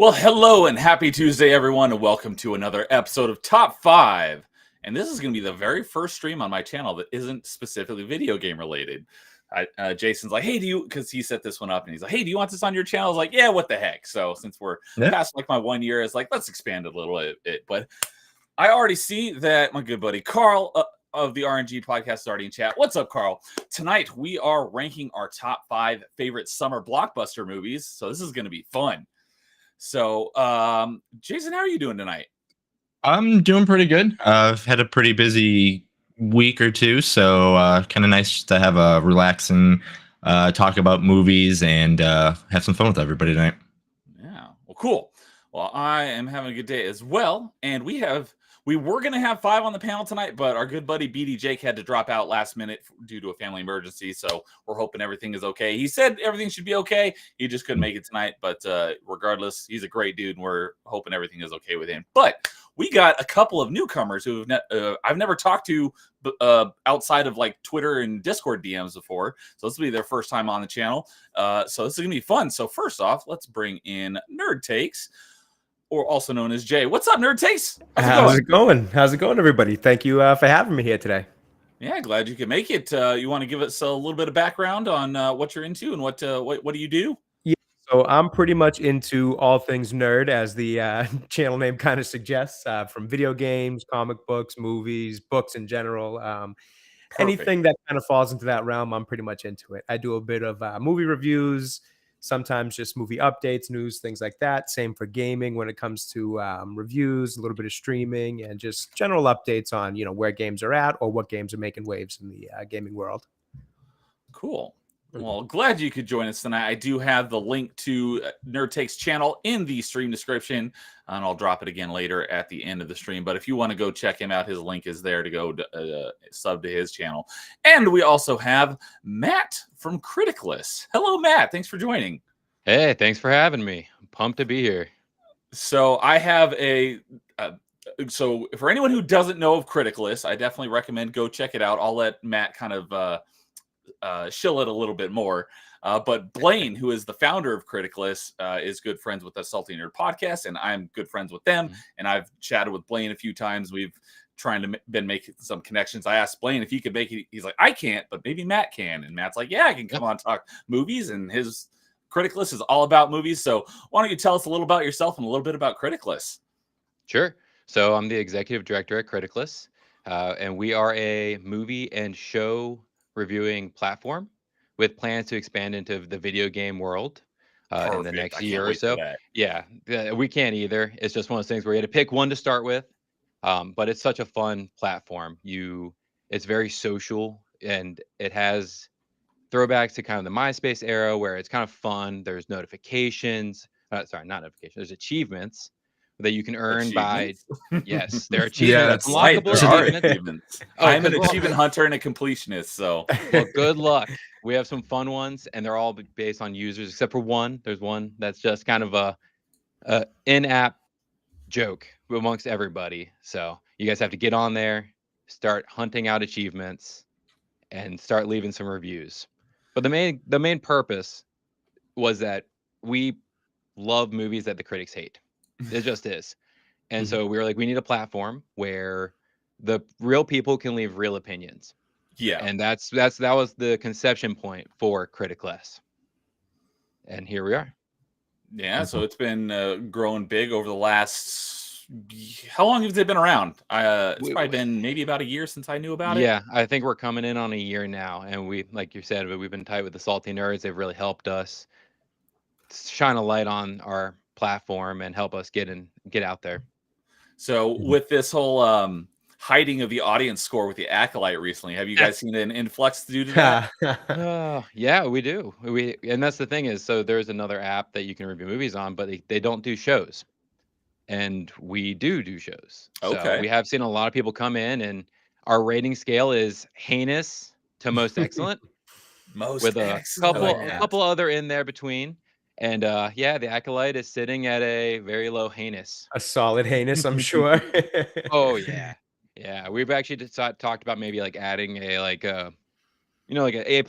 Well, hello and happy Tuesday, everyone, and welcome to another episode of Top 5. And this is going to be the very first stream on my channel that isn't specifically video game related. Jason's like, hey, do you, because he set this one up, and he's like, hey, do you want this on your channel? I was like, yeah, what the heck? So since we're past like my 1 year, it's like, let's expand a little bit. But I already see that my good buddy Carl of the RNG podcast is already in chat. What's up, Carl? Tonight, we are ranking our top 5 favorite summer blockbuster movies. So this is going to be fun. So, Jason, how are you doing tonight? I'm doing pretty good. I've had a pretty busy week or two, so kind of nice to have a relaxing talk about movies and have some fun with everybody tonight. Yeah, well, cool. Well, I am having a good day as well, and we were going to have 5 on the panel tonight, but our good buddy BD Jake had to drop out last minute due to a family emergency, so we're hoping everything is okay. He said everything should be okay. He just couldn't make it tonight, but regardless, he's a great dude, and we're hoping everything is okay with him. But we got a couple of newcomers who I've never talked to outside of like Twitter and Discord DMs before, so this will be their first time on the channel. So this is going to be fun. So first off, let's bring in Nerd Takes, or also known as Jay. What's up, Nerd Takes? How's it going? How's it going, everybody? Thank you for having me here today. Yeah, glad you could make it. You want to give us a little bit of background on what you're into and what do you do? Yeah, so I'm pretty much into all things nerd, as the channel name kind of suggests, from video games, comic books, movies, books in general. Anything that kind of falls into that realm, I'm pretty much into it. I do a bit of movie reviews, sometimes just movie updates, news, things like that. Same for gaming when it comes to reviews, a little bit of streaming, and just general updates on, where games are at or what games are making waves in the gaming world. Cool. Well, glad you could join us tonight. I do have the link to Nerd Takes channel in the stream description, and I'll drop it again later at the end of the stream. But if you want to go check him out, his link is there to go sub to his channel. And we also have Matt from Criticless. Hello, Matt. Thanks for joining. Hey, thanks for having me. I'm pumped to be here. So I have so for anyone who doesn't know of Criticless, I definitely recommend go check it out. I'll let Matt kind of shill it a little bit more. But Blaine, who is the founder of Criticless, is good friends with the Salty Nerd podcast, and I'm good friends with them. And I've chatted with Blaine a few times. We've been making some connections. I asked Blaine if he could make it. He's like, I can't, but maybe Matt can. And Matt's like, yeah, I can come on talk movies. And his Criticless is all about movies. So why don't you tell us a little about yourself and a little bit about Criticless? Sure. So I'm the executive director at Criticless, and we are a movie and show reviewing platform with plans to expand into the video game world in the next year or so. Yeah, we can't either. It's just one of those things where you had to pick one to start with, but it's such a fun platform. It's very social, and it has throwbacks to kind of the MySpace era where it's kind of fun. There's notifications. Sorry, not notifications. There's achievements that you can earn by. Yes, there are achievements. Yeah, unlockable achievements. I'm an achievement hunter and a completionist, so well, good luck. We have some fun ones, and they're all based on users, except for one. There's one that's just kind of a in-app joke amongst everybody. So you guys have to get on there, start hunting out achievements, and start leaving some reviews. But the main purpose was that we love movies that the critics hate. It just is. And so we were like, we need a platform where the real people can leave real opinions. Yeah. And that was the conception point for Criticless. And here we are. Yeah, so it's been growing big over the last, how long have they been around? It's probably been maybe about a year since I knew about it. Yeah, I think we're coming in on a year now. And we, like you said, we've been tight with the Salty Nerds. They've really helped us shine a light on our platform and help us get out there. So with this whole hiding of the audience score with the Acolyte recently, have you guys seen an influx due to that? Yeah, we do. And that's the thing is, so there's another app that you can review movies on, but they don't do shows. And we do shows. Okay. So we have seen a lot of people come in, and our rating scale is heinous to most excellent. With a couple other in there between. And yeah, the Acolyte is sitting at a very low heinous. A solid heinous, I'm sure. Oh yeah. Yeah. We've actually talked about maybe like adding a like an A+,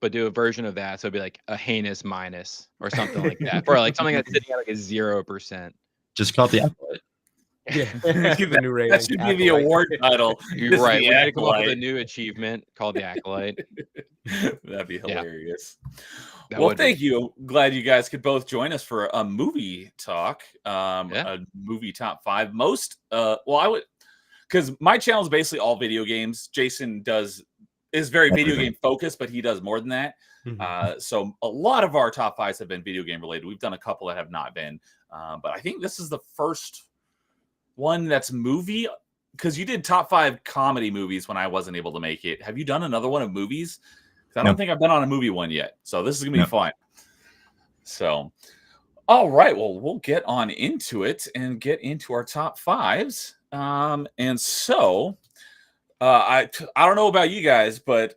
but do a version of that. So it'd be like a heinous minus or something like that, or like something that's sitting at like a 0%. Just call it the Acolyte. Yeah, the new rating. That should be the award title. You're Just right. the We need to come up with a Acolyte. new achievement called the Acolyte. That'd be hilarious. That Well, would be. thank you. Glad you guys could both join us for a movie talk. Yeah. A movie top 5. Most well, I would, because my channel is basically all video games. Jason is very video game focused, but he does more than that. So a lot of our top 5s have been video game related. We've done a couple that have not been, but I think this is the first one that's movie, because you did top 5 comedy movies when I wasn't able to make it. Have you done another one of movies? I don't think I've been on a movie one yet, so this is gonna be fun. So, all right, well, we'll get on into it and get into our top 5s. And so, I don't know about you guys, but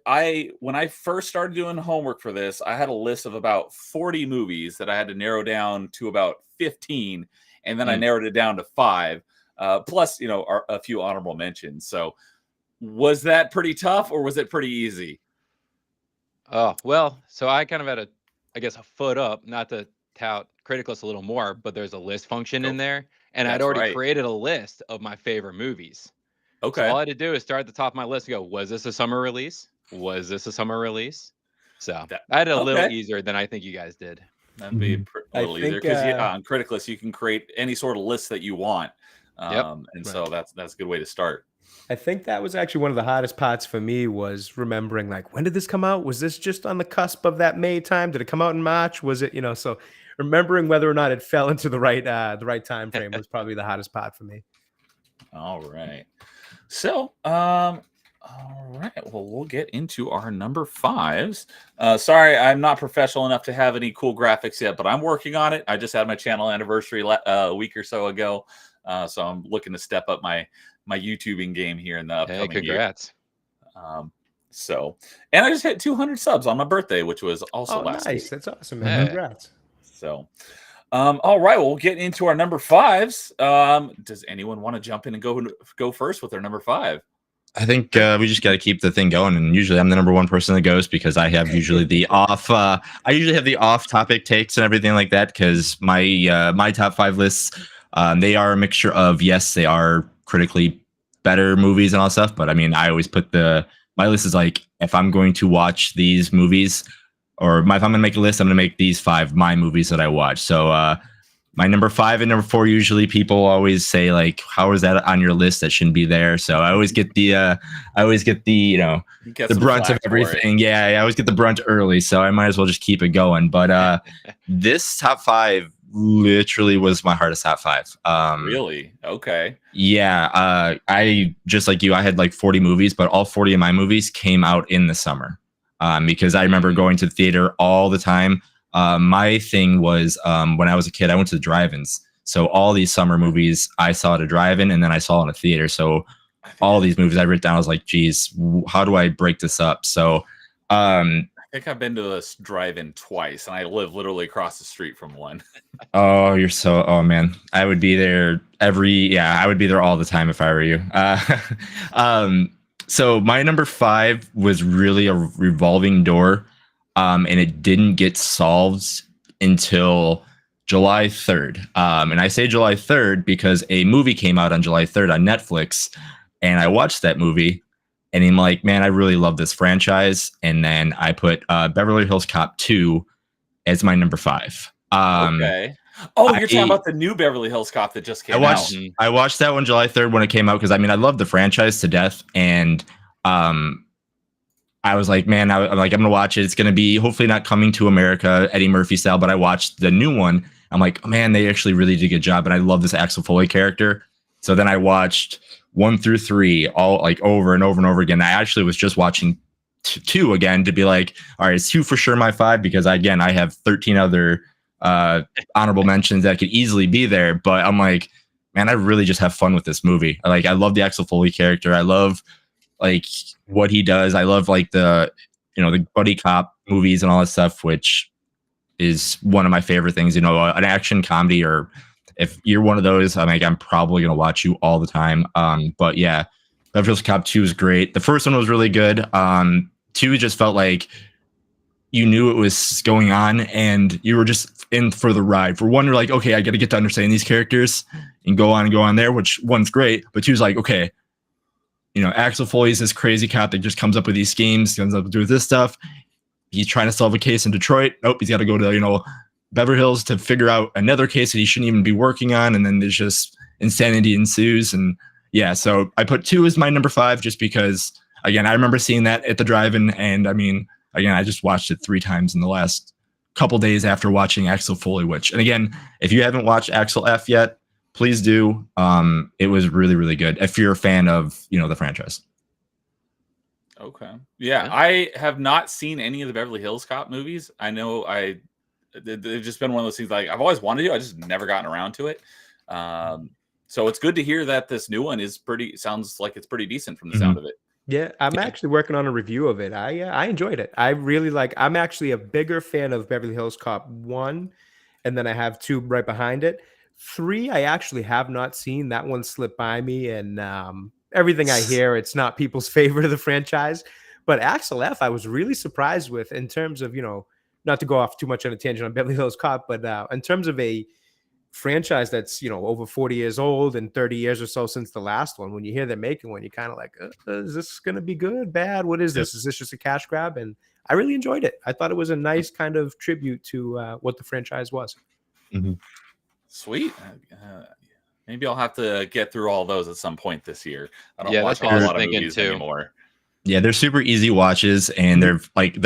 when I first started doing homework for this, I had a list of about 40 movies that I had to narrow down to about 15, and then I narrowed it down to 5. Plus, a few honorable mentions. So, was that pretty tough, or was it pretty easy? Oh, well, so I kind of had a foot up, not to tout Criticalist a little more, but there's a list function in there, and I'd already created a list of my favorite movies. Okay. So all I had to do is start at the top of my list and go, was this a summer release? Was this a summer release? So I had it a little easier than I think you guys did. That'd be a little easier, because on Criticalist you can create any sort of list that you want. So that's a good way to start. I think that was actually one of the hardest parts for me, was remembering, like, when did this come out? Was this just on the cusp of that May time? Did it come out in March? Was it, so remembering whether or not it fell into the right time frame was probably the hardest part for me. All right. So, all right. Well, we'll get into our number 5s. Sorry, I'm not professional enough to have any cool graphics yet, but I'm working on it. I just had my channel anniversary a week or so ago. So I'm looking to step up my YouTubing game here in the upcoming congrats. year. And I just hit 200 subs on my birthday, which was also last week. That's awesome, man. Congrats. So, all right, well, we'll get into our number 5s. Does anyone want to jump in and go first with their number 5? I think we just got to keep the thing going, and usually I'm the number 1 person that goes, because I have usually the off. I usually have the off-topic takes and everything like that, because my top 5 lists, they are a mixture of, yes, they are critically better movies and all stuff, but I mean, I always put my list is like, if I'm going to watch these movies, or if I'm going to make a list, I'm going to make these 5 my movies that I watch. So my number 5 and number 4, usually people always say, like, how is that on your list? That shouldn't be there. So I always get the the brunt of everything. Yeah, I always get the brunt early, so I might as well just keep it going. But this top 5 literally was my hardest top 5. Really? Okay. Yeah. I, just like you, I had like 40 movies, but all 40 of my movies came out in the summer. Because I remember going to the theater all the time. My thing was, when I was a kid, I went to the drive-ins. So all these summer movies I saw at a drive-in, and then I saw in a theater. So all these movies I wrote down, I was like, geez, how do I break this up? So I think I've been to this drive-in twice, and I live literally across the street from one. Oh man, I would be there I would be there all the time if I were you. So my number 5 was really a revolving door, and it didn't get solved until July 3rd. And I say July 3rd because a movie came out on July 3rd on Netflix, and I watched that movie, and I'm like, man, I really love this franchise. And then I put Beverly Hills Cop 2 as my number 5. Okay. Oh, you're talking about the new Beverly Hills Cop that just came out. I watched that one July 3rd when it came out, because I mean, I love the franchise to death, and I was like, man, I'm gonna watch it. It's gonna be hopefully not Coming to America, Eddie Murphy style, but I watched the new one. I'm like, oh, man, they actually really did a good job, and I love this Axel Foley character. So then I watched 1 through 3 all like over and over and over again. I actually was just watching 2 again to be like, all right, it's 2 for sure my 5, because again, I have 13 other honorable mentions that could easily be there, but I'm like, man, I really just have fun with this movie. I love the Axel Foley character. I love like what he does. I love like the buddy cop movies and all that stuff, which is one of my favorite things. An action comedy, or if you're one of those, I'm probably gonna watch you all the time. But yeah, Beverly Hills Cop 2 is great. The first one was really good. 2 just felt like you knew it was going on and you were just in for the ride. For one, you're like, okay, I got to get to understand these characters and go on there, which one's great. But two's like, okay, Axel Foley's this crazy cop that just comes up with these schemes, comes up with this stuff. He's trying to solve a case in Detroit. Nope, he's got to go to, Beverly Hills to figure out another case that he shouldn't even be working on. And then there's just insanity ensues. And yeah, so I put 2 as my number 5 just because, again, I remember seeing that at the drive-in. And I mean, again, I just watched it 3 times in the last couple days after watching Axel Foley, and again, if you haven't watched Axel F yet, please do. It was really, really good if you're a fan of, the franchise. Okay. Yeah, I have not seen any of the Beverly Hills Cop movies. I know they've just been one of those things like I've always wanted to. I just never gotten around to it. So it's good to hear that this new one sounds like it's pretty decent from the sound of it. Yeah, I'm actually working on a review of it. I enjoyed it. I really I'm actually a bigger fan of Beverly Hills Cop 1, and then I have 2 right behind it. 3, I actually have not seen. That one slipped by me, and everything I hear, it's not people's favorite of the franchise. But Axel F, I was really surprised with in terms of, not to go off too much on a tangent on Beverly Hills Cop, but in terms of a franchise that's over 40 years old and 30 years or so since the last one, when you hear they're making one, you're kind of like, is this gonna be good, bad? What is this? Is this just a cash grab? And I really enjoyed it. I thought it was a nice kind of tribute to what the franchise was. Sweet. Maybe I'll have to get through all those at some point this year. I don't watch that's what I a was lot of thinking movies too. anymore. Yeah, they're super easy watches, and they're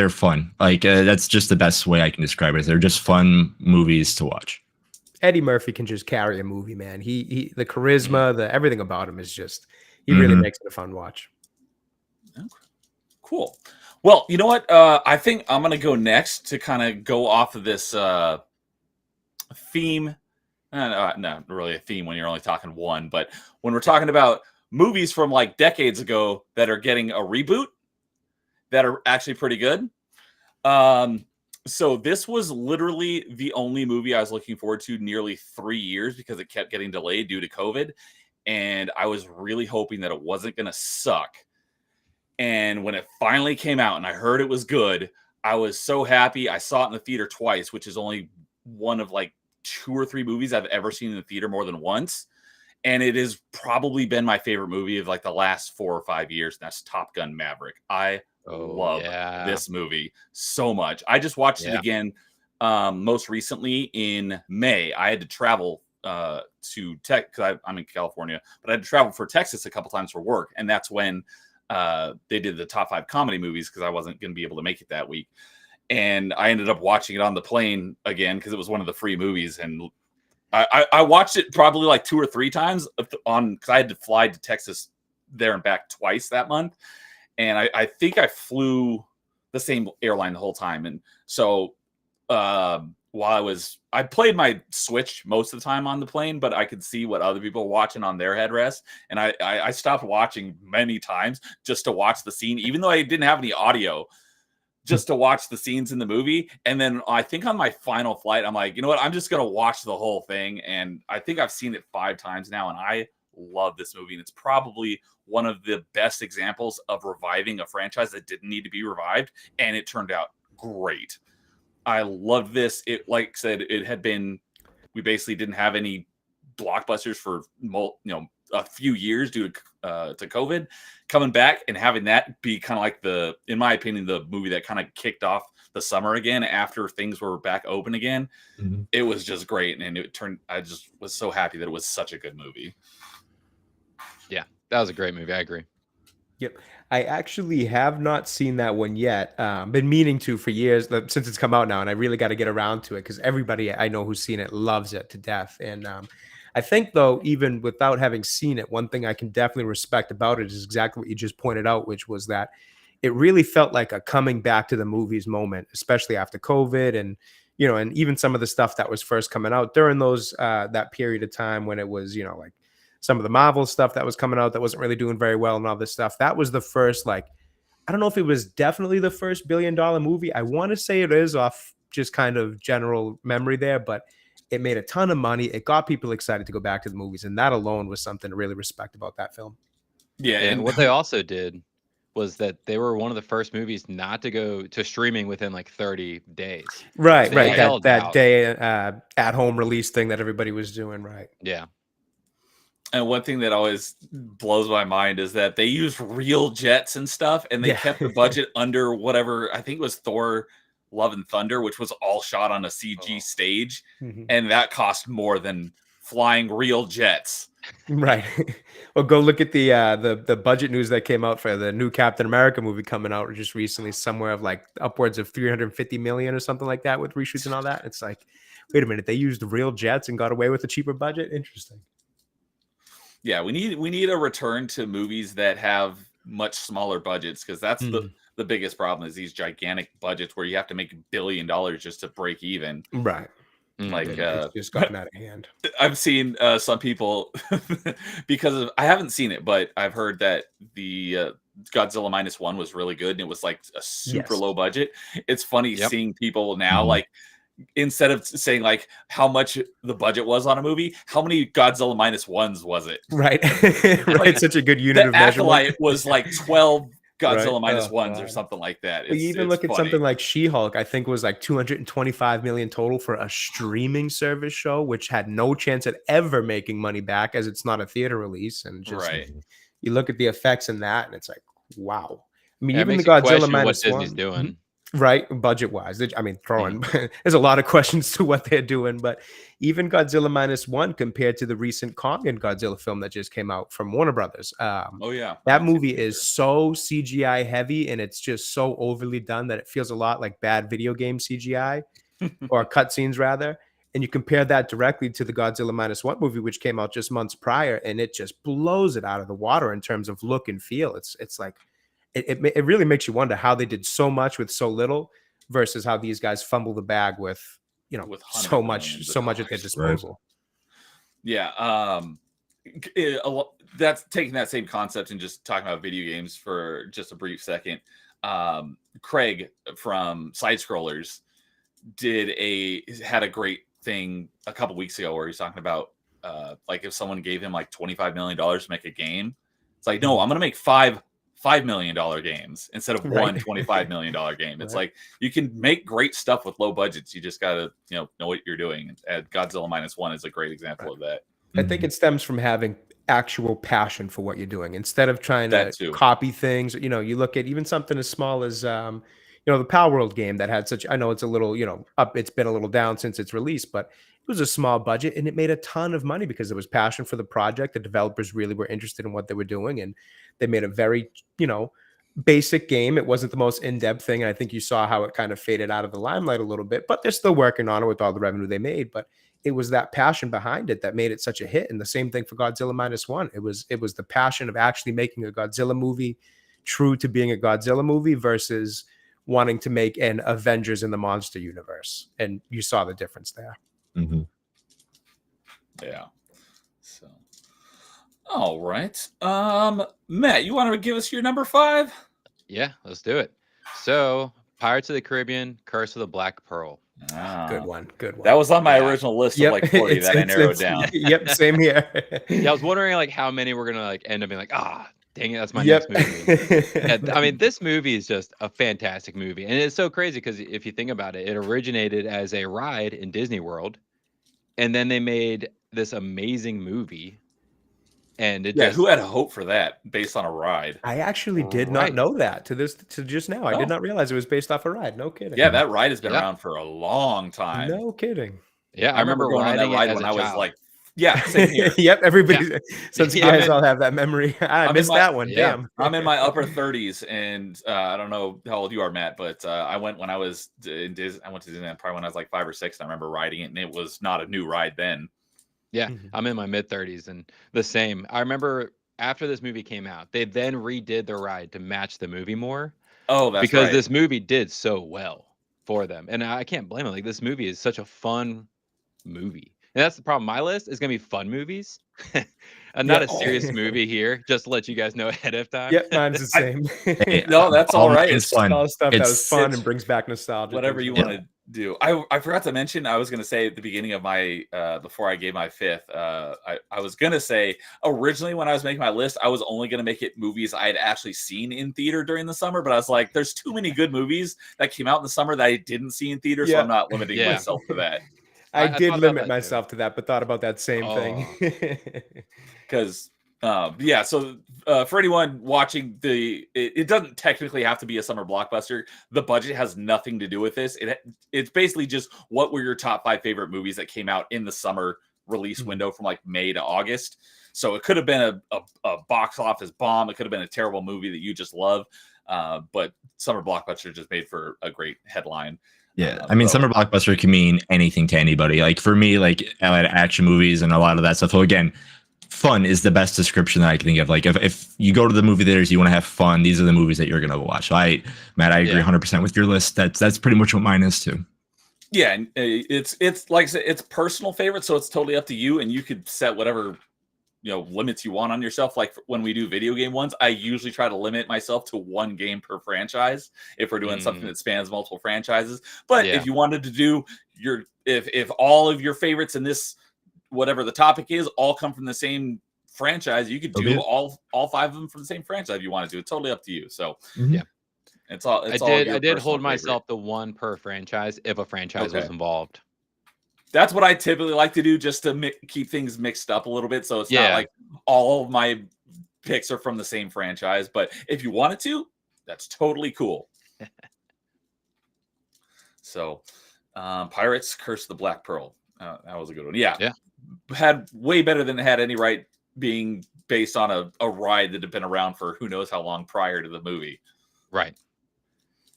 fun. That's just the best way I can describe it. They're just fun movies to watch. Eddie Murphy can just carry a movie, man. He the charisma, the everything about him is just he really makes it a fun watch. Okay. Cool. Well, you know what? I think I'm gonna go next to kind of go off of this theme. Not really a theme when you're only talking one, but when we're talking about movies from like decades ago that are getting a reboot that are actually pretty good. So this was literally the only movie I was looking forward to nearly 3 years because it kept getting delayed due to COVID. And I was really hoping that it wasn't going to suck. And when it finally came out and I heard it was good, I was so happy. I saw it in the theater twice, which is only one of like 2 or 3 movies I've ever seen in the theater more than once. And it has probably been my favorite movie of like the last 4 or 5 years. And that's Top Gun Maverick. I love this movie so much. I just watched it again most recently in May. I had to travel to Texas because I'm in California, but I had to travel for Texas a couple times for work. And that's when they did the top 5 comedy movies because I wasn't going to be able to make it that week. And I ended up watching it on the plane again because it was one of the free movies. And I watched it probably like 2 or 3 times because I had to fly to Texas there and back twice that month. And I think I flew the same airline the whole time. And so while I played my Switch most of the time on the plane, but I could see what other people were watching on their headrest. And I stopped watching many times just to watch the scene, even though I didn't have any audio, just to watch the scenes in the movie. And then I think on my final flight, I'm like, you know what? I'm just going to watch the whole thing. And I think I've seen it 5 times now. And I love this movie. And it's probably one of the best examples of reviving a franchise that didn't need to be revived. And it turned out great. I loved this. It, like I said, we basically didn't have any blockbusters for, a few years due to COVID. Coming back and having that be kind of like in my opinion, the movie that kind of kicked off the summer again after things were back open again. It was just great. And I just was so happy that it was such a good movie. Yeah, that was a great movie. I agree. Yep. I actually have not seen that one yet. Been meaning to for years since it's come out now, and I really got to get around to it because everybody I know who's seen it loves it to death. And I think, though, even without having seen it, one thing I can definitely respect about it is exactly what you just pointed out, which was that it really felt like a coming back to the movies moment, especially after COVID and, and even some of the stuff that was first coming out during those that period of time when it was, like some of the Marvel stuff that was coming out that wasn't really doing very well and all this stuff. That was the first, I don't know if it was definitely the first $1 billion movie. I want to say it is off just kind of general memory there, but it made a ton of money. It got people excited to go back to the movies. And that alone was something to really respect about that film. Yeah. And what they also did was that they were one of the first movies not to go to streaming within like 30 days. Right. They That held out. day at home release thing that everybody was doing. Right. Yeah. And one thing that always blows my mind is that they used real jets and stuff, and they kept the budget under whatever, I think it was Thor Love and Thunder, which was all shot on a CG stage. And that cost more than flying real jets. Right. Well, go look at the budget news that came out for the new Captain America movie coming out just recently, somewhere of like upwards of 350 million or something like that with reshoots and all that. It's like, wait a minute, they used real jets and got away with a cheaper budget? Interesting. Yeah, we need a return to movies that have much smaller budgets, because that's the biggest problem is these gigantic budgets where you have to make $1 billion just to break even. Right. Like it's just gotten out of hand. I've seen some people because I haven't seen it, but I've heard that the Godzilla -1 was really good and it was like a super low budget. It's funny seeing people now like, instead of saying like how much the budget was on a movie, how many Godzilla -1s was it? Right. Right. Like, Such a good unit of measurement. Acolyte was like 12 Godzilla -1s or something like that. You even look at something like She-Hulk, I think was like 225 million total for a streaming service show, which had no chance at ever making money back as it's not a theater release. And just you look at the effects in that and it's like, wow. I mean, even the Godzilla -1 what Disney's doing. Right, budget wise, I mean, throwing there's a lot of questions to what they're doing, but even Godzilla -1 compared to the recent Kong and Godzilla film that just came out from Warner Brothers. That movie is so CGI heavy, and it's just so overly done that it feels a lot like bad video game CGI or cutscenes rather. And you compare that directly to the Godzilla -1 movie, which came out just months prior, and it just blows it out of the water in terms of look and feel. It's like. It really makes you wonder how they did so much with so little versus how these guys fumble the bag with so much at their disposal. Yeah, that's taking that same concept and just talking about video games for just a brief second. Craig from Side Scrollers had a great thing a couple weeks ago where he's talking about like if someone gave him like $25 million to make a game, it's like, no, I'm gonna make $5 million games instead of one $25 million game. It's like you can make great stuff with low budgets. You just gotta know what you're doing. And Godzilla -1 is a great example of that. I think it stems from having actual passion for what you're doing instead of trying to copy things. You look at even something as small as the Power World game that had such, I know it's a little, up, it's been a little down since its release, but it was a small budget and it made a ton of money because there was passion for the project. The developers really were interested in what they were doing, and they made a very, basic game. It wasn't the most in-depth thing. I think you saw how it kind of faded out of the limelight a little bit, but they're still working on it with all the revenue they made. But it was that passion behind it that made it such a hit. And the same thing for Godzilla -1. It was the passion of actually making a Godzilla movie true to being a Godzilla movie versus wanting to make an Avengers in the monster universe. And you saw the difference there. Yeah. So, all right. Matt, you want to give us your number 5? Yeah, let's do it. So, Pirates of the Caribbean, Curse of the Black Pearl. Good one. That was on my original list of like 40 that I narrowed down. Yep, same here. Yeah, I was wondering like how many we're gonna like end up being like, dang it, that's my next movie. Yeah, I mean, this movie is just a fantastic movie. And it's so crazy because if you think about it, it originated as a ride in Disney World. And then they made this amazing movie. And it who had a hope for that based on a ride? I actually did not know that to just now. I did not realize it was based off a ride. No kidding. Yeah, that ride has been around for a long time. No kidding. Yeah, I remember going on that ride when I was like, same here. Yep, everybody. Since you guys all have that memory, I missed that one. Yeah, damn. I'm in my upper 30s, and I don't know how old you are, Matt, but I went when I was in Disney. I went to Disneyland probably when I was like 5 or 6, and I remember riding it, and it was not a new ride then. Yeah, I'm in my mid 30s, and the same. I remember after this movie came out, they then redid the ride to match the movie more. Oh, that's because right. This movie did so well for them, and I can't blame them. Like, this movie is such a fun movie. And that's the problem. My list is going to be fun movies. And not a serious movie here, just to let you guys know ahead of time. Yep, mine's the same. No, that's all right. It's fun. All stuff that was fun and brings back nostalgia. Whatever you want to do. I forgot to mention, I was going to say at the beginning of my before I gave my fifth, I was going to say originally when I was making my list, I was only going to make it movies I had actually seen in theater during the summer, but I was like, there's too many good movies that came out in the summer that I didn't see in theater, so Yeah. I'm not limiting Yeah. myself to that. I I did thought about limit that too. myself to that, but thought about that same thing. Because yeah, so for anyone watching, it doesn't technically have to be a summer blockbuster. The budget has nothing to do with this. It's basically just what were your top 5 favorite movies that came out in the summer release window from like May to August. So it could have been a box office bomb. It could have been a terrible movie that you just love. But summer blockbuster just made for a great headline. Yeah, I mean, so- summer blockbuster can mean anything to anybody. Like for me, like I like action movies and a lot of that stuff. So again, fun is the best description that I can think of. Like if you go to the movie theaters, you want to have fun, these are the movies that you're gonna watch. So Matt, I agree 100% with your list. That's pretty much what mine is too. Yeah, and it's like I said, it's personal favorite, so it's totally up to you, and you could set whatever limits you want on yourself. Like when we do video game ones, I usually try to limit myself to 1 game per franchise if we're doing something that spans multiple franchises. But if you wanted to do if all of your favorites in this whatever the topic is all come from the same franchise, you could do all 5 of them from the same franchise if you want to do. It's totally up to you. So yeah, it's all I did hold myself to 1 per franchise if a franchise was involved. That's what I typically like to do, just to keep things mixed up a little bit. So it's not like all of my picks are from the same franchise. But if you wanted to, that's totally cool. So Pirates, Curse of the Black Pearl. That was a good one. Yeah. Had way better than it had any right being based on a ride that had been around for who knows how long prior to the movie. Right.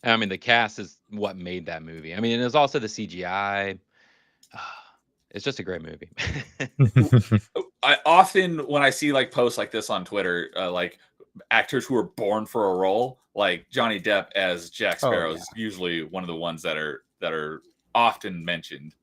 I mean, the cast is what made that movie. I mean, there's also the CGI. It's just a great movie. I often, when I see like posts like this on Twitter, like actors who are born for a role, like Johnny Depp as Jack Sparrow is usually one of the ones that are often mentioned.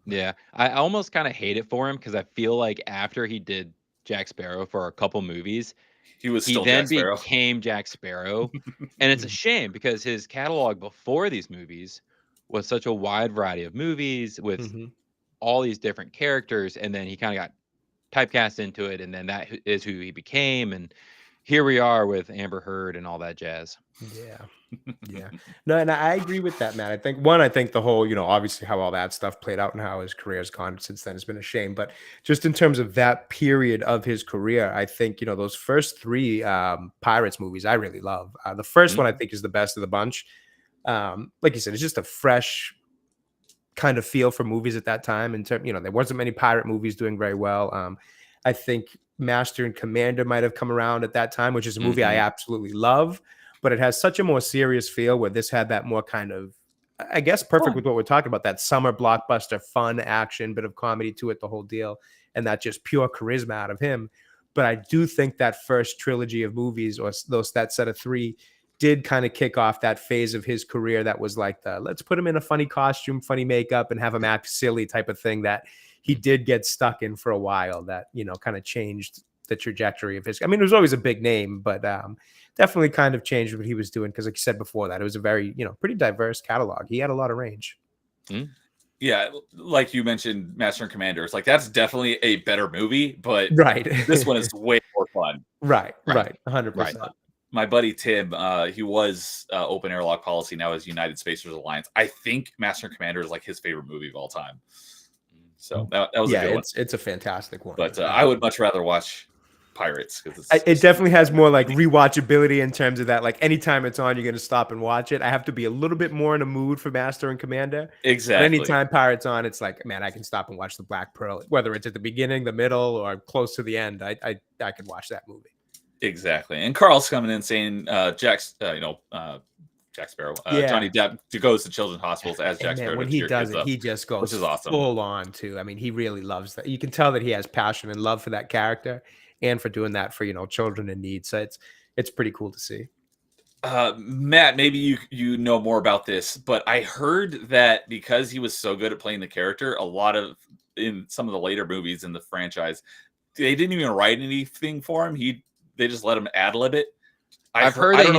Yeah, I almost kind of hate it for him because I feel like after he did Jack Sparrow for a couple movies, he then Jack Sparrow. Became Jack Sparrow, and it's a shame because his catalog before these movies was such a wide variety of movies with all these different characters, and then he kind of got typecast into it, and then that is who he became, and here we are with Amber Heard and all that jazz. Yeah. No, and I agree with that, Matt. I think the whole, obviously how all that stuff played out and how his career has gone since then has been a shame. But just in terms of that period of his career, I think, those first 3 Pirates movies I really love. The first one I think is the best of the bunch. Like you said, it's just a fresh kind of feel for movies at that time. In terms, there wasn't many pirate movies doing very well. I think Master and Commander might have come around at that time, which is a movie I absolutely love, but it has such a more serious feel where this had that more kind of, I guess, perfect with what we're talking about, that summer blockbuster, fun action, bit of comedy to it, the whole deal, and that just pure charisma out of him. But I do think that first trilogy of movies, or that set of 3, did kind of kick off that phase of his career that was like let's put him in a funny costume, funny makeup, and have him act silly type of thing that he did get stuck in for a while, that, kind of changed the trajectory of his. I mean, it was always a big name, but definitely kind of changed what he was doing. Because like you said before that, it was a very, pretty diverse catalog. He had a lot of range. Yeah, like you mentioned, Master and Commander. It's like that's definitely a better movie, but this one is way more fun. Right, 100%. My buddy Tim, he was Open Airlock Policy, now is United Spacers Alliance. I think Master and Commander is like his favorite movie of all time. So that was a good one. It's a fantastic one. But I would much rather watch Pirates because it definitely has more like rewatchability in terms of that. Like anytime it's on, you're going to stop and watch it. I have to be a little bit more in a mood for Master and Commander. Exactly. But anytime Pirates on, it's like, man, I can stop and watch the Black Pearl, whether it's at the beginning, the middle, or close to the end. I could watch that movie. Exactly. And Carl's coming in saying Jack Sparrow, Johnny Depp goes to children's hospitals as Jack Sparrow. When he does it, he just goes, which is awesome, full on too. I mean, he really loves that. You can tell that he has passion and love for that character, and for doing that for children in need. So it's pretty cool to see. Matt, maybe you know more about this, but I heard that because he was so good at playing the character, in some of the later movies in the franchise, they didn't even write anything for him. They just let him ad-lib it. I've heard that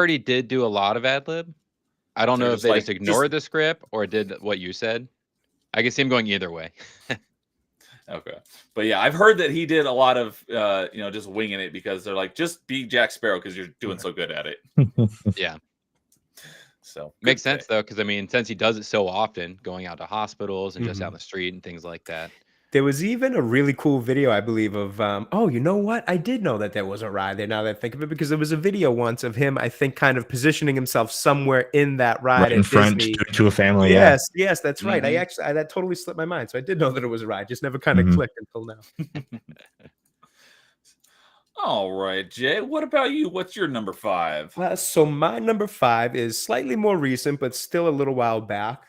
he did do a lot of ad-lib. I don't know if they like, just ignored the script or did what you said. I can see him going either way. Okay. But yeah, I've heard that he did a lot of, just winging it because they're like, just be Jack Sparrow because you're doing so good at it. Yeah. So makes sense though, because I mean, since he does it so often, going out to hospitals and just out in the street and things like that. There was even a really cool video, I believe, of oh, you know what? I did know that there was a ride there now that I think of it, because there was a video once of him, I think, kind of positioning himself somewhere in that ride Right in at front Disney. to a family. Yes, yes, that's right. Mhm. That totally slipped my mind. So I did know that it was a ride, just never kind of clicked until now. All right, Jay. What about you? What's your number 5? So my number 5 is slightly more recent, but still a little while back.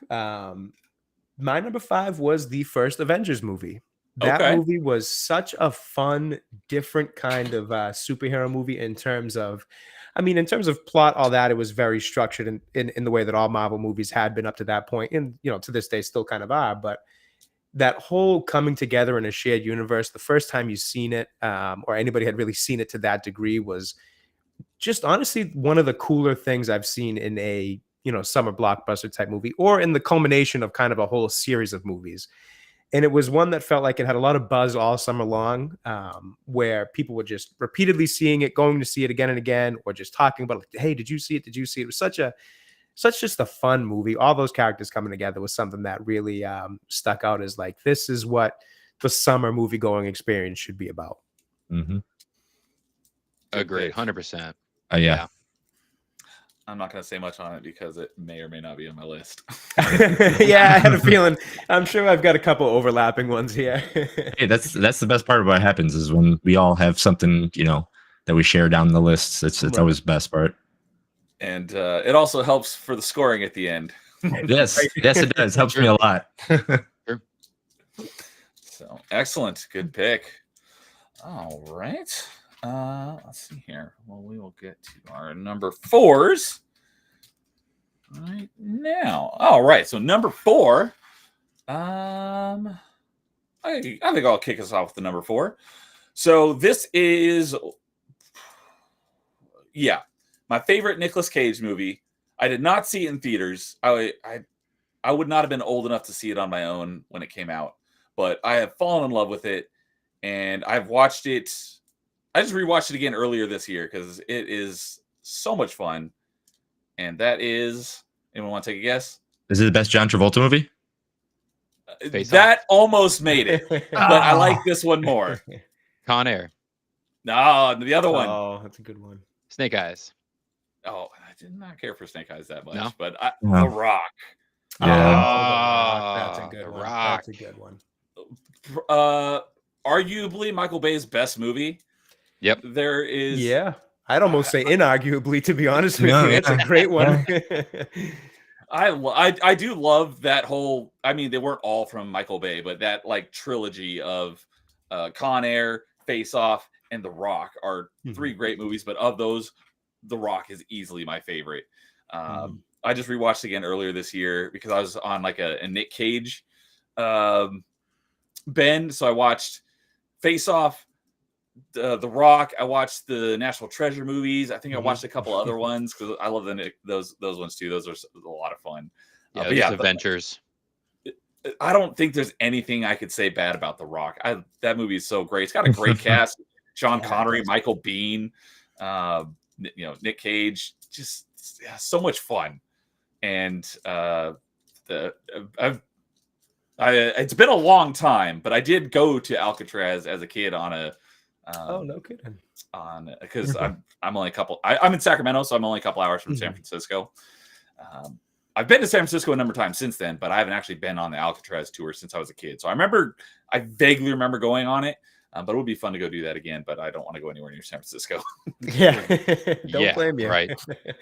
My number 5 was the first Avengers movie. That Okay. movie was such a fun, different kind of superhero movie in terms of, in terms of plot, all that, it was very structured in the way that all Marvel movies had been up to that point, and to this day still kind of are. But that whole coming together in a shared universe, the first time you've seen it, or anybody had really seen it to that degree, was just honestly one of the cooler things I've seen in a summer blockbuster type movie, or in the culmination of kind of a whole series of movies. And it was one that felt like it had a lot of buzz all summer long, where people were just repeatedly seeing it, going to see it again and again, or just talking about, like, hey, did you see it? Did you see it? It was such just a fun movie. All those characters coming together was something that really stuck out as like, this is what the summer movie going experience should be about. Agreed, 100%. Yeah. I'm not going to say much on it because it may or may not be on my list. Yeah, I had a feeling. I'm sure I've got a couple overlapping ones here. Hey, that's the best part of what happens is when we all have something, that we share down the lists. It's Right. always the best part. And it also helps for the scoring at the end. Yes, yes, it does. Helps me a lot. Sure. So excellent, good pick. All right. Let's see here. Well, we will get to our number 4s right now. All right. So number 4. I think I'll kick us off with the number 4. So this is, my favorite Nicolas Cage movie. I did not see it in theaters. I would not have been old enough to see it on my own when it came out, but I have fallen in love with it, and I've watched it. I just rewatched it again earlier this year because it is so much fun. And that is, anyone want to take a guess? Is it the best John Travolta movie? That almost made it, but I like this one more. Con Air. No, the other one. Oh, that's a good one. Snake Eyes. Oh, I did not care for Snake Eyes that much, No? but The Rock. Yeah. That's a good The one. Rock. That's a good one. Arguably Michael Bay's best movie. Yep. There is. Yeah. I'd almost say inarguably, to be honest with you. It's a great one. I do love that whole. I mean, they weren't all from Michael Bay, but that like trilogy of Con Air, Face Off, and The Rock are 3 great movies. But of those, The Rock is easily my favorite. I just rewatched again earlier this year because I was on like a Nick Cage bend. So I watched Face Off, The Rock. I watched the National Treasure movies. I think I watched a couple other ones because I love those ones too. Those are a lot of fun. Yeah, these adventures. I don't think there's anything I could say bad about The Rock. That movie is so great. It's got a great cast: Sean Connery, Michael Biehn, Nick Cage. Just so much fun. And it's been a long time, but I did go to Alcatraz as a kid on a. Oh, no kidding. Because I'm only I'm in Sacramento, so I'm only a couple hours from San Francisco. I've been to San Francisco a number of times since then, but I haven't actually been on the Alcatraz tour since I was a kid. So I vaguely remember going on it, but it would be fun to go do that again. But I don't want to go anywhere near San Francisco. Yeah, don't blame you. Right.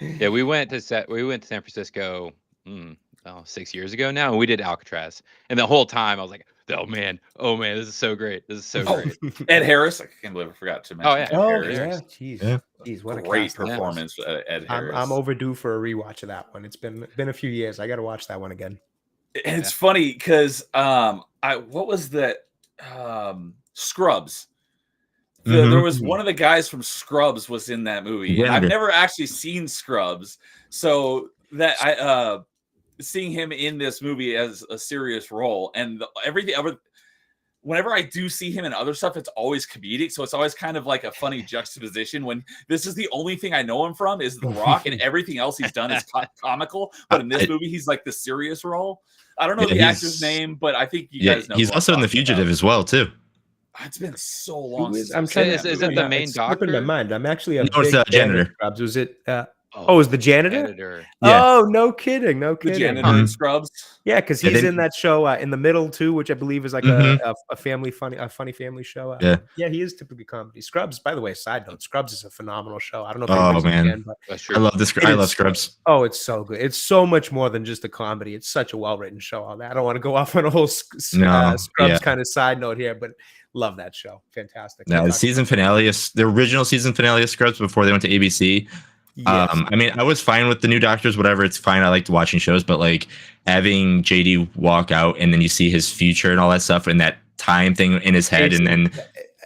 Yeah, we went to San Francisco 6 years ago now, and we did Alcatraz. And the whole time I was like, oh man, this is so great. This is so great. Ed Harris, I can't believe I forgot to mention. Ed Harris. Jeez, what a great cast. performance, Ed Harris. I'm overdue for a rewatch of that one. It's been a few years. I got to watch that one again. And it's funny because what was that? Scrubs. There was one of the guys from Scrubs was in that movie. Yeah, I've never actually seen Scrubs, so that I seeing him in this movie as a serious role, and everything other. Whenever I do see him in other stuff, it's always comedic. So it's always kind of like a funny juxtaposition when this is the only thing I know him from is The Rock, and everything else he's done is comical. But in this movie, he's like the serious role. I don't know the actor's name, but I think you guys know. He's also in The Fugitive as well, too. It's been so long. I'm trying to. Is it the main doctor? In my mind. I'm actually No, it's the janitor. Scrubs. Was it? Oh, is the janitor? Yeah. Oh, no kidding. No kidding. The janitor in Scrubs. Yeah, because he's in that show in the middle too, which I believe is like a funny family show. Yeah, he is typically comedy. Scrubs, by the way, side note, Scrubs is a phenomenal show. I don't know if oh man, can, but that's true. I love this. I love Scrubs. Oh, it's so good. It's so much more than just a comedy. It's such a well-written show. On that, I don't want to go off on a whole Scrubs kind of side note here, but love that show. Fantastic. No, the season finale, the original season finale of Scrubs before they went to ABC. Yes. I mean, I was fine with the new doctors, whatever. It's fine. I liked watching shows, but like having JD walk out and then you see his future and all that stuff and that time thing in his head, and then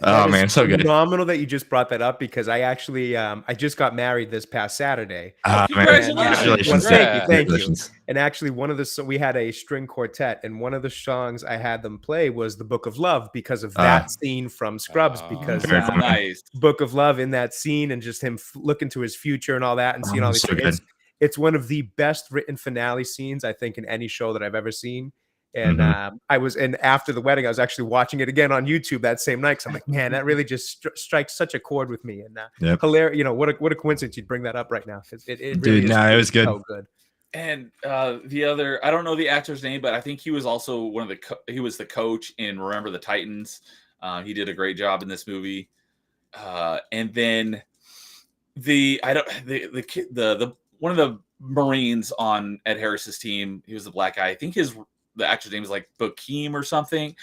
oh man, so good. Phenomenal that you just brought that up because I actually I just got married this past Saturday. Congratulations! Thank you. And actually, we had a string quartet, and one of the songs I had them play was "The Book of Love" because of that scene from Scrubs. Because nice Book of Love in that scene, and just him looking to his future and all that, and seeing all these things. It's one of the best written finale scenes I think in any show that I've ever seen. And after the wedding, I was actually watching it again on YouTube that same night. Cause I'm like, man, that really just strikes such a chord with me. And hilarious, what a coincidence you'd bring that up right now. It really it was good. So good. And the other, I don't know the actor's name, but I think he was also he was the coach in Remember the Titans. He did a great job in this movie. And then one of the Marines on Ed Harris's team, he was the black guy. I think the actor's name is like Bokeem or something.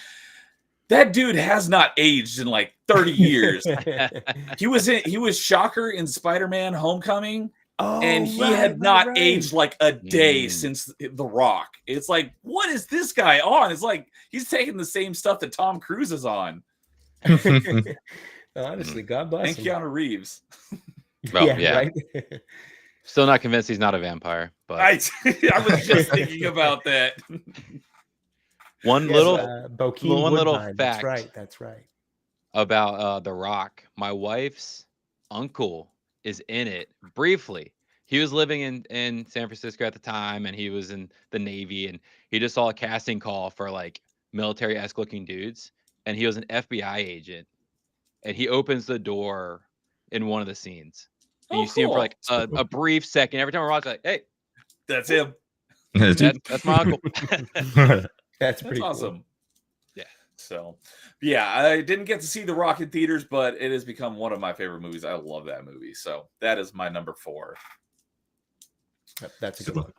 That dude has not aged in like 30 years. He was Shocker in Spider-Man Homecoming. And he had not aged like a day since The Rock. It's like, what is this guy on? It's like he's taking the same stuff that Tom Cruise is on. Honestly, God bless him. And Keanu Reeves. Well, Right? Still not convinced he's not a vampire, but I was just thinking about that. One little fact. That's right. About The Rock. My wife's uncle is in it briefly. He was living in San Francisco at the time, and he was in the Navy, and he just saw a casting call for like military-esque looking dudes, and he was an FBI agent, and he opens the door in one of the scenes. And you see him for like a brief second. Every time we're watching, like, hey, that's him. That's my uncle. That's pretty awesome. Cool. Yeah. So, yeah, I didn't get to see The Rock in theaters, but it has become one of my favorite movies. I love that movie. So that is my number 4. That's a good one.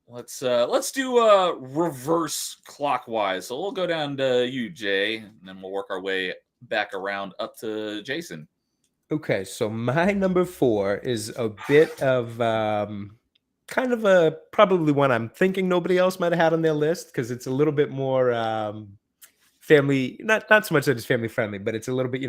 Let's do reverse clockwise. So we'll go down to you, Jay, and then we'll work our way back around up to Jason. Okay, so my number 4 is a bit of kind of probably one I'm thinking nobody else might have had on their list because it's a little bit more family, not so much that it's family friendly, but it's a little bit,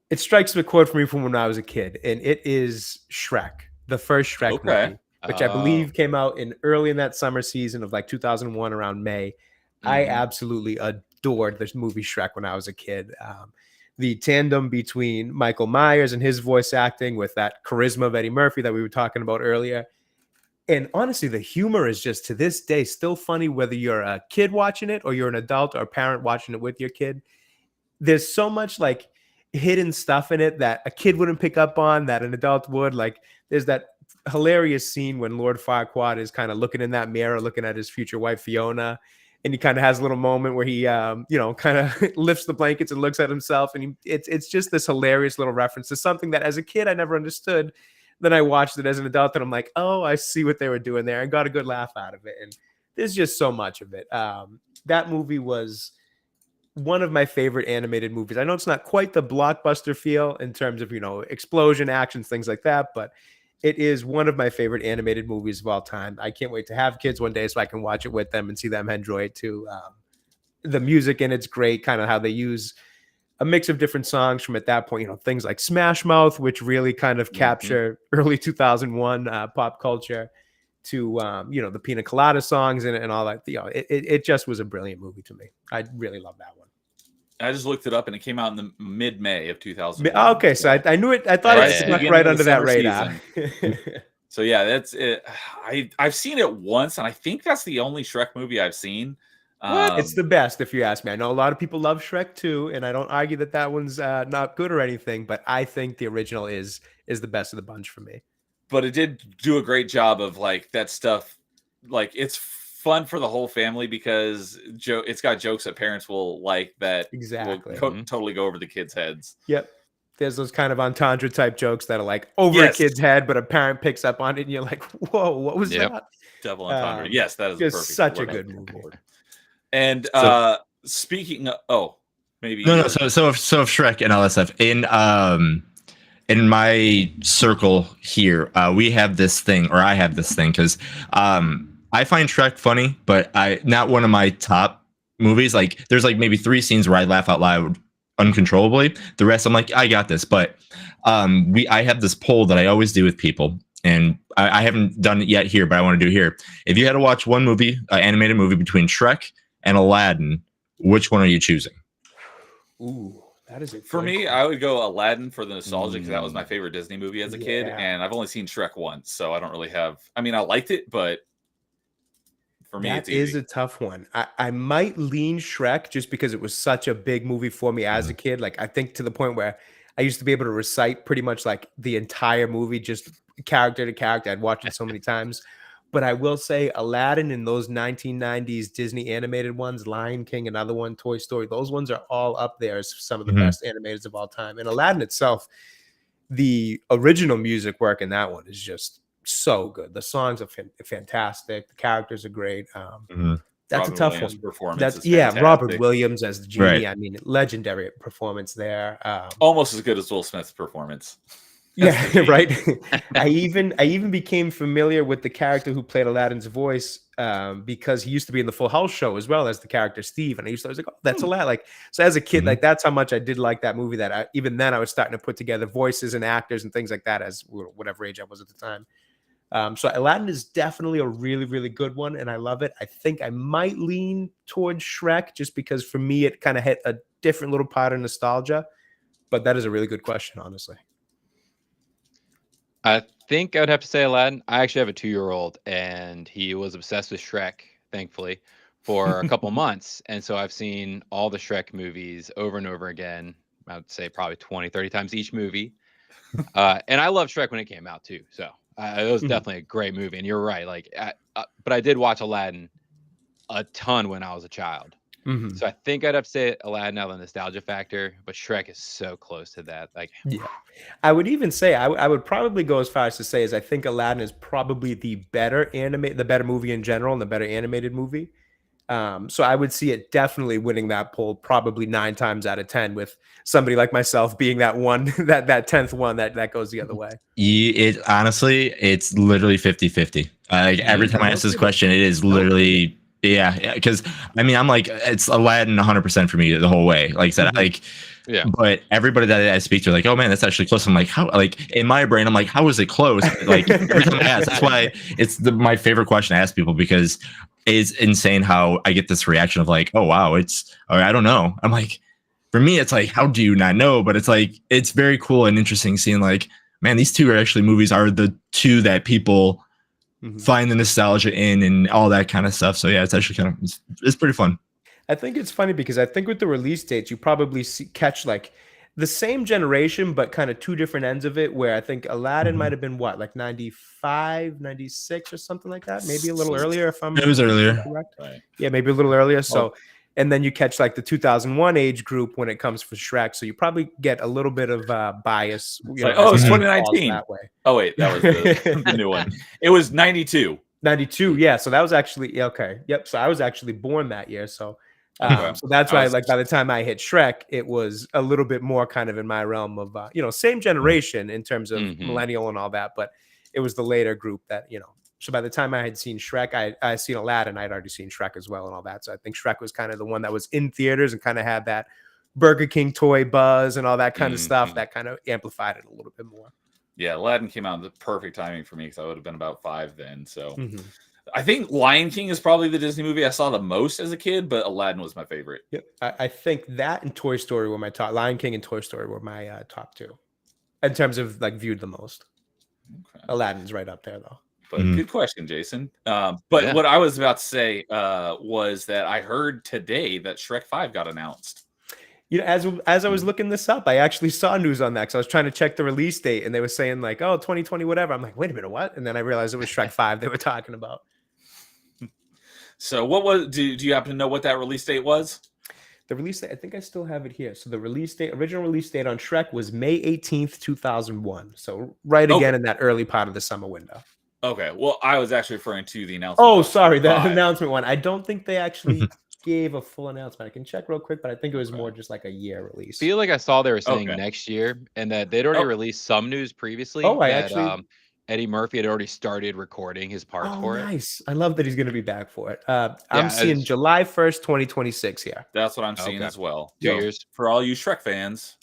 it strikes a chord for me from when I was a kid, and it is Shrek, the first Shrek movie, which I believe came out early in that summer season of like 2001 around May. Mm-hmm. I absolutely adored this movie Shrek when I was a kid. The tandem between Michael Myers and his voice acting with that charisma of Eddie Murphy that we were talking about earlier. And honestly, the humor is just to this day still funny, whether you're a kid watching it or you're an adult or a parent watching it with your kid. There's so much like hidden stuff in it that a kid wouldn't pick up on that an adult would. Like there's that hilarious scene when Lord Farquaad is kind of looking in that mirror, looking at his future wife, Fiona. And he kind of has a little moment where he, kind of lifts the blankets and looks at himself. And it's just this hilarious little reference to something that as a kid, I never understood. Then I watched it as an adult and I'm like, oh, I see what they were doing there and got a good laugh out of it. And there's just so much of it. That movie was one of my favorite animated movies. I know it's not quite the blockbuster feel in terms of, explosion, actions, things like that, but it is one of my favorite animated movies of all time. I can't wait to have kids one day so I can watch it with them and see them enjoy it too. The music in it's great, kind of how they use a mix of different songs from at that point, things like Smash Mouth, which really kind of capture early 2001 pop culture. to the Pina Colada songs and all that. It just was a brilliant movie to me. I really love that one. I just looked it up, and it came out in the mid-May of 2001. Okay, so I knew it. I thought it snuck right under that radar. So yeah, that's it. I've seen it once, and I think that's the only Shrek movie I've seen. It's the best, if you ask me. I know a lot of people love Shrek too, and I don't argue that one's not good or anything, but I think the original is the best of the bunch for me. But it did do a great job of like that stuff. Like it's fun for the whole family because it's got jokes that parents will like that exactly will totally go over the kids' heads. Yep. There's those kind of entendre type jokes that are like over a kid's head, but a parent picks up on it, and you're like, "Whoa, what was that?" Double entendre. Yes, that is just such a good movie. And speaking of, maybe no. So if Shrek and all that stuff in my circle here, we have this thing, or I have this thing, because I find Shrek funny, but not one of my top movies. Like there's like maybe 3 scenes where I laugh out loud uncontrollably. The rest I'm like, I got this. But I have this poll that I always do with people, and I haven't done it yet here, but I want to do here. If you had to watch one movie, animated movie between Shrek and Aladdin, which one are you choosing? Ooh, that is it. For me, I would go Aladdin for the nostalgia, because that was my favorite Disney movie as a kid, and I've only seen Shrek once, so I don't really have. I mean, I liked it, but for me, it's easy. That is a tough one. I might lean Shrek just because it was such a big movie for me as a kid. Like I think to the point where I used to be able to recite pretty much like the entire movie, just character to character. I'd watched it so many times. But I will say Aladdin and those 1990s Disney animated ones, Lion King, another one, Toy Story, those ones are all up there as some of the best animators of all time. And Aladdin itself, the original music work in that one is just so good. The songs are fantastic. The characters are great. That's Robin a tough Williams' one. Performance is Robert fantastic. Williams as the genie. Right. I mean, legendary performance there. Almost as good as Will Smith's performance. Yeah, right. I even became familiar with the character who played Aladdin's voice because he used to be in the Full House show as well as the character Steve, and I was like, oh, that's Aladdin. Like, so as a kid, like that's how much I did like that movie. That even then I was starting to put together voices and actors and things like that as whatever age I was at the time. So Aladdin is definitely a really, really good one, and I love it. I think I might lean towards Shrek just because for me it kind of hit a different little part of nostalgia. But that is a really good question, honestly. I think I would have to say Aladdin. I actually have a 2-year-old, and he was obsessed with Shrek, thankfully, for a couple months. And so I've seen all the Shrek movies over and over again. I would say probably 20, 30 times each movie. And I loved Shrek when it came out, too. So it was definitely a great movie. And you're right. Like, but I did watch Aladdin a ton when I was a child. So I think I'd have to say Aladdin out of the nostalgia factor, but Shrek is so close to that. Like, yeah, I would even say I would probably go as far as to say is I think Aladdin is probably the better movie in general and the better animated movie. So I would see it definitely winning that poll probably 9 times out of 10, with somebody like myself being that one that 10th one that goes the other way. Honestly, it's literally 50-50. Like every time I ask this question, it is literally. Yeah, because I mean, I'm like, it's Aladdin 100% for me the whole way. Like I said, but everybody that I speak to, like, oh man, that's actually close. I'm like, how? Like in my brain, I'm like, how is it close? Like every time I ask, that's why it's my favorite question to ask people, because it's insane how I get this reaction of like, oh wow, or I don't know. I'm like, for me, it's like, how do you not know? But it's like, it's very cool and interesting seeing like, man, these two movies are the two that people find the nostalgia in and all that kind of stuff. So yeah, it's actually it's pretty fun. I think it's funny because I think with the release dates, you probably catch like the same generation, but kind of 2 different ends of it, where I think Aladdin might have been what, like 95, 96 or something like that. Maybe a little earlier it was earlier. Correct. Right. Yeah, maybe a little earlier. So, and then you catch like the 2001 age group when it comes for Shrek. So you probably get a little bit of bias. It's 2019. That way. Oh wait, that was the new one. It was 92. 92. Yeah. So that was actually, okay. Yep. So I was actually born that year. So, so that's why, like, by the time I hit Shrek, it was a little bit more kind of in my realm of, same generation in terms of millennial and all that, but it was the later group that, so by the time I had seen Shrek, I seen Aladdin, I'd already seen Shrek as well and all that. So I think Shrek was kind of the one that was in theaters and kind of had that Burger King toy buzz and all that kind of stuff that kind of amplified it a little bit more. Yeah, Aladdin came out at the perfect timing for me because I would have been about 5 then. So Mhm. I think Lion King is probably the Disney movie I saw the most as a kid, but Aladdin was my favorite. Yep. I think that and Toy Story were my top. Lion King and Toy Story were my top 2 in terms of like viewed the most. Okay. Aladdin's right up there though. But good question, Jason. But Yeah. what I was about to say was that I heard today that Shrek 5 got announced. You know, as I was looking this up, I actually saw news on that because I was trying to check the release date, and they were saying like, "Oh, 2020, whatever." I'm like, "Wait a minute, what?" And then I realized it was Shrek 5 they were talking about. So, what was? Do you happen to know what that release date was? The release date, I think I still have it here. So the original release date on Shrek was May 18th, 2001. So right again in that early part of the summer window. Okay. Well, I was actually referring to the announcement. Oh, sorry, the announcement one. I don't think they actually gave a full announcement. I can check real quick, but I think it was more just like a year release. Feel like I saw they were saying next year, and that they'd already released some news previously. Oh, I that, actually. Eddie Murphy had already started recording his parts for it. Nice. I love that he's going to be back for it. I'm seeing July 1st, 2026 here. That's what I'm seeing as well. 2 years. For all you Shrek fans.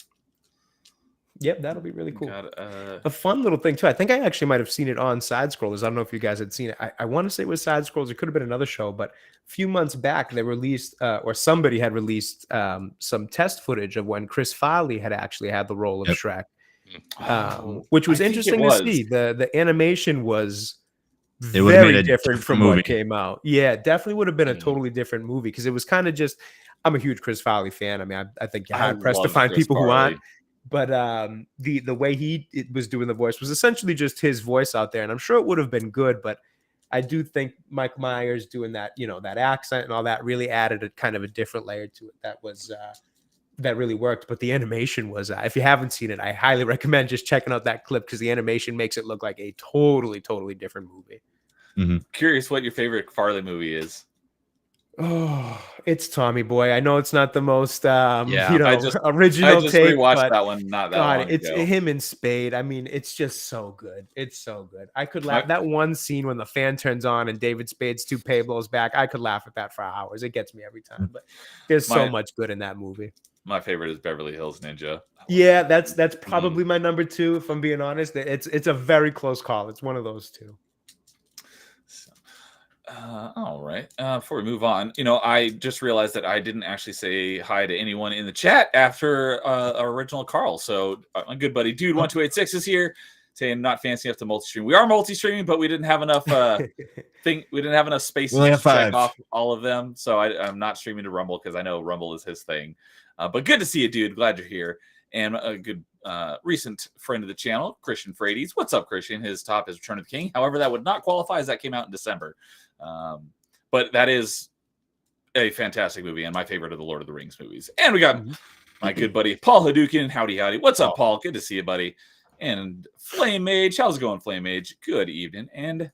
Yep, that'll be really cool. A fun little thing, too. I think I actually might have seen it on Side Scrollers. I don't know if you guys had seen it. I want to say it was Side Scrollers. It could have been another show, but a few months back, they released, or somebody had released some test footage of when Chris Farley had actually had the role of Shrek. Which was interesting to see. The animation was very different from what came out. Yeah, it definitely would have been a totally different movie because it was kind of just. I'm a huge Chris Farley fan. I mean, I think you're hard pressed to find people who aren't. But the way he was doing the voice was essentially just his voice out there, and I'm sure it would have been good. But I do think Mike Myers doing that, that accent and all that really added a kind of a different layer to it. That was. That really worked, but the animation was if you haven't seen it, I highly recommend just checking out that clip because the animation makes it look like a totally different movie. Curious what your favorite Farley movie is. Oh, it's Tommy Boy. I know it's not the most original I just take, rewatched that one not that long it's ago. him and Spade. I mean, it's just so good. It's so good. I could laugh. That one scene when the fan turns on and David Spade's toupee blows back, I could laugh at that for hours. It gets me every time. But there's so much good in that movie. My favorite is Beverly Hills Ninja. Yeah, that's probably my number 2, if I'm being honest. It's a very close call. It's one of those 2. All right. Before we move on, I just realized that I didn't actually say hi to anyone in the chat after our original Carl. So my good buddy Dude 1286 is here saying not fancy enough to multi-stream. We are multi-streaming, but we didn't have enough we didn't have enough space to check off all of them. So I'm not streaming to Rumble because I know Rumble is his thing. But good to see you, dude. Glad you're here. And a good recent friend of the channel, Christian Frades. What's up, Christian? His top is Return of the King. However, that would not qualify as that came out in December. But that is a fantastic movie and my favorite of the Lord of the Rings movies. And we got my good buddy Paul Hadouken. Howdy. What's up, Paul? Good to see you, buddy. And Flame Mage. How's it going, Flame Mage? Good evening. And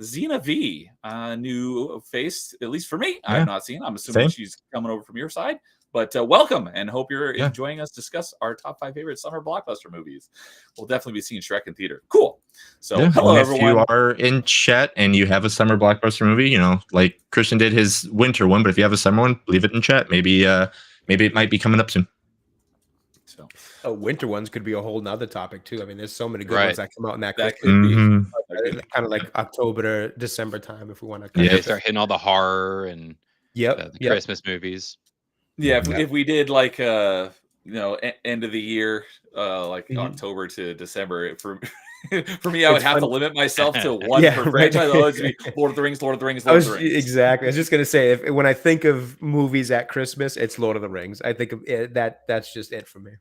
Xena V, new face, at least for me. I have not seen. I'm assuming she's coming over from your side. But welcome, and hope you're enjoying us discuss our top 5 favorite summer blockbuster movies. We'll definitely be seeing Shrek in theater. Cool. So hello, everyone. If you are in chat and you have a summer blockbuster movie, like Christian did his winter one, but if you have a summer one, leave it in chat. Maybe it might be coming up soon. So winter ones could be a whole nother topic too. I mean, there's so many good ones that come out in that quickly. Kind of like October to December time if we want to start hitting all the horror and the Christmas movies. Yeah, if we did like end of the year, like October to December, for me, I would have to limit myself to one per franchise. Right. Be Lord of the Rings. Exactly. I was just gonna say, when I think of movies at Christmas, it's Lord of the Rings. I think of it, that's just it for me.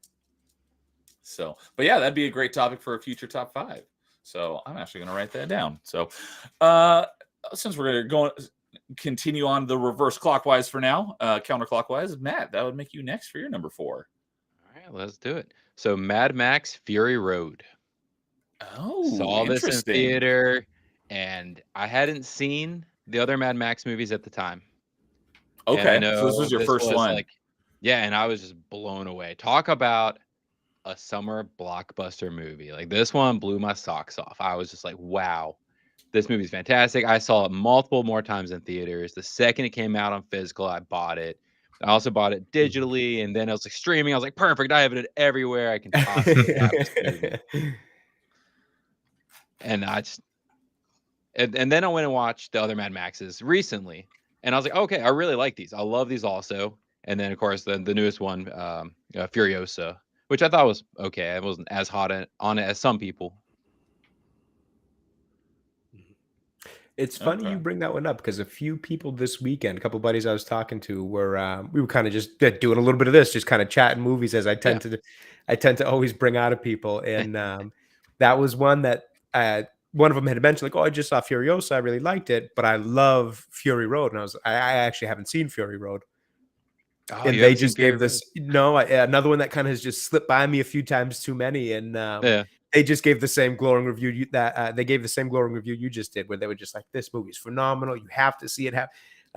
So, but yeah, that'd be a great topic for a future top 5. So I'm actually gonna write that down. So, since we're going continue on the reverse clockwise for now, counterclockwise, Matt, that would make you next for your number 4. All right, let's do it. So Mad Max Fury Road. Saw this in theater, and I hadn't seen the other Mad Max movies at the time. Okay, so this was your first one. And I was just blown away. Talk about a summer blockbuster movie. Like, this one blew my socks off. I was just like, wow. This movie's fantastic. I saw it multiple more times in theaters. The second it came out on physical, I bought it. I also bought it digitally, and then I was like streaming. I was like, perfect. I have it everywhere I can possibly have this movie. and I just and then I went and watched the other Mad Maxes recently, and I was like, okay, I really like these. I love these also. And then of course the newest one, Furiosa, which I thought was okay. I wasn't as hot on it as some people. It's funny you bring that one up because a few people this weekend, a couple of buddies I was talking to, we were kind of just doing a little bit of this, just kind of chatting movies as I tend to always bring out of people, and that was one that one of them had mentioned, like, oh, I just saw Furiosa, I really liked it, but I love Fury Road, and I actually haven't seen Fury Road. Oh, And they just gave this another one that kind of has just slipped by me a few times too many, and they just gave the same glowing review they gave the same glowing review you just did, where they were just like, this movie's phenomenal, you have to see it. I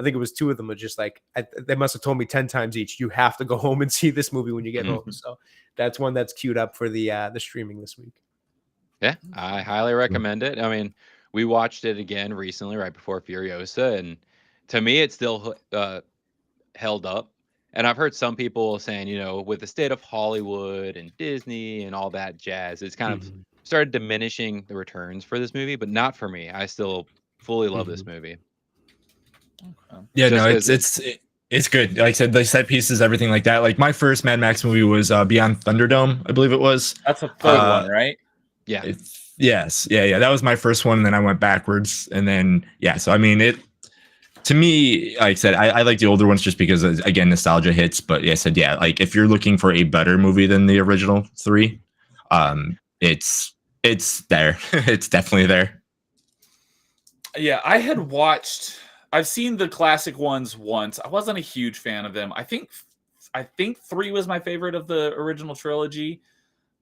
think it was two of them were just like, they must have told me 10 times each, you have to go home and see this movie when you get home. So that's one that's queued up for the streaming this week. Yeah, I highly recommend it. I mean, we watched it again recently, right before Furiosa, and to me, it still held up. And I've heard some people saying, with the state of Hollywood and Disney and all that jazz, it's kind of started diminishing the returns for this movie, but not for me. I still fully love this movie. Okay. Yeah, it's good. Like I said, the set pieces, everything like that. Like my first Mad Max movie was Beyond Thunderdome, I believe it was. That's a third one, right? Yeah. Yes. Yeah. That was my first one, and then I went backwards, and then so I mean to me, like I said, I like the older ones just because, again, nostalgia hits. But I said, like if you're looking for a better movie than the original three, it's there. It's definitely there. Yeah, I've seen the classic ones once. I wasn't a huge fan of them. I think 3 was my favorite of the original trilogy.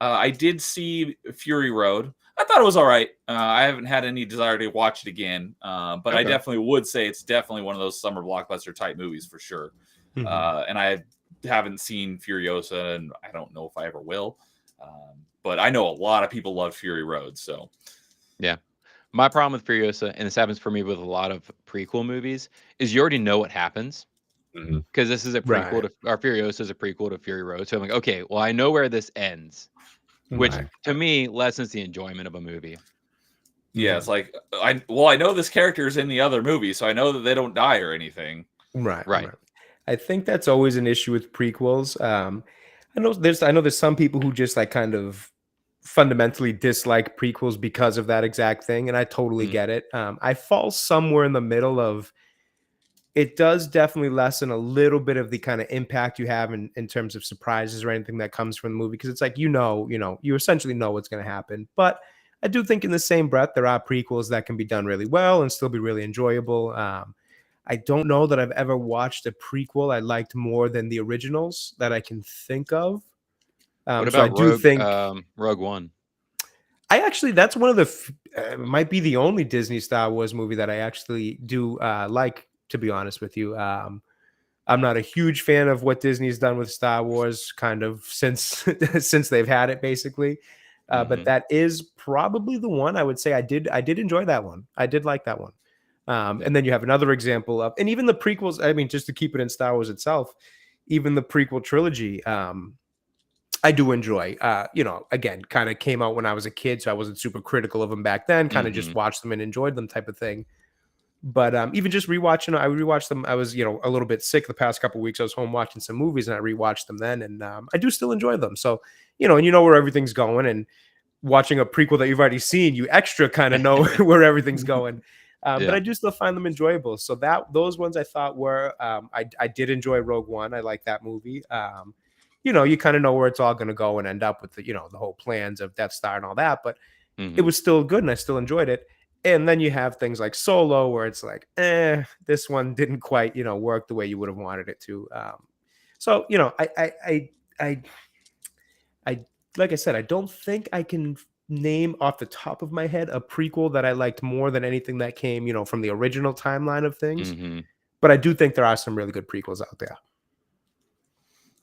I did see Fury Road. I thought it was all right. I haven't had any desire to watch it again, but I definitely would say it's definitely one of those summer blockbuster type movies for sure. And I haven't seen Furiosa, and I don't know if I ever will. But I know a lot of people love Fury Road. So, yeah. My problem with Furiosa, and this happens for me with a lot of prequel movies, is you already know what happens. Because this is a prequel to, or Furiosa is a prequel to Fury Road. So I'm like, okay, well, I know where this ends. Which to me lessens the enjoyment of a movie. Yeah, it's like I know this character is in the other movie, so I know that they don't die or anything. Right. I think that's always an issue with prequels. I know there's some people who just like kind of fundamentally dislike prequels because of that exact thing, and I totally get it. I fall somewhere in the middle of. It does definitely lessen a little bit of the kind of impact you have in terms of surprises or anything that comes from the movie. Because it's like, you essentially know what's going to happen. But I do think in the same breath, there are prequels that can be done really well and still be really enjoyable. I don't know that I've ever watched a prequel I liked more than the originals that I can think of. What about Rogue One? That's one of the, might be the only Disney Star Wars movie that I actually do like. To be honest with you, I'm not a huge fan of what Disney's done with Star Wars kind of since they've had it, basically. But that is probably the one I would say I did enjoy that one. I did like that one. And then you have another example of, and even the prequels, I mean, just to keep it in Star Wars itself, even the prequel trilogy, I do enjoy. Again, kind of came out when I was a kid, so I wasn't super critical of them back then, kind of just watched them and enjoyed them type of thing. But even just rewatching, I rewatched them. I was, a little bit sick the past couple of weeks. I was home watching some movies, and I rewatched them then, and I do still enjoy them. So, and where everything's going, and watching a prequel that you've already seen, you extra kind of know where everything's going. But I do still find them enjoyable. So those ones I thought were, I did enjoy Rogue One. I like that movie. You kind of know where it's all going to go and end up with the whole plans of Death Star and all that. But it was still good, and I still enjoyed it. And then you have things like Solo, where it's like, this one didn't quite, work the way you would have wanted it to. So, I like I said, I don't think I can name off the top of my head a prequel that I liked more than anything that came, from the original timeline of things. But I do think there are some really good prequels out there.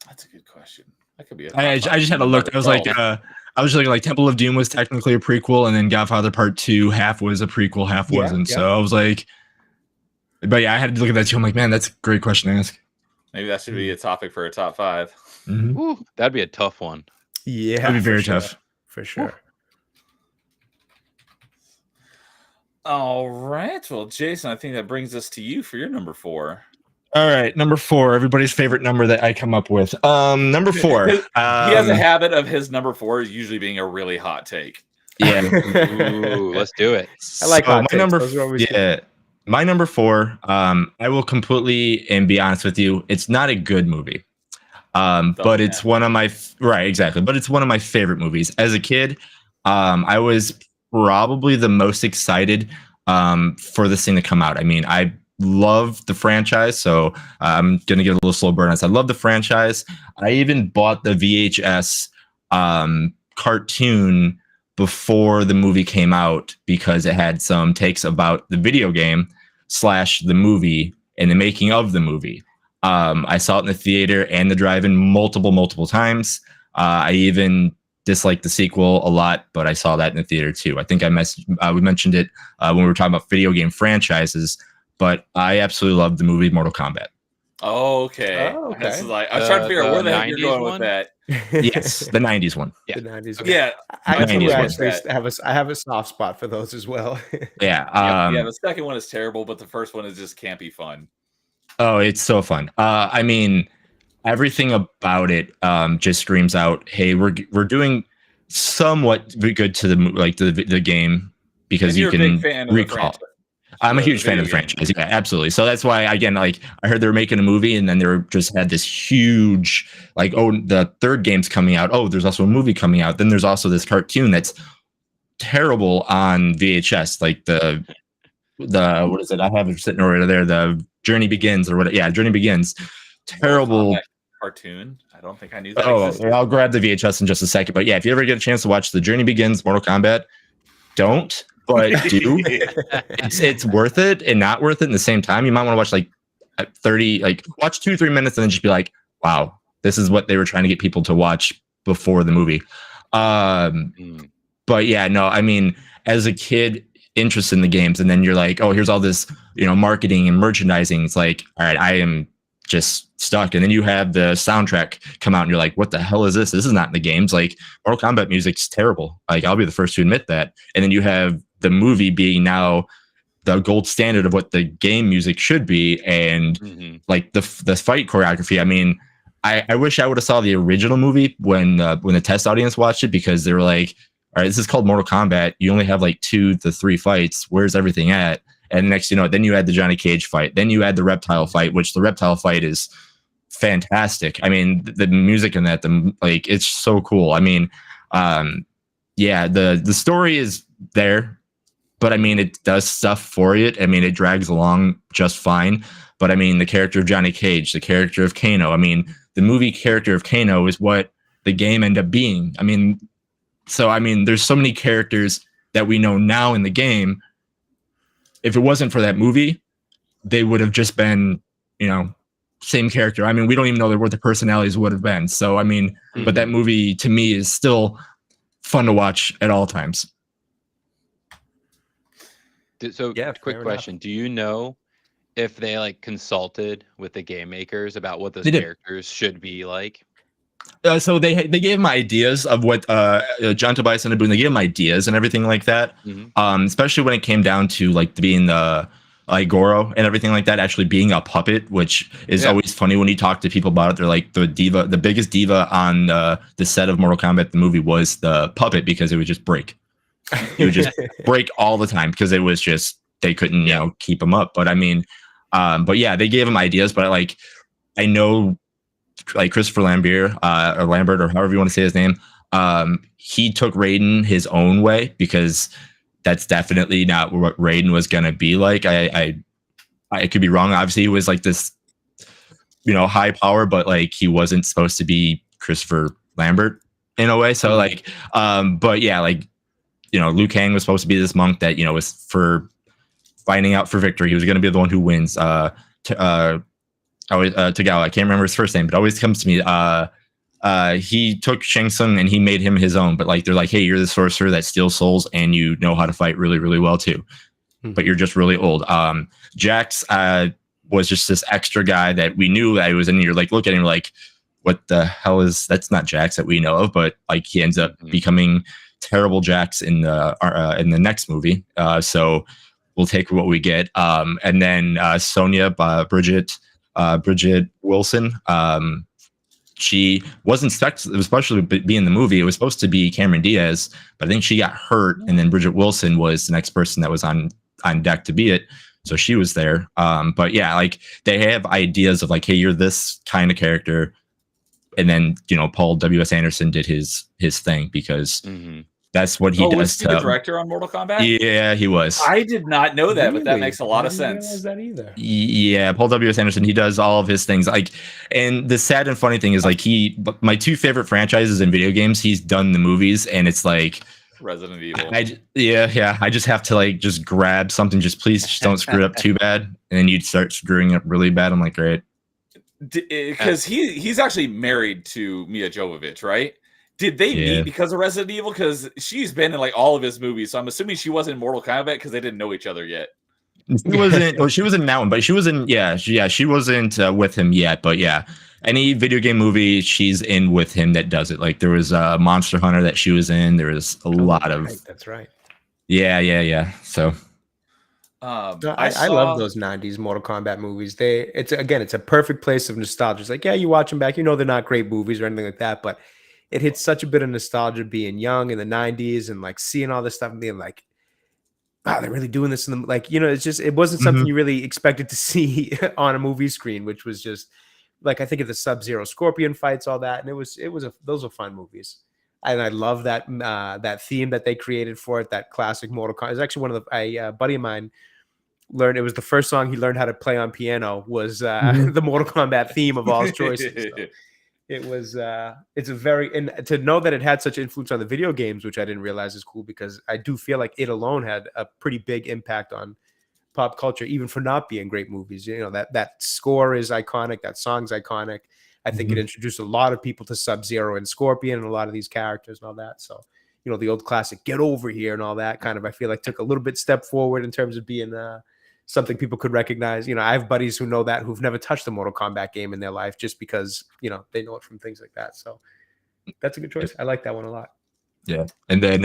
That's a good question. That could be. I just had a look. I was like, I was looking like Temple of Doom was technically a prequel, and then Godfather Part 2 half was a prequel, half wasn't. So I was like, but I had to look at that too. I'm like, man, that's a great question to ask. Maybe that should be a topic for a top 5. Ooh, that'd be a tough one. Yeah, that'd be very tough for sure. All right. Well, Jason, I think that brings us to you for your number 4. All right, number 4, everybody's favorite number that I come up with. Number 4. He has a habit of his number 4 usually being a really hot take. Yeah. Ooh, let's do it. I like So hot my takes. number, Those are always good. yeah, my number 4. I will completely and be honest with you. It's not a good movie. But it's one of my right, exactly. But it's one of my favorite movies. As a kid, I was probably the most excited for this thing to come out. I mean, I love the franchise, so I'm gonna get a little slow burn on this. I love the franchise. I even bought the VHS cartoon before the movie came out because it had some takes about the video game / the movie and the making of the movie. I saw it in the theater and the drive-in multiple times. I even disliked the sequel a lot, but I saw that in the theater too. I think we mentioned it when we were talking about video game franchises, but I absolutely love the movie Mortal Kombat. Oh, okay. Oh, okay. This is like, I was trying to figure out where the heck you're going one? with that. Yes, the 90s one. The 90s. Okay. Yeah. I do 90s one. actually have a soft spot for those as well. Yeah. Yeah, the second one is terrible, but the first one is just campy fun. Oh, it's so fun. I mean, everything about it just screams out, "Hey, we're doing somewhat good to the game because And you you're a can big fan of the recall." franchise. I'm a The huge fan of the video game. franchise. Yeah, absolutely. So that's why, again, like I heard they were making a movie, and then they were just had this huge, like, oh, the third game's coming out. Oh, there's also a movie coming out. Then there's also this cartoon that's terrible on VHS, like the what is it? I have it sitting over there. The Journey Begins or what? Yeah, Journey Begins. Terrible. Kombat cartoon. I don't think I knew that Oh, existed. I'll grab the VHS in just a second. But yeah, if you ever get a chance to watch The Journey Begins, Mortal Kombat, don't, but do. It's worth it and not worth it in the same time. You might want to watch like 30, like watch 2-3 minutes and then just be like, wow, this is what they were trying to get people to watch before the movie. But yeah, no, I mean, as a kid, interested in the games, and then you're like, oh, here's all this, marketing and merchandising. It's like, all right, I am just stuck. And then you have the soundtrack come out and you're like, what the hell is this? This is not in the games. Like Mortal Kombat music's terrible. Like I'll be the first to admit that. And then you have the movie being now the gold standard of what the game music should be. And like the fight choreography. I mean, I wish I would have saw the original movie when the test audience watched it, because they were like, all right, this is called Mortal Kombat. You only have like 2 to 3 fights. Where's everything at? And next, then you had the Johnny Cage fight. Then you had the reptile fight, which the reptile fight is fantastic. I mean, the music in that, it's so cool. I mean, yeah, the story is there, but I mean, it does stuff for it. I mean, it drags along just fine. But I mean, the character of Johnny Cage, the character of Kano. I mean, the movie character of Kano is what the game ended up being. I mean, there's so many characters that we know now in the game. If it wasn't for that movie, they would have just been, same character. I mean, we don't even know what the personalities would have been. So, I mean, but that movie to me is still fun to watch at all times. So, Yeah, quick fair question. enough. Do you know if they like consulted with the game makers about what those They did. characters should be like? So they gave him ideas of what John Tobias and Boone. They gave him ideas and everything like that. Especially when it came down to like being the like Goro and everything like that, actually being a puppet, which is always funny when you talk to people about it. They're like the biggest diva on the set of Mortal Kombat the movie was the puppet, because it would just break. It would just break all the time because it was just they couldn't keep him up. But I mean, but yeah, they gave him ideas. But I know. Like Christopher Lambert, or however you want to say his name, he took Raiden his own way, because that's definitely not what Raiden was gonna be like. I could be wrong. Obviously, he was like this, high power, but like he wasn't supposed to be Christopher Lambert in a way. So like, but yeah, like Liu Kang was supposed to be this monk that was for finding out for victory. He was gonna be the one who wins. Tagawa, I can't remember his first name, but it always comes to me. He took Shang Tsung and he made him his own. But like they're like, hey, you're the sorcerer that steals souls and you know how to fight really, really well too. But you're just really old. Jax was just this extra guy that we knew that he was in. You're like, look at him like, what the hell is that's not Jax that we know of, but like he ends up becoming terrible Jax in the next movie. So we'll take what we get. And then Sonia, Bridget Wilson. She wasn't expected, especially be in the movie. It was supposed to be Cameron Diaz, but I think she got hurt, and then Bridget Wilson was the next person that was on deck to be it. So she was there. But yeah, like they have ideas of like, hey, you're this kind of character, and then Paul W.S. Anderson did his thing because that's what he does. Was he the director on Mortal Kombat? Yeah, he was. I did not know that, but that makes a lot of I didn't sense. realize that either. Yeah, Paul W.S. Anderson, he does all of his things. Like, and the sad and funny thing is, like, my two favorite franchises in video games, he's done the movies, and it's like Resident Evil. I just have to like just grab something. Please just don't screw it up too bad, and then you'd start screwing up really bad. I'm like, great, because he's actually married to Mia Jovovich, right? Did they meet because of Resident Evil? Because she's been in like all of his movies, so I'm assuming she wasn't in Mortal Kombat because they didn't know each other yet. She wasn't. Well, she was in that one, but she was in. She wasn't with him yet. But yeah, any video game movie she's in with him that does it. Like there was Monster Hunter that she was in. There was a lot of. Right, that's right. Yeah. So. I love those 90s Mortal Kombat movies. It's a perfect place of nostalgia. It's like, yeah, you watch them back, they're not great movies or anything like that, but it hits such a bit of nostalgia being young in the 90s and like seeing all this stuff and being like, wow, they're really doing this in the, like, it's just, it wasn't something you really expected to see on a movie screen, which was just like, I think of the Sub-Zero Scorpion fights, all that. And those were fun movies. And I love that that theme that they created for it, that classic Mortal Kombat. It was actually one of a buddy of mine learned, it was the first song he learned how to play on piano was the Mortal Kombat theme of all his choices. So it was it's a very, and to know that it had such influence on the video games, which I didn't realize is cool, because I do feel like it alone had a pretty big impact on pop culture, even for not being great movies. That score is iconic, that song's iconic. I think it introduced a lot of people to Sub-Zero and Scorpion and a lot of these characters and all that. So, the old classic "Get Over Here" and all that kind of, I feel like took a little bit step forward in terms of being something people could recognize. I have buddies who know that, who've never touched a Mortal Kombat game in their life just because, they know it from things like that. So that's a good choice. I like that one a lot. Yeah. And then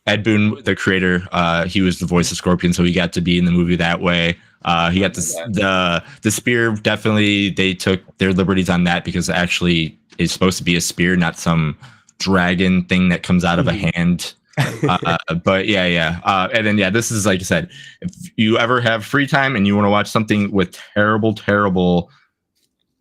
Ed Boon, the creator, he was the voice of Scorpion, so he got to be in the movie that way. He got the spear. Definitely, they took their liberties on that because it actually is supposed to be a spear, not some dragon thing that comes out of a hand. But yeah. And then this is, like I said, if you ever have free time and you want to watch something with terrible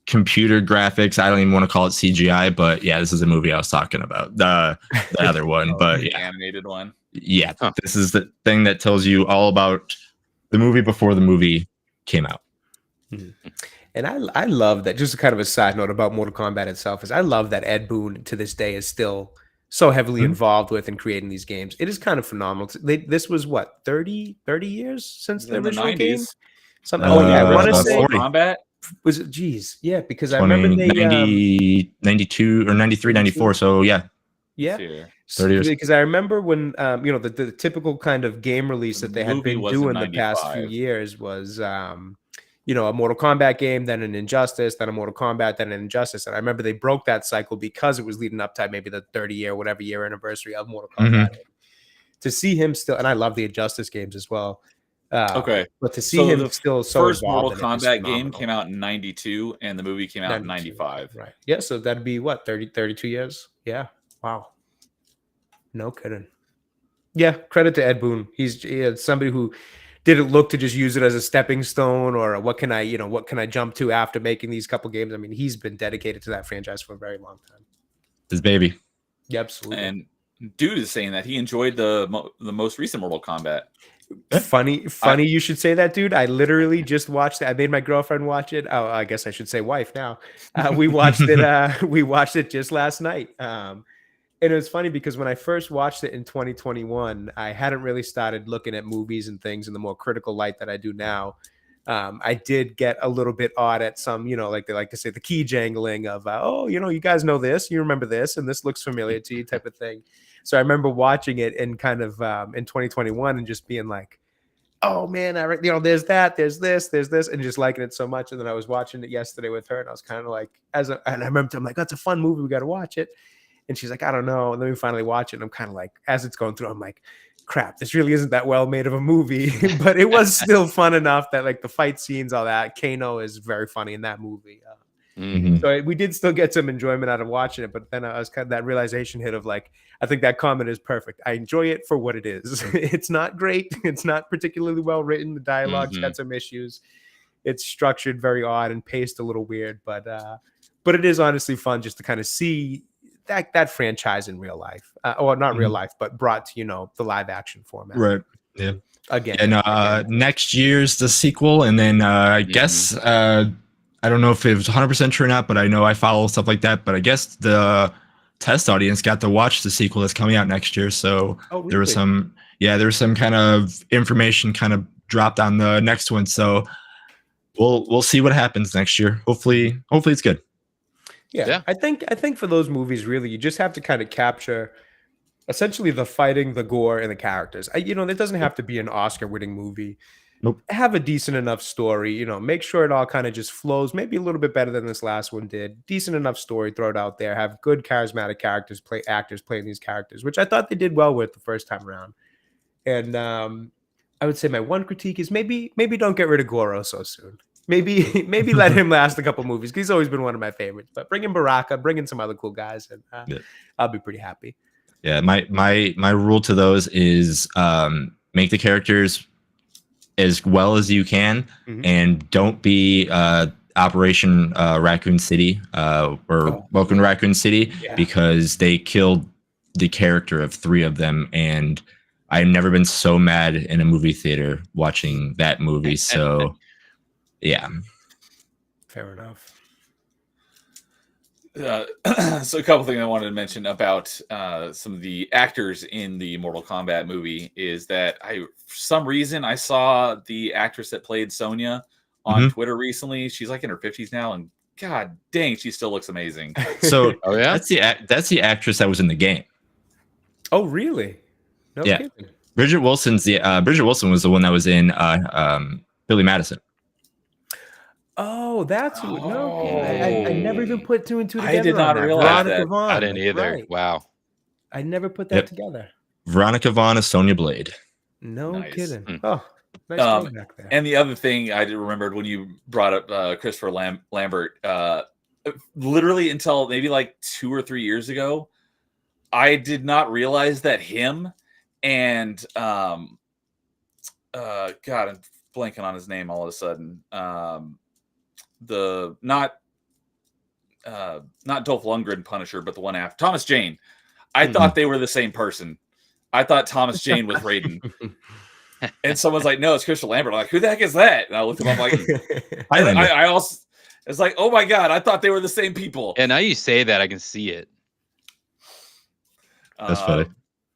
computer graphics, I don't even want to call it CGI, but yeah, this is a movie I was talking about, the other one, but the animated one. Yeah, this is the thing that tells you all about the movie before the movie came out. And I love that. Just kind of a side note about Mortal Kombat itself is I love that Ed Boon to this day is still so heavily involved with and creating these games. It is kind of phenomenal. This was what, 30 years since the original game? Something. I want to say Kombat. Was it? Geez, yeah, because I remember they 92 or 93, 94. So yeah. 30 years. Because I remember when the typical kind of game release that they had been doing the past few years was a Mortal Kombat game, then an Injustice, then a Mortal Kombat, then an Injustice. And I remember they broke that cycle because it was leading up to maybe the 30-year, whatever year anniversary of Mortal Kombat. To see him still, and I love the Injustice games as well. But to see him still so first Mortal Kombat game came out in 92 and the movie came out in 95. Right. Yeah, so that'd be what, 32 years? Yeah. Wow. No kidding. Yeah, credit to Ed Boon. He's somebody who didn't look to just use it as a stepping stone or what can I jump to after making these couple games. I mean, he's been dedicated to that franchise for a very long time. His baby. Yeah, absolutely. And dude is saying that he enjoyed the most recent Mortal Kombat. Funny you should say that, dude. I literally just watched it. I made my girlfriend watch it. Oh, I guess I should say wife now. We watched it. We watched it just last night. And it was funny because when I first watched it in 2021, I hadn't really started looking at movies and things in the more critical light that I do now. I did get a little bit odd at some, like they like to say, the key jangling of, you guys know this, you remember this, and this looks familiar to you type of thing. So I remember watching it in kind of in 2021 and just being like, oh man, there's that, there's this, and just liking it so much. And then I was watching it yesterday with her and I was kind of like, and I remember I'm like, that's a fun movie, we got to watch it. And she's like, I don't know. And then we finally watch it. And I'm kind of like, as it's going through, I'm like, crap, this really isn't that well made of a movie, but it was still fun enough that like the fight scenes, all that. Kano is very funny in that movie. So we did still get some enjoyment out of watching it, but then I was kind of that realization hit of like, I think that comment is perfect. I enjoy it for what it is. It's not great. It's not particularly well written. The dialogue's got some issues. It's structured very odd and paced a little weird, but it is honestly fun just to kind of see that franchise in real life, or not real life, but brought to the live action format. Right. Yeah. Again. And next year's the sequel, and then I guess I don't know if it was 100% true or not, but I know I follow stuff like that. But I guess the test audience got to watch the sequel that's coming out next year. So there was some kind of information kind of dropped on the next one. So we'll see what happens next year. Hopefully it's good. Yeah. I think for those movies, really, you just have to kind of capture essentially the fighting, the gore, and the characters. It doesn't have to be an Oscar-winning movie. Nope. Have a decent enough story, make sure it all kind of just flows, maybe a little bit better than this last one did. Decent enough story, throw it out there. Have good charismatic actors playing these characters, which I thought they did well with the first time around. And I would say my one critique is maybe don't get rid of Goro so soon. Maybe let him last a couple movies, because he's always been one of my favorites. But bring in Baraka, bring in some other cool guys, and I'll be pretty happy. Yeah, my rule to those is make the characters as well as you can, and don't be Operation Raccoon City or Welcome to Raccoon City, because they killed the character of 3 of them, and I've never been so mad in a movie theater watching that movie. So yeah, fair enough. So a couple things I wanted to mention about some of the actors in the Mortal Kombat movie is that for some reason I saw the actress that played Sonya on Twitter recently. She's like in her 50s now, and god dang, she still looks amazing. So that's the actress that was in the game. Oh really? No kidding. Bridget Wilson was the one that was in Billy Madison. Oh, that's who. No, I never even put 2 and 2 together. I did not realize that. I didn't either. Right. Wow. I never put that together. Veronica Vaughn is Sonya Blade. No kidding. Oh, nice back there. And the other thing I remembered when you brought up Christopher Lambert, literally until maybe like 2 or 3 years ago, I did not realize that him and God, I'm blanking on his name all of a sudden. Not Dolph Lundgren Punisher, but the one after Thomas Jane. I thought they were the same person. I thought Thomas Jane was Raiden. And someone's like, no, it's Christopher Lambert. I'm like, who the heck is that? And I looked him up like, I also, it's like, oh my God, I thought they were the same people. And now you say that, I can see it. That's funny.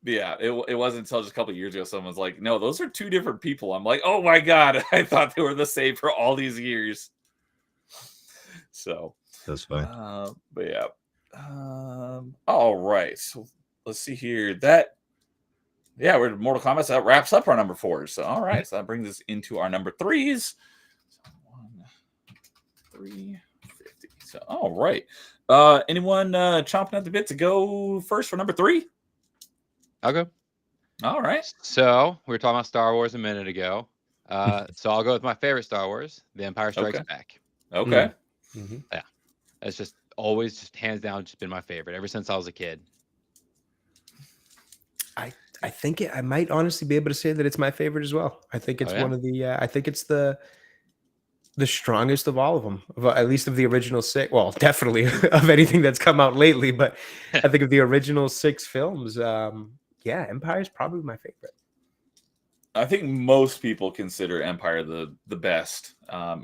Yeah, it wasn't until just a couple of years ago someone's like, no, those are 2 different people. I'm like, oh my God, I thought they were the same for all these years. So that's fine. But yeah. All right. So let's see here. We're Mortal Kombat. So that wraps up our number 4s. So all right. So that brings us into our number 3s. 350. So all right. Anyone chomping at the bit to go first for number 3? I'll go. All right. So we were talking about Star Wars a minute ago. So I'll go with my favorite Star Wars, The Empire Strikes Back. Okay. Yeah. It's just always, just hands down, just been my favorite ever since I was a kid. I think I might honestly be able to say that it's my favorite as well. I think it's one of the I think it's the strongest of all of them, at least of the original 6. Well, definitely of anything that's come out lately, but I think of the original 6 films. Empire is probably my favorite. I think most people consider Empire the best.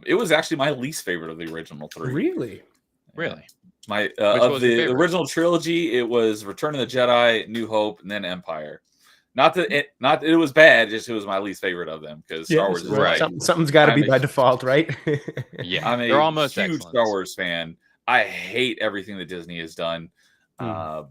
It was actually my least favorite of the original 3. Really? My of the original trilogy, it was Return of the Jedi, New Hope, and then Empire. Not that it was bad, just it was my least favorite of them, because Star Wars is right. Something's got to be by default, right? Yeah, I'm they're a almost huge excellent. Star Wars fan. I hate everything that Disney has done. I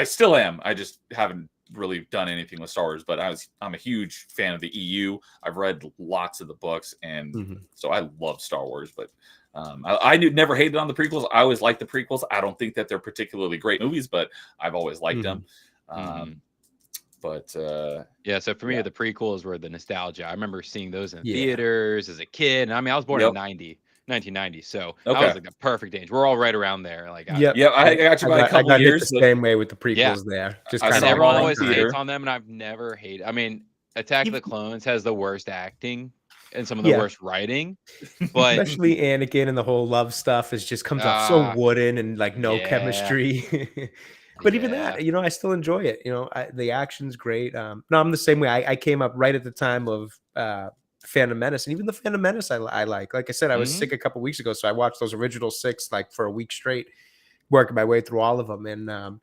still am. I just haven't really done anything with Star Wars, but I'm a huge fan of the EU. I've read lots of the books, and so I love Star Wars. But I never hated on the prequels. I always liked the prequels. I don't think that they're particularly great movies, but I've always liked them. But Yeah, so for me, the prequels were the nostalgia. I remember seeing those in Yeah. theaters as a kid. And I mean, I was born in 1990, so I Okay. was like the perfect age. We're all right around there. Like, Yep. yeah, I got you by a couple I got hit years. the same way with the prequels Yeah. there. Just I kind and saw of them everyone all in always theater. hates on them, and I've never hated. I mean, Attack of the Clones has the worst acting and some of the Yeah. worst writing, but especially Anakin and the whole love stuff is just comes off so wooden and like no yeah. chemistry. But even that, I still enjoy it. The action's great. No, I'm the same way. I came up right at the time of Phantom Menace, and even the Phantom Menace I like. Like I said, I was sick a couple weeks ago, so I watched those original 6 like for a week straight, working my way through all of them. And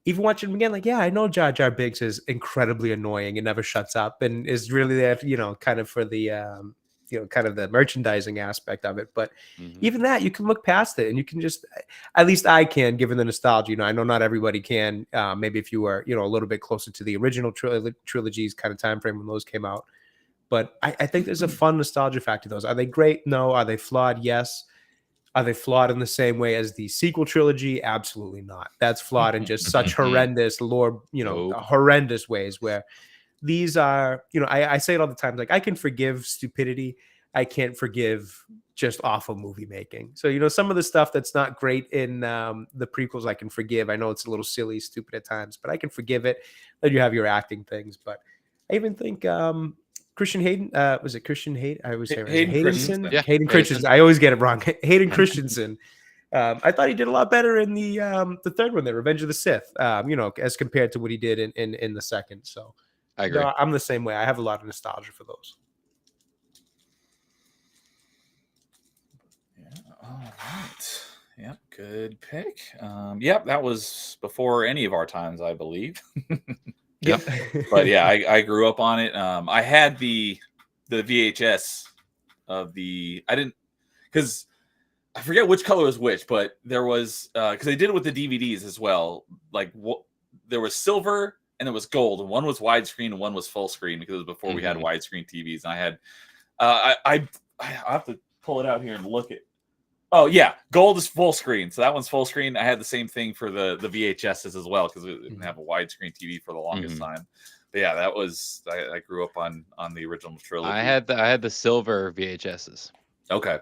even watching them again, like, yeah, I know Jar Jar Binks is incredibly annoying and never shuts up and is really there, kind of for the kind of the merchandising aspect of it. But even that, you can look past it and you can just, at least I can, given the nostalgia. I know not everybody can. Maybe if you were, a little bit closer to the original trilogies kind of time frame when those came out. But I think there's a fun nostalgia factor to those. Are they great? No. Are they flawed? Yes. Are they flawed in the same way as the sequel trilogy? Absolutely not. That's flawed in just such horrendous lore, horrendous ways where these are, I say it all the time. Like, I can forgive stupidity. I can't forgive just awful movie making. So, some of the stuff that's not great in the prequels, I can forgive. I know it's a little silly, stupid at times, but I can forgive it. Then you have your acting things. But I even think Christian Hayden, was it Christian Hayden? I always say Hayden Christensen. Yeah, Hayden Christensen. I always get it wrong. Hayden Christensen. I thought he did a lot better in the third one, there, Revenge of the Sith. As compared to what he did in the second. So I agree. no, I'm the same way. I have a lot of nostalgia for those. Yeah. All right. Yep. Good pick. Yep. That was before any of our times, I believe. Yep. But yeah, I grew up on it. I had the VHS of I didn't, because I forget which color was which, but there was because they did it with the DVDs as well. Like there was silver and there was gold, and one was widescreen and one was full screen, because it was before we had widescreen TVs. And I had I have to pull it out here and look at. Oh yeah, gold is full screen, so that one's full screen. I had the same thing for the VHSs as well, because we didn't have a widescreen TV for the longest time. But yeah, that was I grew up on the original trilogy. I had the silver VHSs. Okay.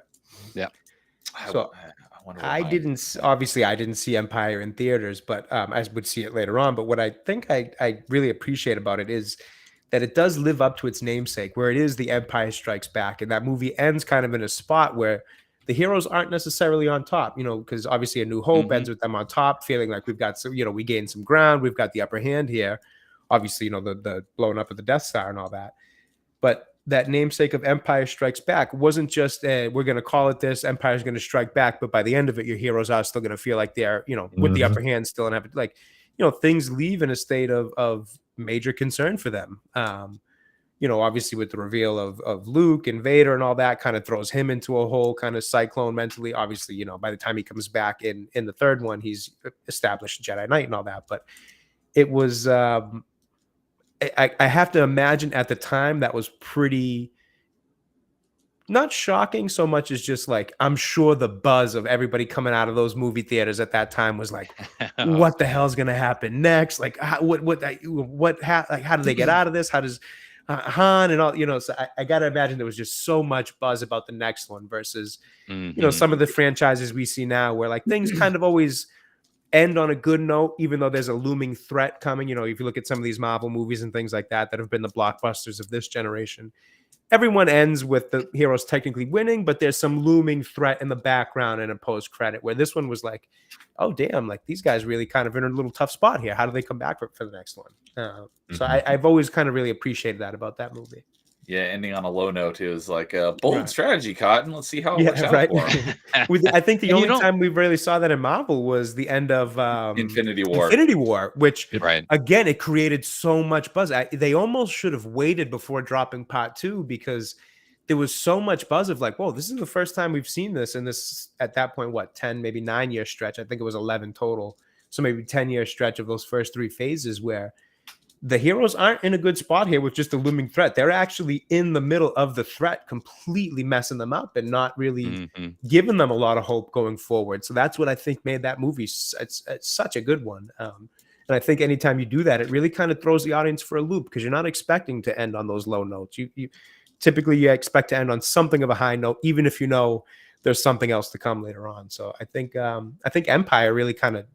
Yeah. So I didn't see Empire in theaters, but I would see it later on. But what I think I really appreciate about it is that it does live up to its namesake, where it is The Empire Strikes Back, and that movie ends kind of in a spot where the heroes aren't necessarily on top, because obviously A New Hope ends with them on top, feeling like we've got some, we gained some ground, we've got the upper hand here. Obviously, the blowing up of the Death Star and all that. But that namesake of Empire Strikes Back wasn't just we're going to call it this, Empire's going to strike back, but by the end of it, your heroes are still going to feel like they're, with the upper hand still, and have like, things leave in a state of major concern for them. Obviously with the reveal of Luke and Vader and all that, kind of throws him into a whole kind of cyclone mentally. Obviously, by the time he comes back in the third one, he's established Jedi Knight and all that. But it was, I have to imagine at the time that was pretty, not shocking so much as just like, I'm sure the buzz of everybody coming out of those movie theaters at that time was like, what the hell's going to happen next? Like, how do they get out of this? How does Han and all, so I got to imagine there was just so much buzz about the next one versus, some of the franchises we see now where like things kind of always end on a good note, even though there's a looming threat coming. If you look at some of these Marvel movies and things like that have been the blockbusters of this generation, everyone ends with the heroes technically winning, but there's some looming threat in the background and a post credit, where this one was like, oh damn, like these guys really kind of in a little tough spot here. How do they come back for the next one? So I've always kind of really appreciated that about that movie. Yeah, ending on a low note is like a bold strategy, Cotton. Let's see how it works out for him. I think the only time we really saw that in Marvel was the end of Infinity War. Which again, it created so much buzz. They almost should have waited before dropping part 2, because there was so much buzz of like, whoa, this is the first time we've seen this. And this, at that point, 10, maybe 9 year stretch. I think it was 11 total. So maybe 10-year stretch of those first 3 phases where the heroes aren't in a good spot here with just a looming threat. They're actually in the middle of the threat, completely messing them up and not really giving them a lot of hope going forward. So that's what I think made that movie it's such a good one. And I think anytime you do that, it really kind of throws the audience for a loop because you're not expecting to end on those low notes. You typically you expect to end on something of a high note, even if you know there's something else to come later on. So I think Empire really kind of,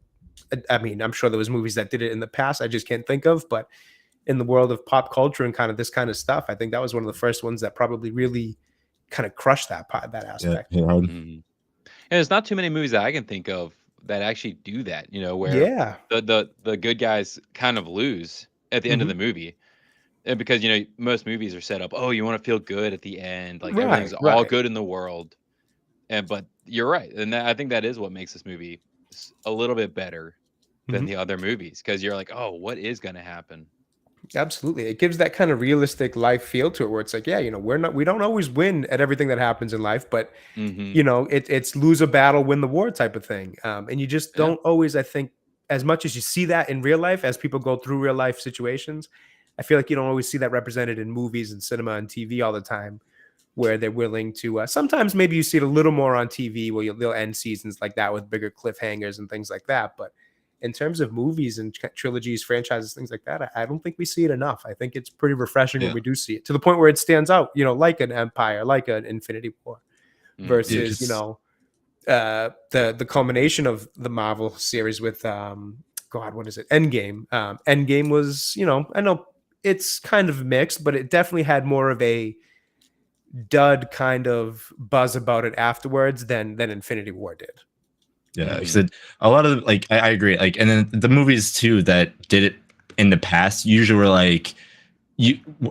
I mean, I'm sure there was movies that did it in the past. I just can't think of, but in the world of pop culture and kind of this kind of stuff, I think that was one of the first ones that probably really kind of crushed that aspect. Yeah. And there's not too many movies that I can think of that actually do that, where the good guys kind of lose at the end of the movie. And because, most movies are set up, oh, you want to feel good at the end, like everything's all good in the world. But you're right. And I think that is what makes this movie a little bit better than the other movies, because you're like, oh, what is going to happen? Absolutely. It gives that kind of realistic life feel to it where it's like, yeah, we don't always win at everything that happens in life, but it's lose a battle, win the war type of thing. And you just don't always, I think, as much as you see that in real life, as people go through real life situations, I feel like you don't always see that represented in movies and cinema and TV all the time, where they're willing to, sometimes maybe you see it a little more on TV where they'll end seasons like that with bigger cliffhangers and things like that. But in terms of movies and trilogies, franchises, things like that, I don't think we see it enough. I think it's pretty refreshing when we do see it, to the point where it stands out, like an Empire, like an Infinity War, versus, the culmination of the Marvel series with, what is it? Endgame. Endgame was, I know it's kind of mixed, but it definitely had more of a dud kind of buzz about it afterwards than Infinity War did. Yeah, because a lot of I agree. And then the movies too that did it in the past usually were like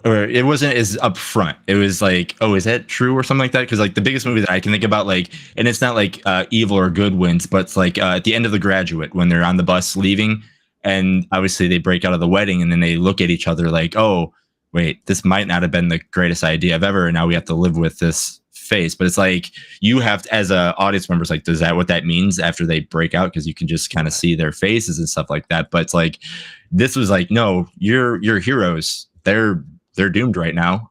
or it wasn't as upfront. It was like, oh, is that true or something like that? Because the biggest movie that I can think about, and it's not evil or good wins, but it's at the end of The Graduate when they're on the bus leaving, and obviously they break out of the wedding, and then they look at each other like, oh, wait, this might not have been the greatest idea I've ever, and now we have to live with this face. But it's you have to, as a audience members, does that what that means after they break out? Because you can just kind of see their faces and stuff like that. But it's this was no, you're heroes. They're doomed right now.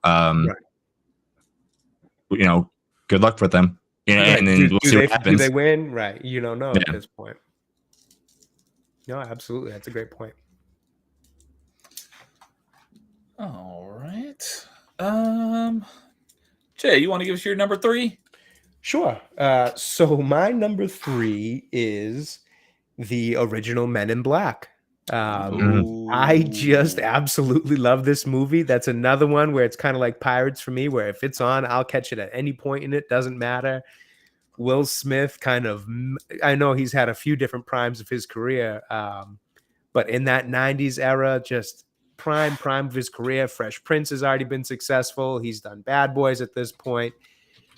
Good luck with them. And then we'll see what happens. Do they win? Right. You don't know at this point. No, absolutely. That's a great point. All right. Jay, you want to give us your number 3? Sure. So my number 3 is the original Men in Black. I just absolutely love this movie. That's another one where it's kind of like Pirates for me, where if it's on, I'll catch it at any point in it. Doesn't matter. Will Smith I know he's had a few different primes of his career, but in that 90s era, just prime of his career. Fresh Prince has already been successful. He's done Bad Boys at this point.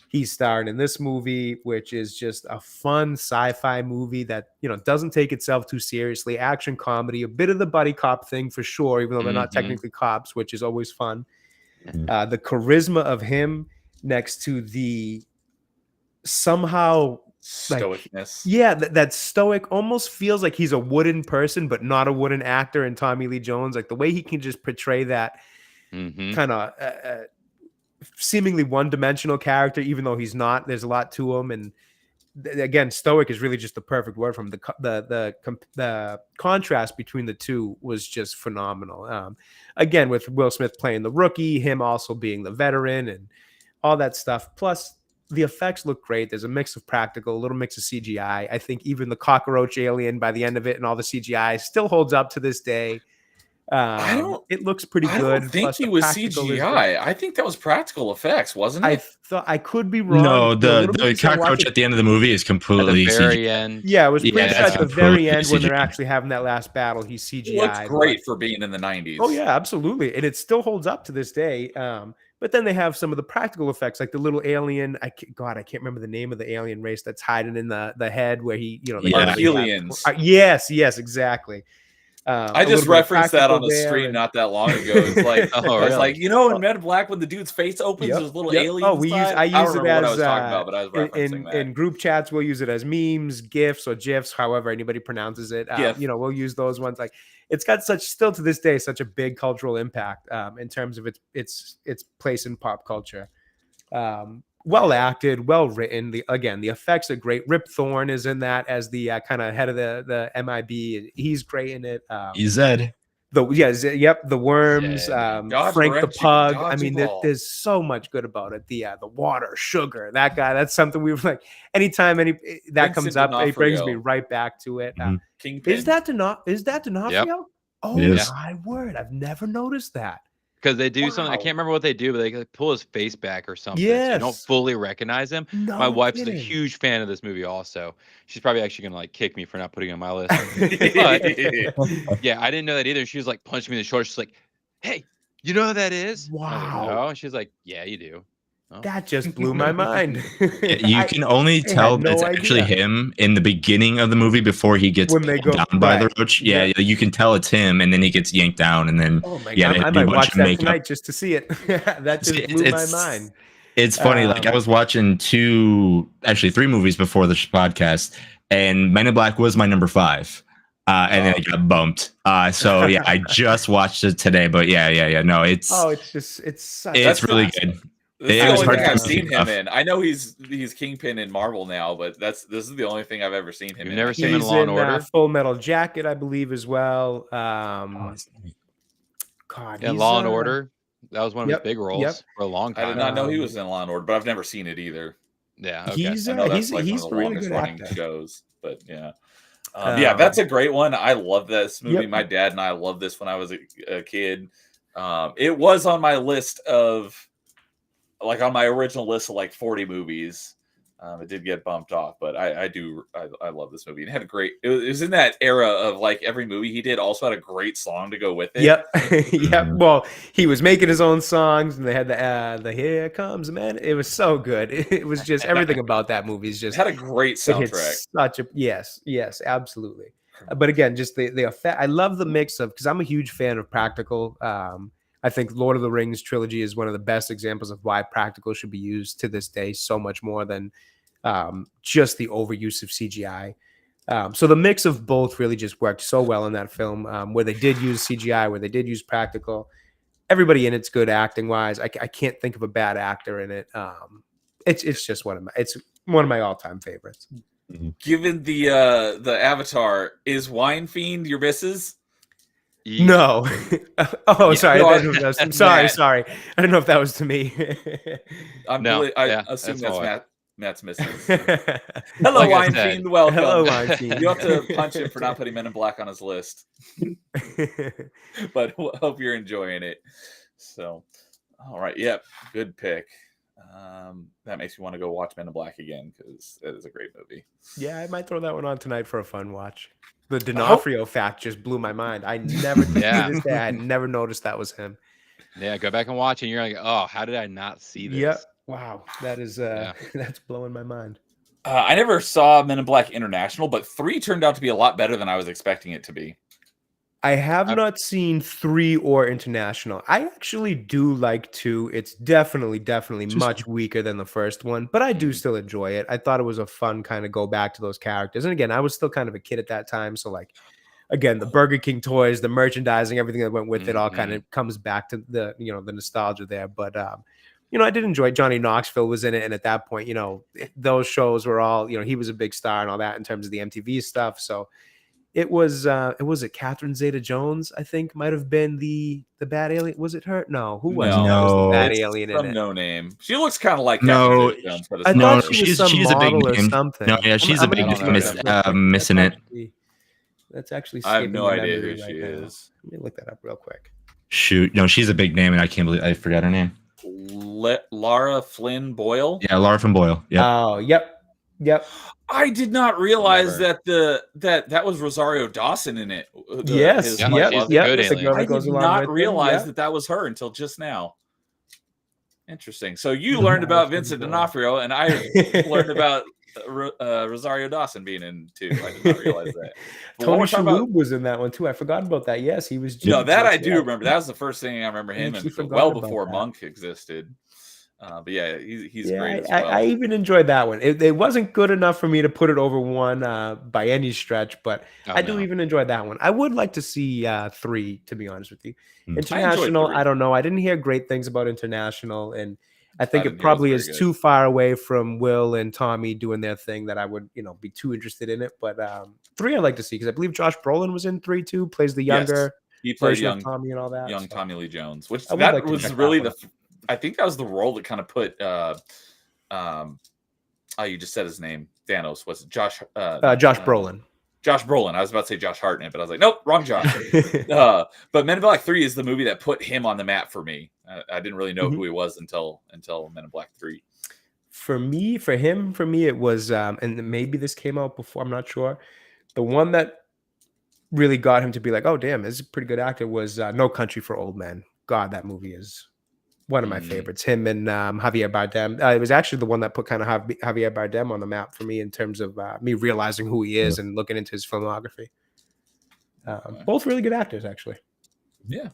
He starred in this movie, which is just a fun sci-fi movie that, doesn't take itself too seriously. Action comedy, a bit of the buddy cop thing for sure, even though they're not technically cops, which is always fun. The charisma of him next to the somehow stoicness. That stoic almost feels like he's a wooden person, but not a wooden actor in Tommy Lee Jones. The way he can just portray that kind of seemingly one-dimensional character, even though he's not. There's a lot to him, and again, stoic is really just the perfect word for him. The contrast between the two was just phenomenal. Again, with Will Smith playing the rookie, him also being the veteran, and all that stuff. Plus, the effects look great. There's a mix of practical, a little mix of CGI. I think even the cockroach alien by the end of it and all the CGI still holds up to this day. It looks pretty good. I don't think he was CGI. I think that was practical effects, wasn't it? I thought I could be wrong. No, the cockroach at the end of the movie is completely at the very CGI. end. Yeah, it was pretty much at the very end when they're actually having that last battle. He's CGI. It looks great for being in the 90s. Oh yeah, absolutely, and it still holds up to this day. But then they have some of the practical effects, like the little alien. I can't remember the name of the alien race that's hiding in the head where he, Archelians. Yes, exactly. I just referenced that on a stream not that long ago. It's in Men in Black when the dude's face opens, there's little aliens. Oh, I use it as what I was talking about, but I was referencing that. In group chats. We'll use it as memes, gifs, or gifs, however anybody pronounces it. We'll use those ones. It's got still to this day such a big cultural impact in terms of its place in pop culture. well acted, well written. The effects are great. Rip Thorne is in that as the kind of head of the MIB. He's great in it. He's Zed. The worms, Zed. Dodge Frank the direct, you can pug. dodge I mean, a ball. there's so much good about it. The water, sugar, that guy. That's something we were like. Anytime that comes Vincent up, it brings me D'Onofrio. right back to it. Kingpin. Is that D'Onofrio? Yep. Oh It is. my word! I've never noticed that. Because they do something, I Wow. can't remember what they do, but they like, pull his face back or something. So you don't Yes. fully recognize him. No My wife is a kidding. huge fan of this movie also. She's probably actually going to like kick me for not putting it on my list. But yeah, I didn't know that either. She was like punching me in the shoulder. She's like, hey, you know who that is? And I was like, Wow. no. And she's like, yeah, you do. Oh. That just blew my mind. You can only tell had that it's no actually idea. him in the beginning of the movie before he gets When they pulled go- down by the right. roach. Yeah, you can tell it's him, and then he gets yanked down, and then Oh my yeah, god! they I do a might bunch watch of that makeup. tonight just to see it. That just blew my mind. It's funny. Like I was watching three movies before this podcast, and Men in Black was my number 5. And then it got bumped. So yeah, I just watched it today. But yeah. No, it's Such it's really good. This is It the was only hard thing to I've come seen up him with. in. I know he's Kingpin in Marvel now, but this is the only thing I've ever seen him You've in. never seen him in He's Law and in Order? Full Metal Jacket, I believe, as well. God, Yeah, he's, Law and Order. That was one of yep, his big roles for a long I time. did not know he was in Law and Order, but I've never seen it either. Yeah, okay. He's I know that's like he's one of a the really longest good running actor. shows, but yeah. Yeah, that's a great one. I love this movie. Yep. My dad and I loved this when I was a kid. It was on my list of, like, on my original list of like 40 movies. It did get bumped off, but I love this movie. It had a great. It was in that era of like every movie he did also had a great song to go with it. Yep. Yep. Well, he was making his own songs, and they had the "Here Comes Man." It was so good. It was just everything about that movie is It just had a great it hit soundtrack. such a yes, absolutely. But again, just the effect. I love the mix of, because I'm a huge fan of practical. I think Lord of the Rings trilogy is one of the best examples of why practical should be used to this day so much more than just the overuse of CGI. So the mix of both really just worked so well in that film, where they did use CGI, where they did use practical. Everybody in it's good acting wise. I can't think of a bad actor in it. It's just one of my all-time favorites. Given the Avatar, is Wine Fiend your missus? No. Oh, Yeah. sorry. No, I'm sorry. Matt. Sorry. I don't know if that was to me. I assume that's that's Matt's missus. Hello, Hello, Like I Wine said. Fiend. Welcome. Hello, Wine Fiend. You have to punch him for not putting Men in Black on his list, but hope you're enjoying it. So, all right, yep, good pick. That makes me want to go watch Men in Black again because it is a great movie. Yeah, I might throw that one on tonight for a fun watch. The D'Onofrio fact just blew my mind. I never, to this day, I had never noticed that was him. Yeah, go back and watch, and you're like, oh, how did I not see this? Yep. Wow, that is that's blowing my mind. I never saw Men in Black International, but 3 turned out to be a lot better than I was expecting it to be. I have not seen 3 or International. I actually do like 2. It's definitely much weaker than the first one, but I do still enjoy it. I thought it was a fun kind of go back to those characters. And again, I was still kind of a kid at that time, so like, again, the Burger King toys, the merchandising, everything that went with it all kind of comes back to the, the nostalgia there. But I did enjoy Johnny Knoxville was in it, and at that point, those shows were all, he was a big star and all that in terms of the MTV stuff. So it was Catherine Zeta-Jones, I think, might have been the bad alien. Was it her? No, who was it? No. Was the bad It's alien in some it? No Name. She looks kind of like No, Catherine Zeta-Jones, but I it's thought not she her. was some she's a big model or name. something. No, yeah, she's a big missing it. That's actually. I have no skipping my idea who memory she right now. is. Let me look that up real quick. Shoot, no, she's a big name, and I can't believe I forgot her name. Lara Flynn Boyle. Yeah, Laura from Boyle. Yeah. Oh, yep. I did not realize that that was Rosario Dawson in it. Yes, his Yeah, yep. she's the Yep. good That's the alien. girl that I goes did along not with him, realize yep. that was her until just now. Interesting. So you learned about Vincent D'Onofrio, and I learned about Rosario Dawson being in too. I did not realize that. But Tony we're talking about- Shalhoub was in that one too. I forgot about that. Yes, he was. No, that I Jesus, do yeah. remember. That was the first thing I remember him, actually and forgot well about before that. Monk existed. But yeah, he's Yeah, great as well. I even enjoyed that one. It wasn't good enough for me to put it over 1 by any stretch, but I do even enjoy that one. I would like to see 3, to be honest with you. International, I enjoyed 3. I don't know. I didn't hear great things about International, and I think didn't it hear it was probably very is good. too far away from Will and Tommy doing their thing that I would, be too interested in it. But 3 I'd like to see because I believe Josh Brolin was in 3 too, plays the Yes, younger he played version of Tommy and all that. young So Tommy Lee Jones, which I would that like to was check really that one I think that was the role that kind of put oh, you just said his name, Thanos. Was it Josh Josh Brolin. Josh Brolin. I was about to say Josh Hartnett, but I was like, nope, wrong Josh. But Men in Black 3 is the movie that put him on the map for me. I didn't really know who he was until Men in Black 3. For me, it was, and maybe this came out before, I'm not sure. The one that really got him to be like, oh, damn, this is a pretty good actor was No Country for Old Men. God, that movie is one of my favorites. Him and Javier Bardem. It was actually the one that put kind of Javier Bardem on the map for me in terms of me realizing who he is and looking into his filmography. Both really good actors, actually. Yeah.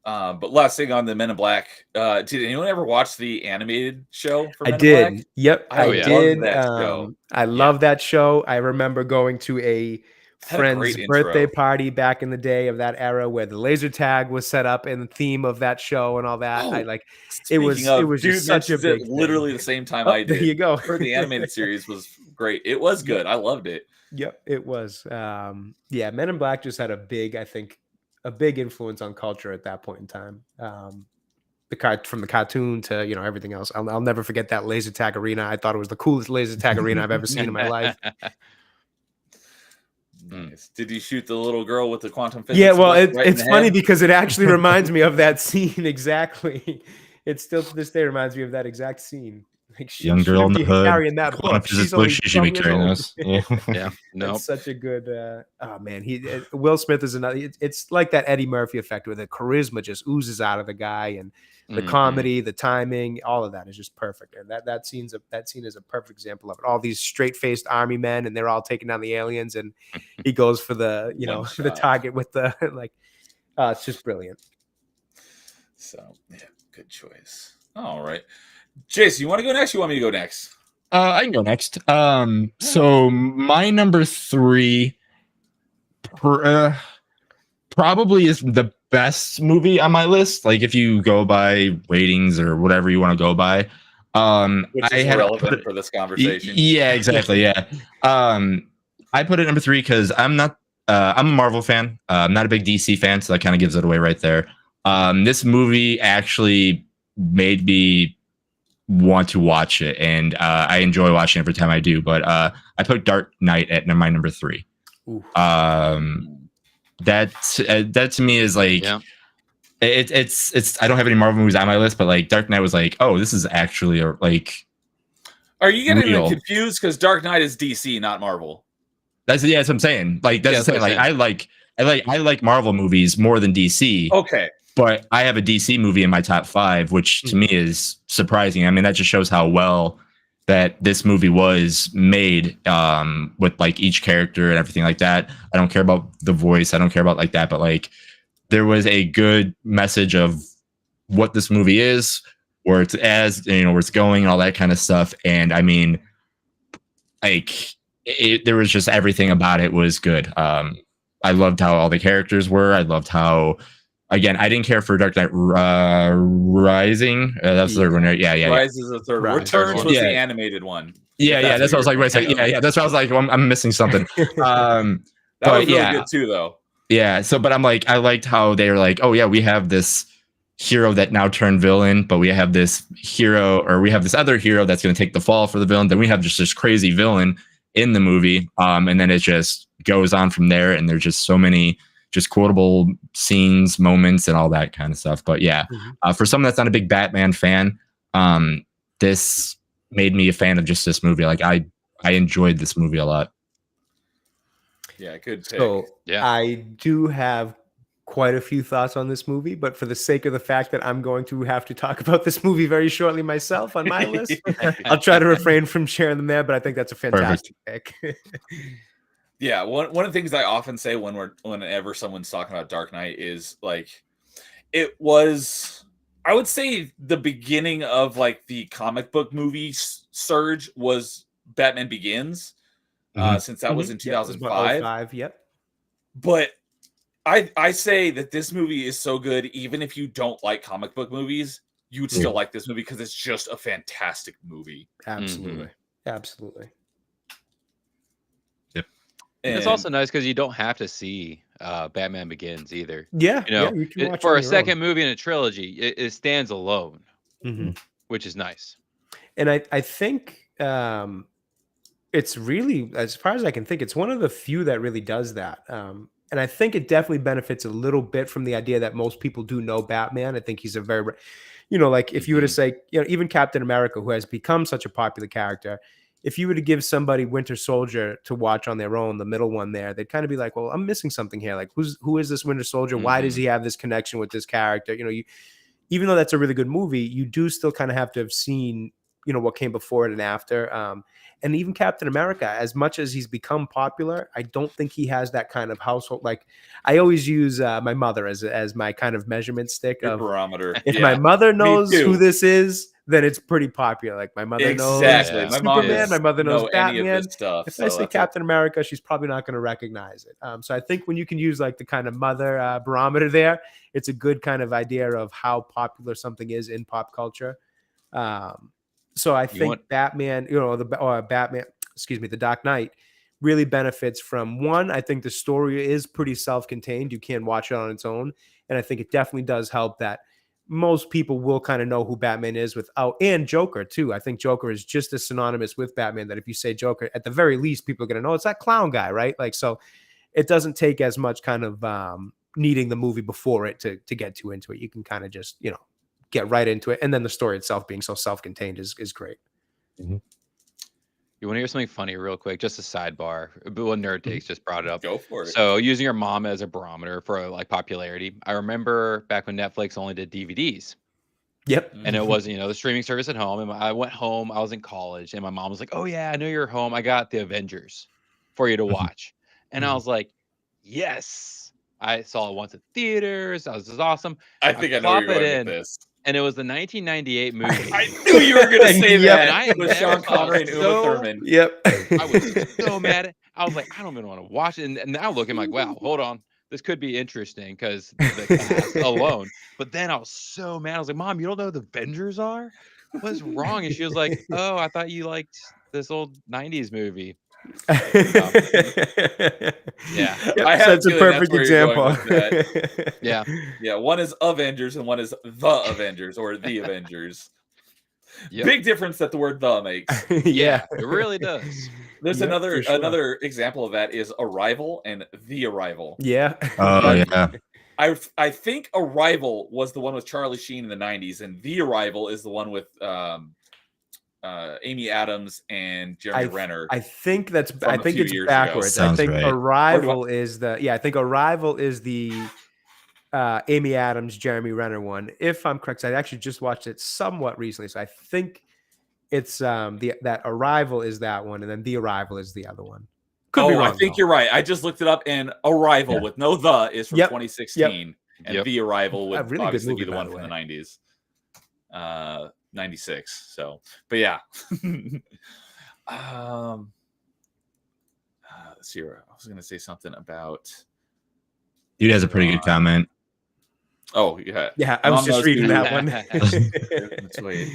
But last thing on the Men in Black, did anyone ever watch the animated show for Men in Black? Yep, I did. That show. I love that show. I remember going to a friend's birthday intro. party back in the day of that era where the laser tag was set up in the theme of that show and all that. It was just such a big literally thing. the same time I did. There you go. For the animated series was great. It was good. I loved it. Yep, it was. Yeah, Men in Black just had a big influence on culture at that point in time. From the cartoon to everything else. I'll never forget that laser tag arena. I thought it was the coolest laser tag arena I've ever seen in my life. Nice. Did you shoot the little girl with the quantum physics? Yeah, well, it's funny because it actually reminds me of that scene exactly. It still to this day reminds me of that exact scene. Like Young girl in the hood. Carrying that book. She's only she should be 12 carrying years this. old. Yeah, no. It's such a good. Oh man, Will Smith is another. It's like that Eddie Murphy effect where the charisma just oozes out of the guy, and the comedy, the timing, all of that is just perfect. And that scene is a perfect example of it. All these straight-faced army men, and they're all taking down the aliens, and he goes for the the target with the it's just brilliant. So yeah, good choice. All right, Jason, you want to go next? You want me to go next? I can go next. So my number 3 probably is the best movie on my list. Like if you go by ratings or whatever you want to go by. Which is relevant for this conversation. Yeah, exactly. Yeah. I put it number 3 because I'm a Marvel fan. I'm not a big DC fan, so that kind of gives it away right there. This movie actually made me want to watch it, and I enjoy watching it every time I do. But I put Dark Knight at my number 3. That to me is like it's I don't have any Marvel movies on my list, but like Dark Knight was like, oh, this is actually like. Are you getting them confused? Because Dark Knight is DC, not Marvel. That's what I'm saying. Like that's the thing. Like I like Marvel movies more than DC. Okay. But I have a DC movie in my top 5, which to me is surprising. I mean, that just shows how well that this movie was made, with like each character and everything like that. I don't care about the voice. I don't care about like that. But like there was a good message of what this movie is, where it's where it's going, all that kind of stuff. And I mean, like there was just everything about it was good. I loved how all the characters were. I loved how. Again, I didn't care for Dark Knight Rising. That's the third one, right? Yeah. Rise is the third one. Returns was the animated one. Yeah. That's what I was like. Wait a second. Yeah. That's what I was like. Well, I'm missing something. That was really good too, though. Yeah. So, but I'm like, I liked how they were like, oh yeah, we have this hero that now turned villain, but we have this hero, or we have this other hero that's going to take the fall for the villain. Then we have just this crazy villain in the movie, and then it just goes on from there. And there's just so many. Just quotable scenes, moments, and all that kind of stuff. But yeah, for someone that's not a big Batman fan, this made me a fan of just this movie. Like I enjoyed this movie a lot. Yeah, good pick. So I do have quite a few thoughts on this movie, but for the sake of the fact that I'm going to have to talk about this movie very shortly myself on my list, I'll try to refrain from sharing them there. But I think that's a fantastic pick. Yeah, one of the things I often say whenever someone's talking about Dark Knight is like, it was, I would say the beginning of like the comic book movie surge was Batman Begins, since that was in 2005. Yep. But I say that this movie is so good, even if you don't like comic book movies, you'd still like this movie because it's just a fantastic movie. Absolutely. Absolutely. Yep. And it's also nice because you don't have to see Batman Begins either. Yeah. You know, you can watch for on a your second own. movie in a trilogy, it stands alone, which is nice. And I think it's really, as far as I can think, it's one of the few that really does that. And I think it definitely benefits a little bit from the idea that most people do know Batman. I think he's a very, like if you were to say, even Captain America, who has become such a popular character, if you were to give somebody Winter Soldier to watch on their own, the middle one there, they'd kind of be like, well, I'm missing something here. Like, who is this Winter Soldier? Why does he have this connection with this character? Even though that's a really good movie, you do still kind of have to have seen, what came before it and after. And even Captain America, as much as he's become popular, I don't think he has that kind of household. Like, I always use my mother as my kind of measurement stick. Your Of barometer. If my mother knows who this is, then it's pretty popular. Like, my mother knows My mom Superman, my mother knows Batman. Any of this stuff, if I say Captain America, she's probably not going to recognize it. So I think when you can use like the kind of mother barometer there, it's a good kind of idea of how popular something is in pop culture. So I think Batman, the Dark Knight really benefits from, one, I think the story is pretty self-contained. You can watch it on its own. And I think it definitely does help that most people will kind of know who Batman is and Joker too. I think Joker is just as synonymous with Batman that if you say Joker, at the very least, people are going to know it's that clown guy, right? Like, so it doesn't take as much kind of needing the movie before it to get too into it. You can kind of just, get right into it. And then the story itself being so self-contained is great. You want to hear something funny real quick? Just a sidebar. But when Nerd Takes just brought it up. Go for it. So using your mom as a barometer for like popularity. I remember back when Netflix only did DVDs. Yep. And it was, the streaming service at home. And I went home. I was in college. And my mom was like, oh, yeah, I know you're home. I got the Avengers for you to watch. And I was like, yes. I saw it once at theaters. That was just awesome. I think I know where you're going with this. And it was the 1998 movie. I knew you were going to say that. And with Sean Connery and Uma Thurman. Yep. I was so mad. I was like, I don't even want to watch it. And now looking like, wow, hold on. This could be interesting because the cast alone. But then I was so mad. I was like, Mom, you don't know who the Avengers are? What's wrong? And she was like, oh, I thought you liked this old 90s movie. Yeah, that's a perfect example. Yeah, one is Avengers and one is the Avengers or the Avengers. Yep. Big difference that the word "the" makes. Yeah, it really does. There's another example of that is Arrival and The Arrival. Yeah. Oh yeah. I think Arrival was the one with Charlie Sheen in the 90s, and The Arrival is the one with Amy Adams and Jeremy Renner. I think it's backwards. I think Arrival is the Amy Adams, Jeremy Renner one. If I'm correct, I actually just watched it somewhat recently, so I think it's that Arrival is that one, and then The Arrival is the other one. Could be wrong, I think you're right. I just looked it up, and Arrival with no "the" is from 2016, and The Arrival would really obviously movie, be the one from the 90s. 96. So, but yeah. Let's see. I was going to say something about. Dude has a pretty good comment. Oh yeah, yeah. I was just reading that one. That's way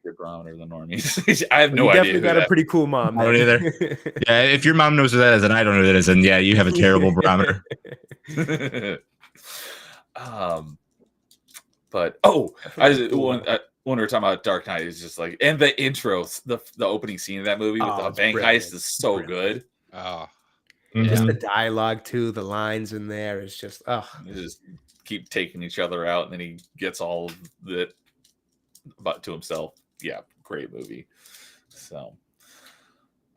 your barometer than normies. I have no idea. Definitely got a pretty cool mom. I don't either. Yeah, if your mom knows who that is, and I don't know who that is, then yeah, you have a terrible barometer. But when we were talking about Dark Knight, it's just like, and the intro, the opening scene of that movie with the bank heist is so good. Oh, just the dialogue too, the lines in there is just They just keep taking each other out, and then he gets all of it about to himself. Yeah, great movie. So,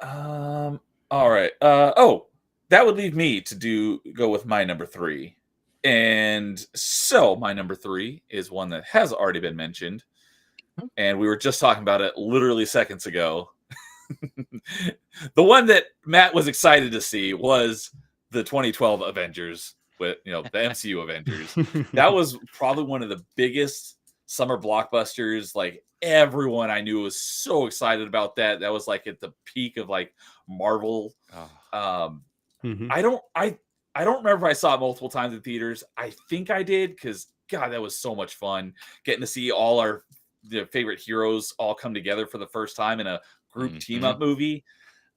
all right. That would leave me to go with my number 3. And so my number 3 is one that has already been mentioned. And we were just talking about it literally seconds ago. The one that Matt was excited to see was the 2012 Avengers with, the MCU Avengers. That was probably one of the biggest summer blockbusters. Like, everyone I knew was so excited about that. That was like at the peak of like Marvel. I don't remember if I saw it multiple times in theaters. I think I did, because God, that was so much fun getting to see all our the favorite heroes all come together for the first time in a group team up movie.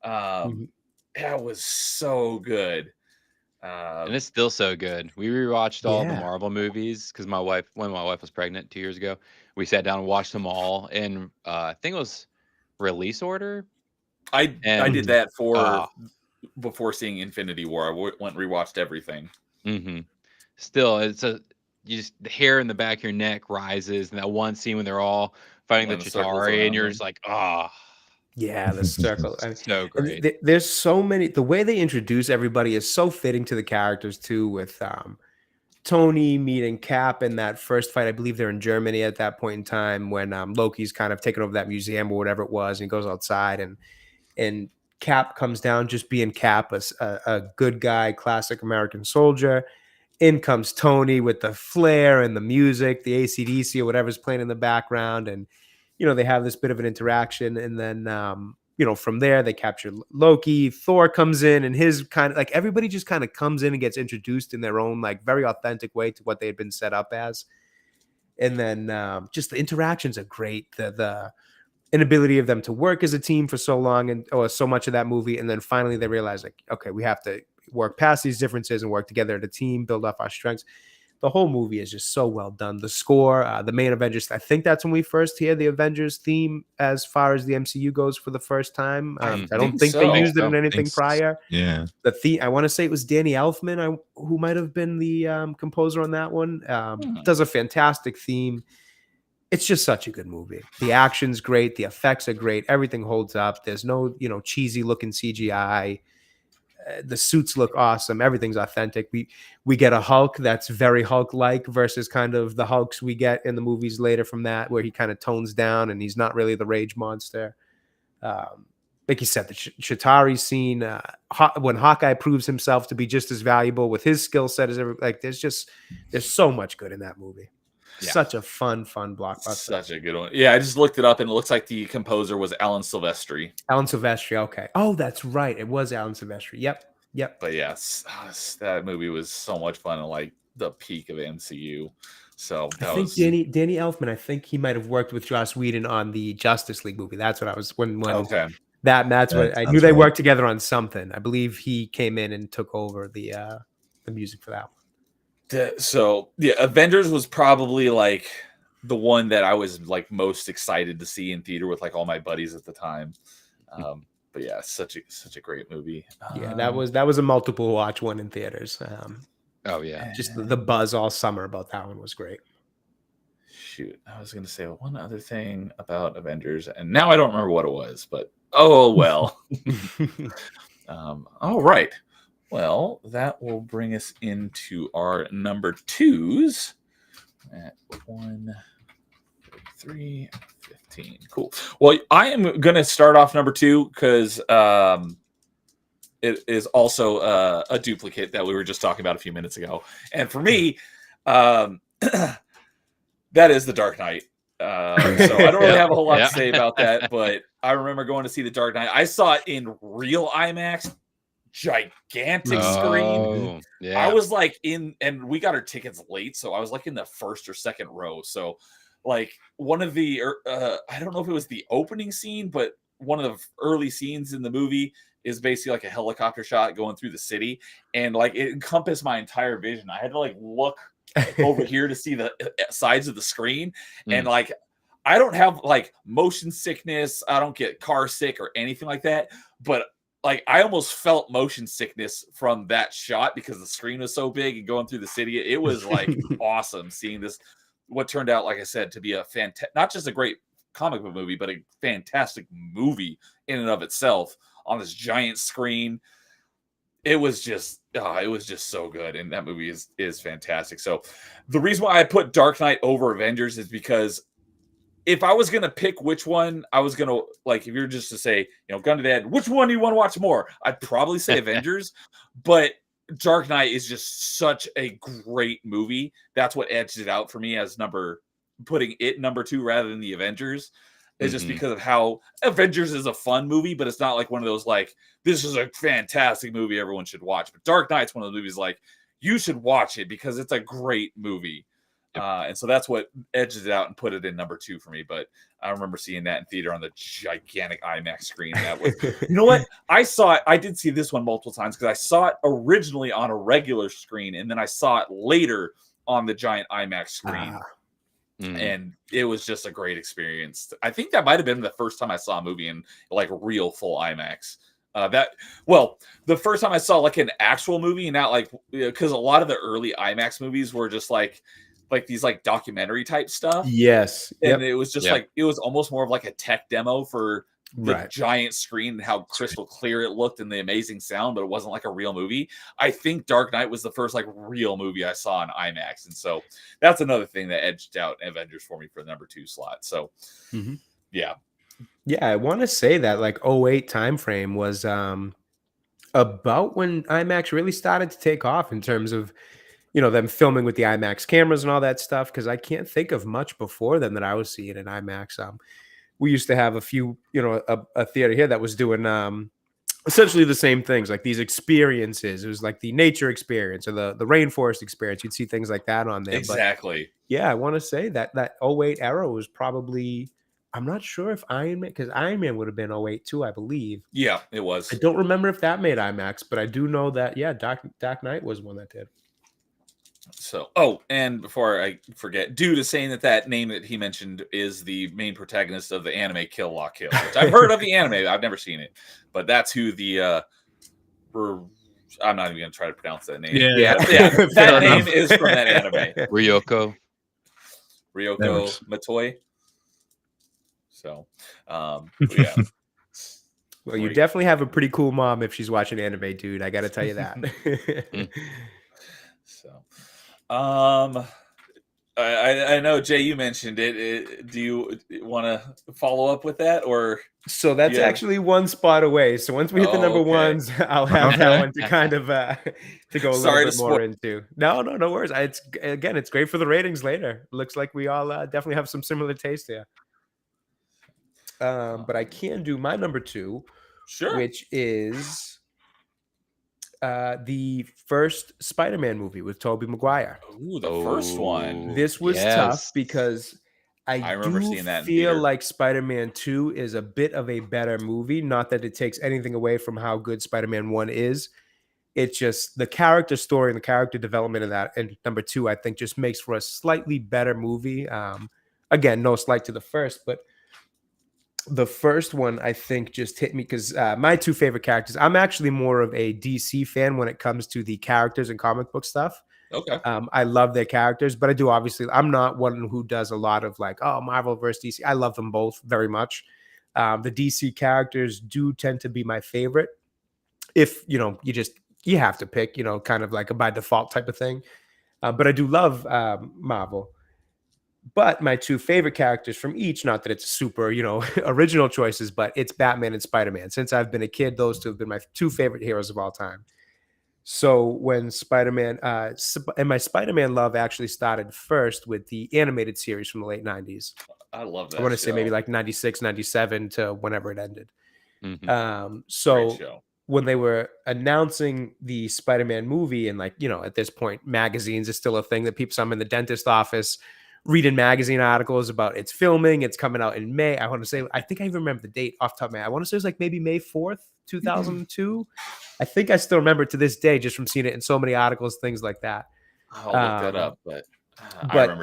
That was so good. And it's still so good. We rewatched all the Marvel movies because when my wife was pregnant 2 years ago, we sat down and watched them all in I think it was release order. I did that before seeing Infinity War. I went and rewatched everything. Still, the hair in the back of your neck rises, and that one scene when they're all fighting the Chitauri, and you're just like, yeah, the circle. So great. There's so many. The way they introduce everybody is so fitting to the characters too. With Tony meeting Cap in that first fight, I believe they're in Germany at that point in time when Loki's kind of taken over that museum or whatever it was, and he goes outside and Cap comes down just being Cap, a good guy, classic American soldier. In comes Tony with the flair and the music, the AC/DC or whatever's playing in the background. And, they have this bit of an interaction. And then, from there, they capture Loki. Thor comes in and his kind of like everybody just kind of comes in and gets introduced in their own like very authentic way to what they had been set up as. And then just the interactions are great. The inability of them to work as a team for so long or so much of that movie. And then finally they realize like, okay, we have to work past these differences and work together as a team, build up our strengths. The whole movie is just so well done. The score, the main Avengers, I think that's when we first hear the Avengers theme as far as the MCU goes for the first time. I don't think they used it in anything prior. Yeah. The theme, I want to say it was Danny Elfman, who might have been the composer on that one. Does a fantastic theme. It's just such a good movie. The action's great. The effects are great. Everything holds up. There's no, cheesy looking CGI. The suits look awesome. Everything's authentic. We get a Hulk that's very Hulk-like versus kind of the Hulks we get in the movies later from that, where he kind of tones down and he's not really the rage monster. Like you said, the Chitauri scene, when Hawkeye proves himself to be just as valuable with his skill set as there's so much good in that movie. Yeah. Such a fun blockbuster. Such a good one. Yeah, I just looked it up and it looks like the composer was Alan Silvestri. Alan Silvestri, okay. Oh, that's right. It was Alan Silvestri. Yep. But yes, that movie was so much fun and like the peak of MCU. So I think Danny Elfman, I think he might have worked with Joss Whedon on the Justice League movie. That's what I was when okay. That's what I knew they worked together on something. I believe he came in and took over the music for that one. So yeah, Avengers was probably like the one that I was like most excited to see in theater with like all my buddies at the time. But yeah, such a great movie. Yeah, that was a multiple watch one in theaters. Oh yeah, just the buzz all summer about that one was great. Shoot, I was gonna say one other thing about Avengers, and now I don't remember what it was, but oh well. All right. Well, that will bring us into our number twos at 1, 3, 15. Cool. Well, I am going to start off number 2 because it is also a duplicate that we were just talking about a few minutes ago. And for me, that is The Dark Knight. So I don't really have a whole lot to say about that, but I remember going to see The Dark Knight. I saw it in real IMAX. Gigantic screen. Yeah. I was like and we got our tickets late, so I was like in the first or second row. So like one of the I don't know if it was the opening scene, but one of the early scenes in the movie is basically like a helicopter shot going through the city, and like it encompassed my entire vision. I had to like look over here to see the sides of the screen, and like I don't have like motion sickness, I don't get car sick or anything like that, but like I almost felt motion sickness from that shot because the screen was so big and going through the city. It was like awesome seeing this, what turned out, like I said, to be a not just a great comic book movie, but a fantastic movie in and of itself on this giant screen. It was just so good. And that movie is fantastic. So the reason why I put Dark Knight over Avengers is because if I was going to pick which one I was going to, like, if you're just to say, gun to the head, which one do you want to watch more? I'd probably say Avengers, but Dark Knight is just such a great movie. That's what edged it out for me as putting it number 2 rather than the Avengers, is just because of how Avengers is a fun movie, but it's not like one of those, like, this is a fantastic movie everyone should watch. But Dark Knight's one of the movies, like, you should watch it because it's a great movie. And so that's what edges it out and put it in number 2 for me. But I remember seeing that in theater on the gigantic IMAX screen. That was, you know what? I saw it. I did see this one multiple times because I saw it originally on a regular screen, and then I saw it later on the giant IMAX screen. And it was just a great experience. I think that might have been the first time I saw a movie in like real full IMAX. The first time I saw like an actual movie, not like, because a lot of the early IMAX movies were just like these like documentary type stuff. Yes. And it was just like, it was almost more of like a tech demo for the giant screen and how crystal clear it looked and the amazing sound, but it wasn't like a real movie. I think Dark Knight was the first like real movie I saw in IMAX. And so that's another thing that edged out Avengers for me for the number 2 slot. So yeah. Yeah, I want to say that like 08 time frame was about when IMAX really started to take off in terms of, you know, them filming with the IMAX cameras and all that stuff, because I can't think of much before then that I was seeing in IMAX. We used to have a few, you know, a theater here that was doing essentially the same things, like these experiences. It was like the nature experience or the rainforest experience. You'd see things like that on there. Exactly. But yeah, I want to say that 08 era was probably, I'm not sure if Iron Man, because Iron Man would have been 08 too, I believe. Yeah, it was. I don't remember if that made IMAX, but I do know that, yeah, Dark Knight was one that did. So, and before I forget, due to saying that name that he mentioned is the main protagonist of the anime Kill La Kill, which I've heard of the anime, I've never seen it, but that's who the I'm not even going to try to pronounce that name. Yeah. That name is from that anime. Ryoko Matoi. So, yeah. Well, you definitely have a pretty cool mom if she's watching anime, dude. I got to tell you that. So, I know Jay, you mentioned it. Do you want to follow up with that, or? So that's actually one spot away. So once we hit the number ones, I'll have that one to kind of to go a little bit more into. No worries. It's great for the ratings later. Looks like we all definitely have some similar taste here. But I can do my number 2, sure, which is the first Spider-Man movie with Tobey Maguire. Ooh, the first one. This was tough because I remember seeing that. Feel like Spider-Man 2 is a bit of a better movie. Not that it takes anything away from how good Spider-Man 1 is. It's just the character story and the character development of that. And number 2, I think, just makes for a slightly better movie. Again, no slight to the first, but the first one, I think, just hit me because my 2 favorite characters, I'm actually more of a DC fan when it comes to the characters and comic book stuff. Okay. I love their characters, but I do obviously, I'm not one who does a lot of like, Marvel versus DC. I love them both very much. The DC characters do tend to be my favorite. If, you have to pick, kind of like a by default type of thing. But I do love Marvel. But my 2 favorite characters from each, not that it's super, original choices, but it's Batman and Spider-Man. Since I've been a kid, those 2 have been my 2 favorite heroes of all time. So when Spider-Man, and my Spider-Man love actually started first with the animated series from the late 90s. I love that. I want to say maybe like 96, 97 to whenever it ended. Mm-hmm. So when they were announcing the Spider-Man movie, and like, at this point, magazines is still a thing that people, I'm in the dentist office reading magazine articles about its filming. It's coming out in May. I want to say, I think I even remember the date off the top of my head. I want to say it was like maybe May 4th, 2002. I think I still remember to this day just from seeing it in so many articles, things like that. I'll look that up, but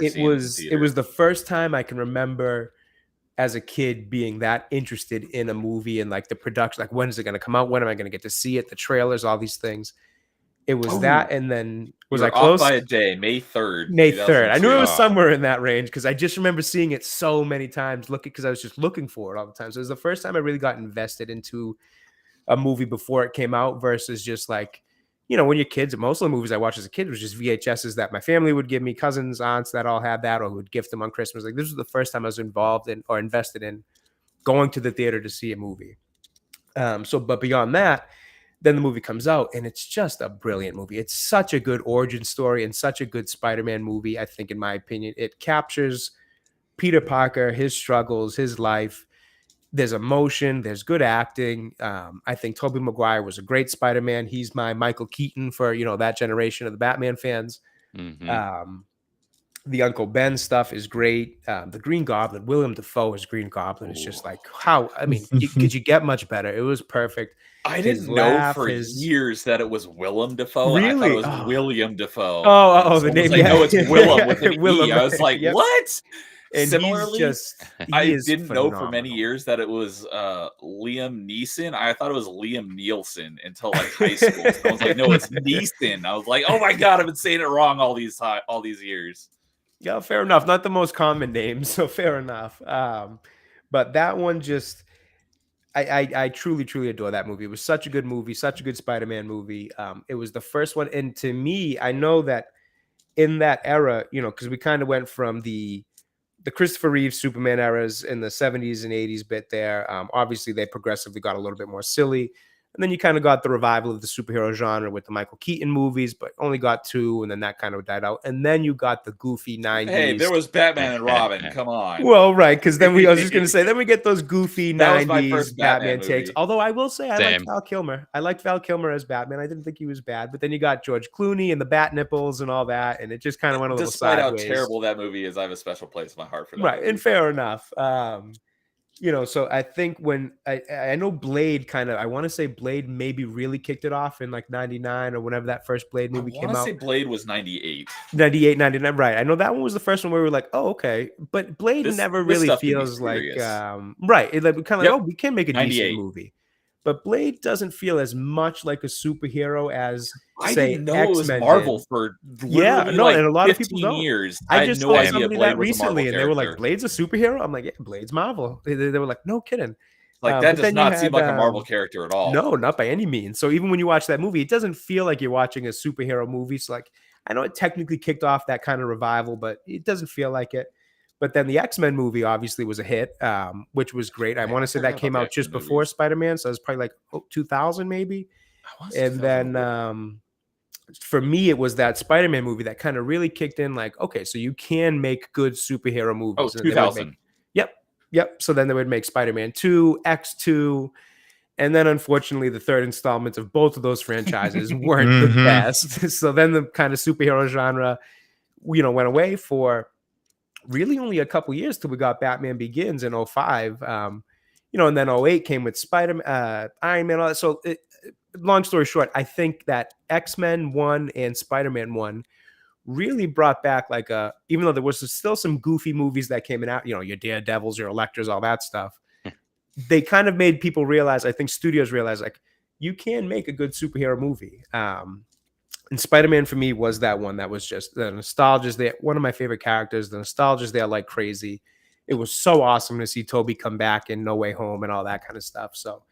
it was the first time I can remember as a kid being that interested in a movie and like the production, like when is it going to come out? When am I going to get to see it? The trailers, all these things. It was that, and then was I close? Off by a day, May 3rd. May 3rd. I knew it was somewhere in that range because I just remember seeing it so many times, because I was just looking for it all the time. So it was the first time I really got invested into a movie before it came out versus just like, when you're kids, most of the movies I watched as a kid was just VHSs that my family would give me, cousins, aunts that all had that, or would gift them on Christmas. Like this was the first time I was involved in or invested in going to the theater to see a movie. But beyond that, then the movie comes out and it's just a brilliant movie. It's such a good origin story and such a good Spider-Man movie. I think, in my opinion, it captures Peter Parker, his struggles, his life. There's emotion, there's good acting. I think Tobey Maguire was a great Spider-Man. He's my Michael Keaton for, that generation of the Batman fans. Mm-hmm. The Uncle Ben stuff is great. The Green Goblin, William Dafoe as Green Goblin is just like how. I mean, could you get much better? It was perfect. I His didn't know laugh, for his years that it was Willem Dafoe. And I thought it really. was William Dafoe. Oh, the Someone was name. like, Yeah, no, it's Willem with an Willem. E. I was like, Yep. what? And Similarly, he I is didn't know for many phenomenal. years that it was Liam Neeson. I thought it was Liam Nielsen until like high school. So I was like, no, it's Neeson. I was like, oh my god, I've been saying it wrong all these years. Yeah, fair enough. Not the most common name, so fair enough. But that one just, I truly, truly adore that movie. It was such a good movie, such a good Spider-Man movie. It was the first one, and to me, I know that in that era, you know, because we kind of went from the Christopher Reeve Superman eras in the 70s and 80s bit there. Obviously, they progressively got a little bit more silly. And then you kind of got the revival of the superhero genre with the Michael Keaton movies, but only got 2, and then that kind of died out. And then you got the goofy 90s. Hey, there was Batman and Robin. Come on. Well, right, because then I was just going to say, then we get those goofy That was my 90s first Batman Batman takes. movie. Although I will say I Same. liked Val Kilmer. I liked Val Kilmer as Batman. I didn't think he was bad. But then you got George Clooney and the bat nipples and all that, and it just kind of went a little Despite sideways. how terrible that movie is, I have a special place in my heart for that. Right, movie. and fair enough. You know, so I think when I know Blade kind of, I want to say Blade maybe really kicked it off in like 99 or whenever that first Blade movie came out. I want to say Blade was 98. 98, 99, right. I know that one was the first one where we were like, oh, okay. But Blade never really stuff can be feels like, serious. right. It like kind of Yep. like, oh, we can make a 98. decent movie. But Blade doesn't feel as much like a superhero as, I say, didn't know X-Men it was Marvel did. for Yeah, literally no, like and a lot of people 15 don't. years. I had just no told idea somebody Blade that was a Marvel recently, and they were like, character. Blade's a superhero? I'm like, yeah, Blade's Marvel. They were like, no kidding. Like that but does then you not seem had, like a Marvel character at all. No, not by any means. So even when you watch that movie, it doesn't feel like you're watching a superhero movie. So like, I know it technically kicked off that kind of revival, but it doesn't feel like it. But then the X-Men movie obviously was a hit, which was great. I want to say that came out just before Spider-Man, so it was probably like 2000 maybe. And then for me, it was that Spider-Man movie that kind of really kicked in. Like, okay, so you can make good superhero movies. Oh, 2000. Yep. So then they would make Spider-Man 2, X2, and then unfortunately the third installment of both of those franchises weren't the best. So then the kind of superhero genre, you know, went away for really only a couple years till we got Batman Begins in 05. You know, and then 08 came with Spider-Man, Iron Man, all that. So long story short, I think that X-Men 1 and Spider-Man 1 really brought back like even though there was still some goofy movies that came out, you know, your Daredevils, your Electors, all that stuff. They kind of made people realize, I think studios realize, like, you can make a good superhero movie. And Spider-Man for me was that one that was just the nostalgia's there. One of my favorite characters. The nostalgia's there like crazy. It was so awesome to see Toby come back in No Way Home and all that kind of stuff. So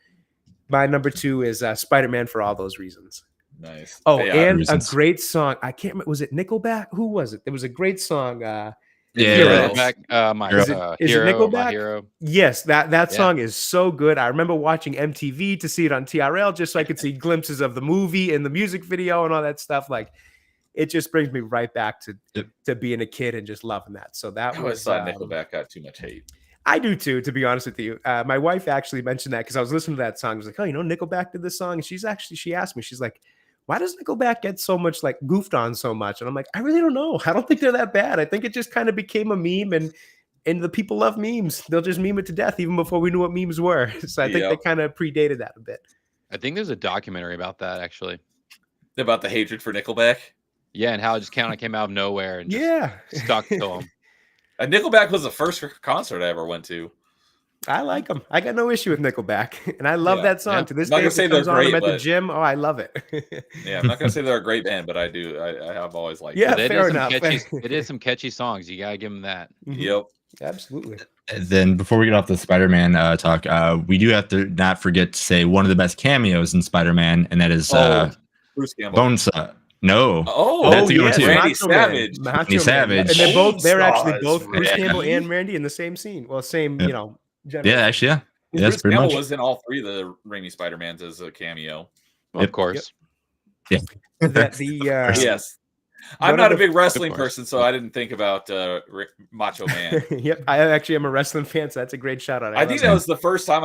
my number 2 is Spider-Man for all those reasons. Nice. Oh, and a great song. I can't remember. Was it Nickelback? Who was it? There was a great song. Nickelback. Is it Nickelback? My Hero. Yes, that song is so good. I remember watching MTV to see it on TRL just so I could see glimpses of the movie and the music video and all that stuff. Like, it just brings me right back to being a kid and just loving that. So that was thought Nickelback got too much hate. I do too, to be honest with you. My wife actually mentioned that because I was listening to that song. I was like, oh, you know, Nickelback did this song. And she asked me, she's like, why does Nickelback get so much like goofed on so much? And I'm like, I really don't know. I don't think they're that bad. I think it just kind of became a meme, and the people love memes. They'll just meme it to death even before we knew what memes were. So I think they kind of predated that a bit. I think there's a documentary about that actually. About the hatred for Nickelback? Yeah, and how it just kind of came out of nowhere and just stuck to them. Nickelback was the first concert I ever went to. I like them. I got no issue with Nickelback, and I love that song to this day. I'm not gonna say they're great, at the gym. Oh, I love it. Yeah, I'm not gonna say they're a great band, but I do. I have always liked. Yeah, them. fair enough. It is some catchy songs. You gotta give them that. Yep, absolutely. Then before we get off the Spider-Man talk, we do have to not forget to say one of the best cameos in Spider-Man, and that is Bruce Campbell. Bones. No. That's a good one too. Randy Savage. Randy Savage. And they're actually both Bruce Campbell and Randy in the same scene. Well, same, you know. Generally. Yeah, actually, yeah. Bruce Campbell was in all 3 of the Raimi Spider-Mans as a cameo. Well, of course. Yep. Yeah. Yes. I'm One not of a big wrestling course. person, so I didn't think about Macho Man. Yep, I actually am a wrestling fan, so that's a great shout out. I think that was the first time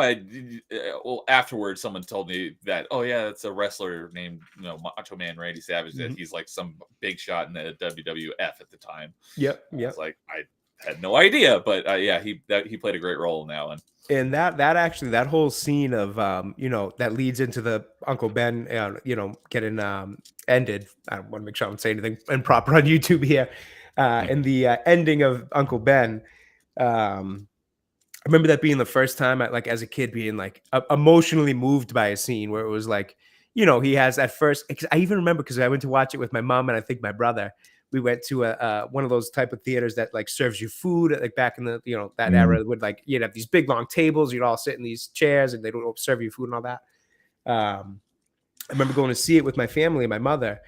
well, afterwards someone told me that, oh yeah, it's a wrestler named Macho Man Randy Savage, that he's like some big shot in the WWF at the time. Yep. I was like, I had no idea, but yeah, he played a great role in that one. And that whole scene of that leads into the Uncle Ben getting ended. I don't want to make sure I don't say anything improper on YouTube here. And the ending of Uncle Ben, I remember that being the first time as a kid being like emotionally moved by a scene where it was like, he has at first, I even remember because I went to watch it with my mom and I think my brother. We went to one of those type of theaters that like serves you food, like back in the that era, would like you'd have these big long tables, you'd all sit in these chairs and they would serve you food and all that. I remember going to see it with my family, my mother,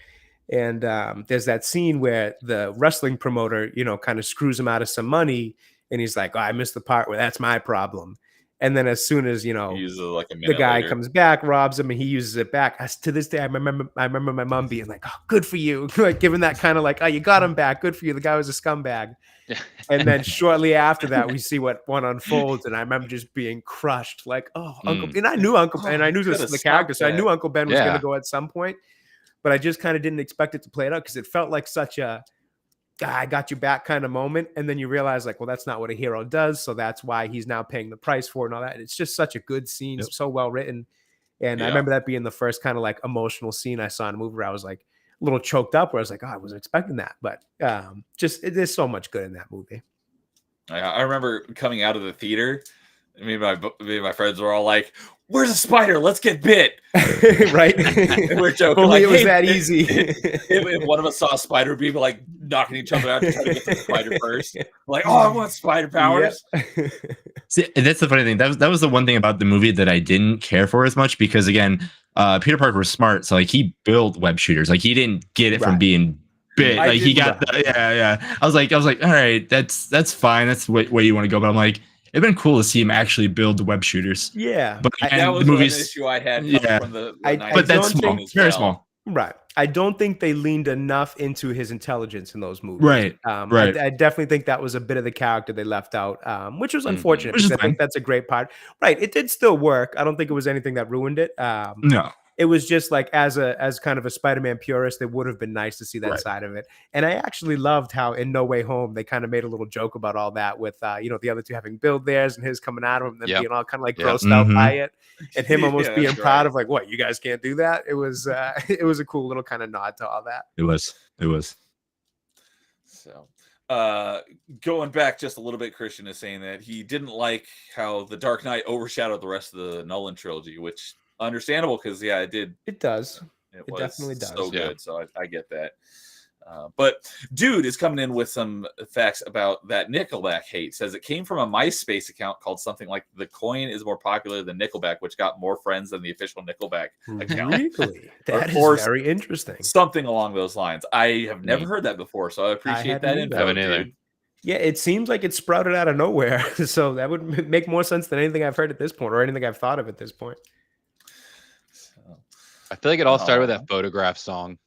and there's that scene where the wrestling promoter kind of screws him out of some money, and he's like, oh, I missed the part where that's my problem. And then as soon as He uses it like a minute the guy later. comes back, robs him, and he uses it back. To this day, I remember my mom being like, "Oh, good for you," like giving that kind of like, "Oh, you got him back, good for you." The guy was a scumbag. And then shortly after that, we see what one unfolds, and I remember just being crushed, like, "Oh, Uncle." And I knew Uncle Ben, and I knew this was the character, so I knew Uncle Ben was going to go at some point, but I just kind of didn't expect it to play it out because it felt like such a I got you back kind of moment. And then you realize like, well, that's not what a hero does. So that's why he's now paying the price for it and all that. It's just such a good scene. Yep. So well written. And I remember that being the first kind of like emotional scene I saw in a movie where I was like a little choked up where I was like, oh, I wasn't expecting that. But there's so much good in that movie. I remember coming out of the theater, me and my friends were all like, where's a spider? Let's get bit. Right. We're joking. Only like, it was that easy. If one of us saw a spider, we'd be like knocking each other out to try to get to the spider first. Like, oh, I want spider powers. Yep. See, that's the funny thing. That was the one thing about the movie that I didn't care for as much because again, Peter Parker was smart. So like he built web shooters. Like he didn't get it from being bit. Like he got I was like, all right, that's fine. That's where you want to go. But I'm like, it'd been cool to see him actually build the web shooters. Yeah, but that was an issue I had from the but that's small, very small. Right. I don't think they leaned enough into his intelligence in those movies. Right. Right. I definitely think that was a bit of the character they left out, which was unfortunate. Because I think that's a great part. Right. It did still work. I don't think it was anything that ruined it. No. It was just like as kind of a Spider-Man purist, it would have been nice to see that side of it. And I actually loved how in No Way Home they kind of made a little joke about all that with the other two having build theirs and his coming at him and then being all kind of like grossed out by it, and him almost being proud of like, what, you guys can't do that. It was a cool little kind of nod to all that. It was. So going back just a little bit, Christian is saying that he didn't like how The Dark Knight overshadowed the rest of the Nolan trilogy, which understandable because it did. It does. It definitely does. So good. So I get that. But dude is coming in with some facts about that Nickelback hate. Says it came from a MySpace account called something like "The Coin is more popular than Nickelback," which got more friends than the official Nickelback account. Really? That is very interesting. Something along those lines. I have never heard that before, so I appreciate that info. Dude. Yeah, it seems like it sprouted out of nowhere. So that would make more sense than anything I've heard at this point or anything I've thought of at this point. I feel like it all started with that Photograph song.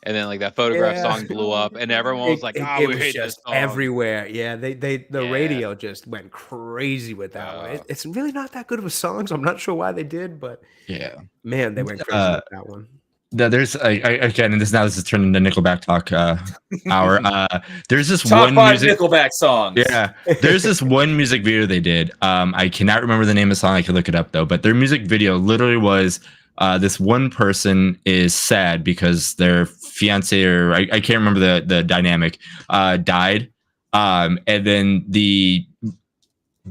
And then like that Photograph song blew up and everyone was like, oh, we hate this song. Everywhere. Yeah, the radio just went crazy with that one. It's really not that good of a song, so I'm not sure why they did, but man, they went crazy with that one. There's again, and this is turning into Nickelback talk hour. There's this Top one 5 Nickelback songs. Yeah, there's this one music video they did. I cannot remember the name of the song. I can look it up though. But their music video literally was this one person is sad because their fiance or I can't remember the dynamic died, and then the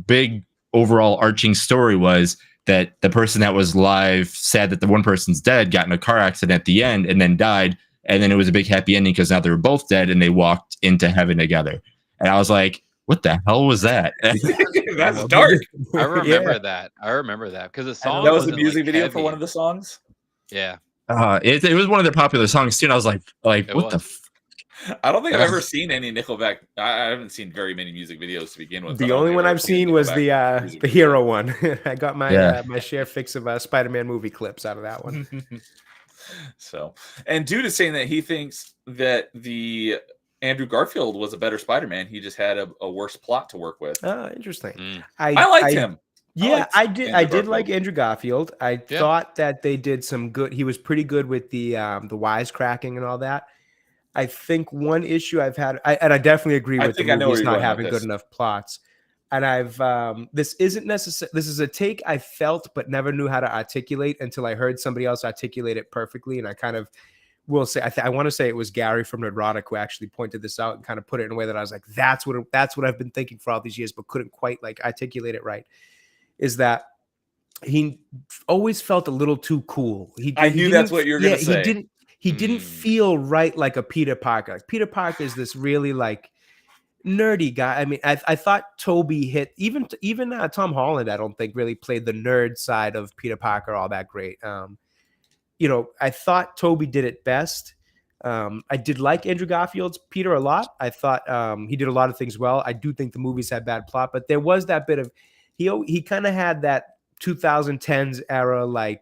big overall arching story was that the person that was live sad that the one person's dead got in a car accident at the end and then died. And then it was a big happy ending because now they were both dead and they walked into heaven together. And I was like, what the hell was that? That's dark. I remember that. I remember that because the song that was the music video for one of the songs. Yeah. It was one of their popular songs too. And I was like, what the I don't think I've ever seen any Nickelback. I haven't seen very many music videos to begin with. The only one I've seen was the hero one. I got my my share fix of Spider-Man movie clips out of that one. So, and dude is saying that he thinks that the Andrew Garfield was a better Spider-Man. He just had a worse plot to work with. Oh, interesting. Mm. I liked him. Yeah, I did. I Andrew did like Garfield. Andrew Garfield. I thought that they did some good. He was pretty good with the wisecracking and all that. I think one issue I've had, and I definitely agree I with the think I know where movies you're not going with having good this. enough plots. And I've this isn't necessary. This is a take I felt but never knew how to articulate until I heard somebody else articulate it perfectly. And I kind of will say I want to say it was Gary from Nerdrotic who actually pointed this out and kind of put it in a way that I was like, that's what I've been thinking for all these years, but couldn't quite like articulate it right. Is that he always felt a little too cool. I knew that's what you were going to say. He didn't feel right like a Peter Parker. Like Peter Parker is this really like nerdy guy. I mean, I thought Toby hit even Tom Holland. I don't think really played the nerd side of Peter Parker all that great. I thought Toby did it best. I did like Andrew Garfield's Peter a lot. I thought he did a lot of things well. I do think the movies had bad plot, but there was that bit of he kind of had that 2010s era like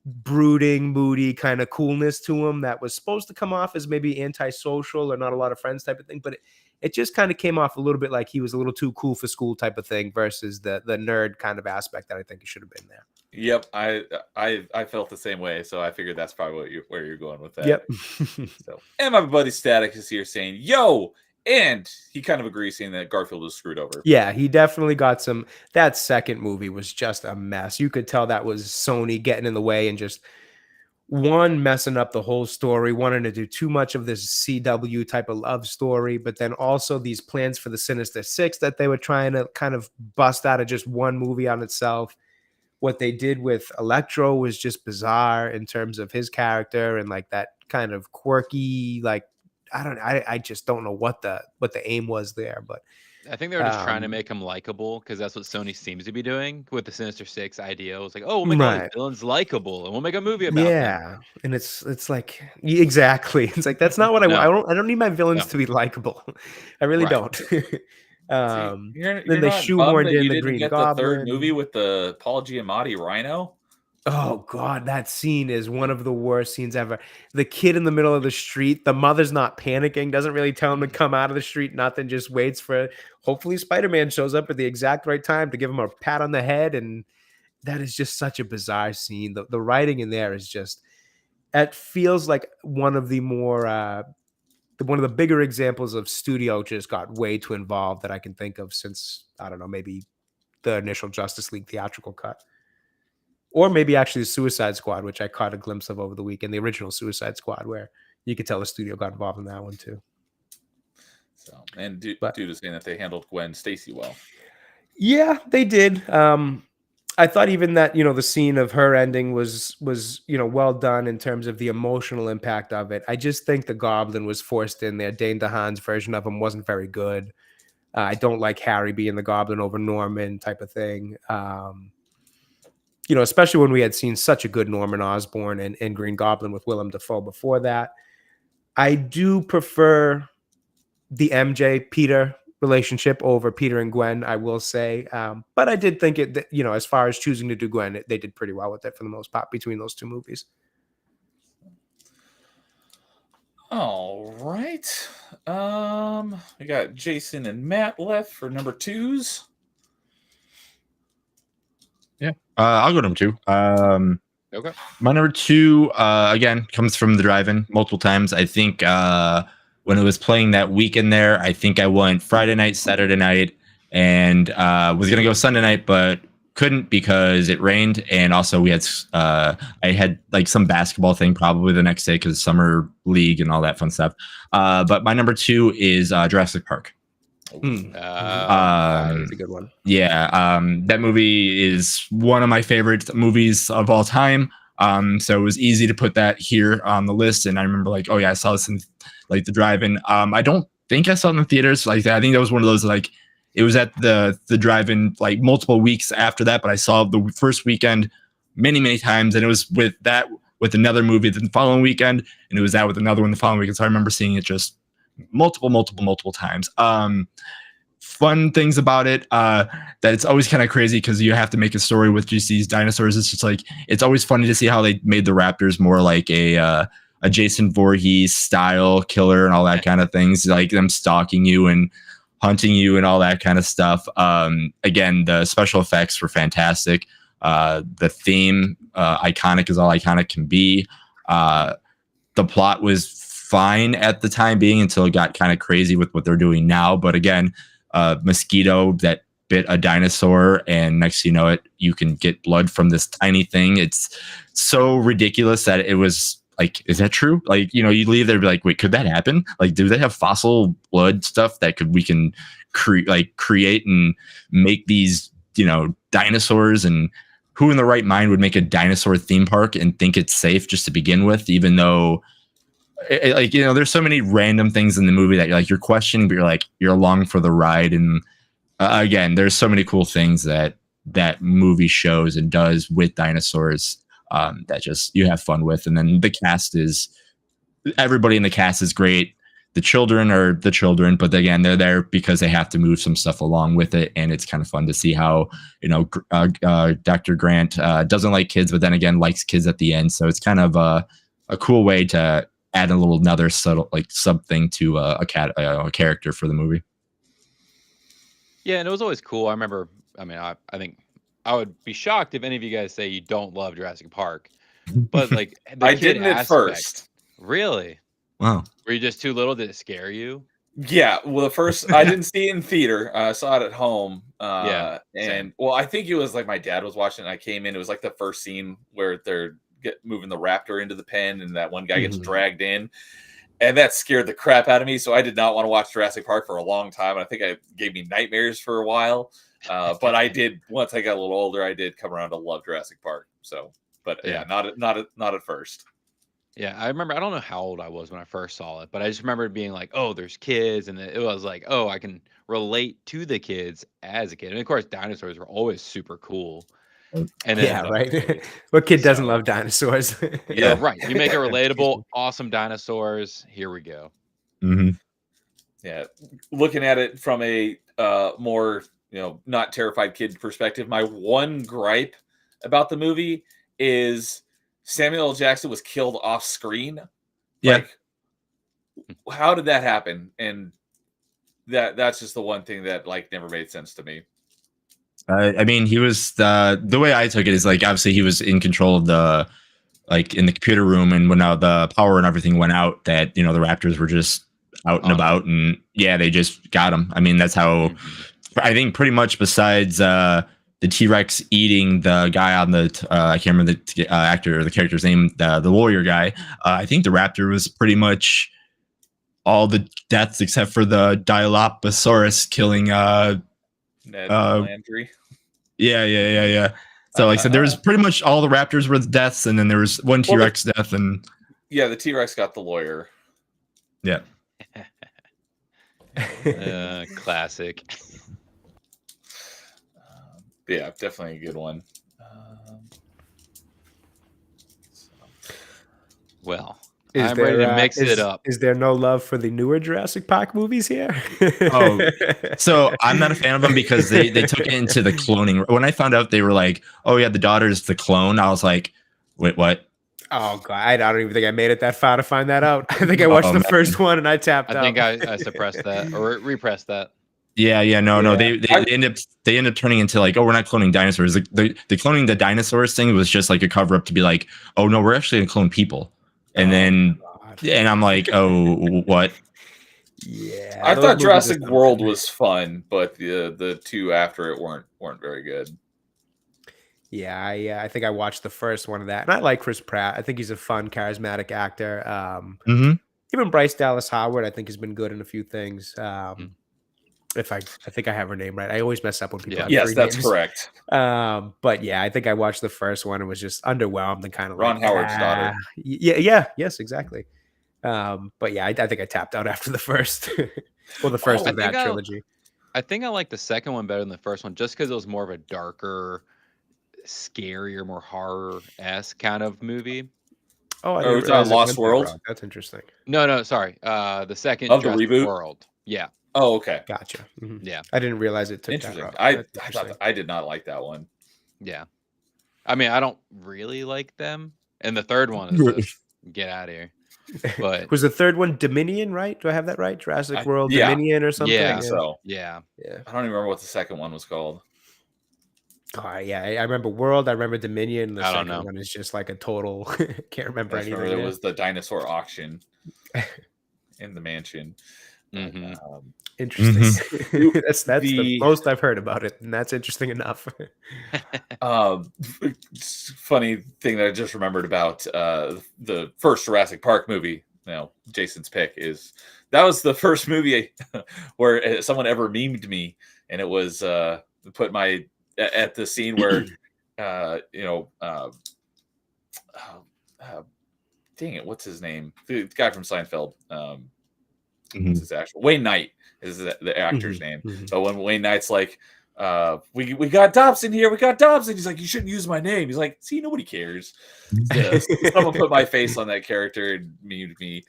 brooding, moody kind of coolness to him that was supposed to come off as maybe antisocial or not a lot of friends type of thing, but it just kind of came off a little bit like he was a little too cool for school type of thing versus the nerd kind of aspect that I think he should have been there. Yep, I felt the same way, so I figured that's probably where you're going with that. Yep. So, and my buddy Static is here saying, "Yo," and he kind of agrees, saying that Garfield was screwed over. Yeah, he definitely got some. That second movie was just a mess. You could tell that was Sony getting in the way and just messing up the whole story, wanting to do too much of this CW type of love story, but then also these plans for the Sinister Six that they were trying to kind of bust out of just one movie on itself. What they did with Electro was just bizarre in terms of his character and like that kind of quirky, like I just don't know what the aim was there, but I think they were just trying to make him likable because that's what Sony seems to be doing with the Sinister Six idea. It was like, oh, we'll make all these villains likable and we'll make a movie about them. Yeah, and it's like exactly. It's like that's not what I want. I don't need my villains to be likable. I really don't. You're then they shoehorned in the Green Goblin. The third movie with the Paul Giamatti Rhino. Oh God, that scene is one of the worst scenes ever. The kid in the middle of the street, the mother's not panicking, doesn't really tell him to come out of the street, nothing, just waits for hopefully Spider-Man shows up at the exact right time to give him a pat on the head. And that is just such a bizarre scene. The writing in there is just, it feels like one of the more one of the bigger examples of studio just got way too involved that I can think of since, I don't know, maybe the initial Justice League theatrical cut. Or maybe actually the Suicide Squad, which I caught a glimpse of over the weekend, the original Suicide Squad, where you could tell the studio got involved in that one too. So, and dude is saying that they handled Gwen Stacy well. Yeah, they did. I thought even that, the scene of her ending was well done in terms of the emotional impact of it. I just think the Goblin was forced in there. Dane DeHaan's version of him wasn't very good. I don't like Harry being the Goblin over Norman type of thing. Especially when we had seen such a good Norman Osborn and Green Goblin with Willem Dafoe before that. I do prefer the MJ Peter relationship over Peter and Gwen, I will say. But I did think it, as far as choosing to do Gwen, they did pretty well with it for the most part between those two movies. All right. We got Jason and Matt left for number 2s. Yeah. I'll go number 2. Okay. My number 2, again, comes from the drive-in multiple times. I think when it was playing that weekend there, I think I went Friday night, Saturday night, and was going to go Sunday night, but couldn't because it rained. And also we had, I had like some basketball thing probably the next day because summer league and all that fun stuff. But my number 2 is Jurassic Park. That's a good one. Yeah. That movie is one of my favorite movies of all time. So it was easy to put that here on the list. And I remember like, oh yeah, I saw this in like the drive-in. I don't think I saw it in the theaters. Like I think that was one of those, like, it was at the drive-in like multiple weeks after that, but I saw the first weekend many, many times. And it was with another movie the following weekend. And it was out with another one the following weekend. So I remember seeing it just multiple times. fun things about it. That it's always kind of crazy because you have to make a story with just these dinosaurs. It's just like it's always funny to see how they made the raptors more like a Jason Voorhees style killer and all that kind of things, like them stalking you and hunting you and all that kind of stuff. Again, the special effects were fantastic. The theme, iconic as all iconic can be. The plot was fine at the time being until it got kind of crazy with what they're doing now. But again, mosquito that bit a dinosaur, and next you know it, you can get blood from this tiny thing. It's so ridiculous that it was like, is that true? Like, you leave there and be like, wait, could that happen? Like, do they have fossil blood stuff that we can create and make these, dinosaurs? And who in the right mind would make a dinosaur theme park and think it's safe just to begin with, even though there's so many random things in the movie that you're questioning, but you're along for the ride. And again, there's so many cool things that movie shows and does with dinosaurs that just you have fun with. And then the cast everybody in the cast is great. The children are the children, but again, they're there because they have to move some stuff along with it. And it's kind of fun to see how, Dr. Grant doesn't like kids, but then again, likes kids at the end. So it's kind of a cool way to add another subtle, something to a character for the movie. Yeah, and it was always cool. I remember, I think I would be shocked if any of you guys say you don't love Jurassic Park, but I didn't at first. Really? Wow. Were you just too little? Did it scare you? Yeah. Well, the first I didn't see it in theater. I saw it at home. Yeah. And well, I think it was my dad was watching it. I came in. It was the first scene where they're moving the raptor into the pen, and that one guy gets dragged in. And that scared the crap out of me. So I did not want to watch Jurassic Park for a long time. And I think it gave me nightmares for a while. But I did, once I got a little older, I did come around to love Jurassic Park. So, but yeah, not at first. Yeah, I remember, I don't know how old I was when I first saw it, but I just remember being like, oh, there's kids. And it was like, oh, I can relate to the kids as a kid. And of course, dinosaurs were always super cool. And then, right. What kid doesn't love dinosaurs? Yeah, right. You make it relatable. Awesome dinosaurs. Here we go. Mm-hmm. Yeah, looking at it from a more not terrified kid perspective, my one gripe about the movie is Samuel L. Jackson was killed off screen. Yeah, how did that happen? And that's just the one thing that never made sense to me. He was the way I took it is obviously he was in control of the in the computer room, and when the power and everything went out, that the Raptors were just out and about, and they just got him. That's how I think pretty much besides the T-Rex eating the guy on the I can't remember the actor or the character's name, the lawyer guy. I think the raptor was pretty much all the deaths except for the Dilophosaurus killing Ned Landry. Yeah. So like I said, there was pretty much all the raptors were deaths, and then there was one T-Rex death, and the T-Rex got the lawyer. Yeah. Classic. Yeah, definitely a good one. Well, I'm ready to mix it up. Is there no love for the newer Jurassic Park movies here? So I'm not a fan of them because they took it into the cloning. When I found out they were like, oh yeah, the daughter's the clone, I was like, wait, what? Oh god, I don't even think I made it that far to find that out. I think I watched the first one and I tapped out. I think I suppressed that or repressed that. Yeah, no. They end up turning into like, oh, we're not cloning dinosaurs. The cloning the dinosaurs thing was just like a cover up to be like, oh no, we're actually gonna clone people. And and I'm like, oh, what? Yeah, I thought Jurassic World was fun, but the two after it weren't very good. Yeah, I think I watched the first one of that, and I like Chris Pratt. I think he's a fun, charismatic actor. Even Bryce Dallas Howard, I think, has been good in a few things. If I think I have her name right. I always mess up when people have yes, that's names. Correct. But yeah, I think I watched the first one and was just underwhelmed and kind of Ron Howard's daughter. Yes, exactly. But yeah, I think I tapped out after the first. Well, the first of that trilogy. I think I like the second one better than the first one, just because it was more of a darker, scarier, more horror-esque kind of movie. Oh, it's on Lost World. That's interesting. No, sorry. The second of the Jurassic reboot World. Yeah. Oh, okay. Gotcha. Mhm. Yeah. I didn't realize it took that Interesting. route. I That's thought interesting. I did not like that one. Yeah. I mean, I don't really like them. And the third one is just get out of here. But Was the third one Dominion, right? Do I have that right? Jurassic World yeah. Dominion or something? yeah. So Yeah. Yeah. I don't even remember what the second one was called. Oh, yeah. I remember World. I remember Dominion. The I don't second know. one is just like a total. Can't remember I just anything. remember there was the dinosaur auction in the mansion. But, Mhm. Interesting. That's the the- most I've heard about it, and that's interesting enough. funny thing that I just remembered about the first Jurassic Park movie. Jason's pick is that was the first movie where someone ever memed me, and it was put my at the scene where dang it, what's his name? The guy from Seinfeld. What's his actual Wayne Knight is the actor's name. But when Wayne Knight's like, we got Dobson here, we got Dobson. He's like, you shouldn't use my name. He's like, see, nobody cares. Someone put my face on that character and memed me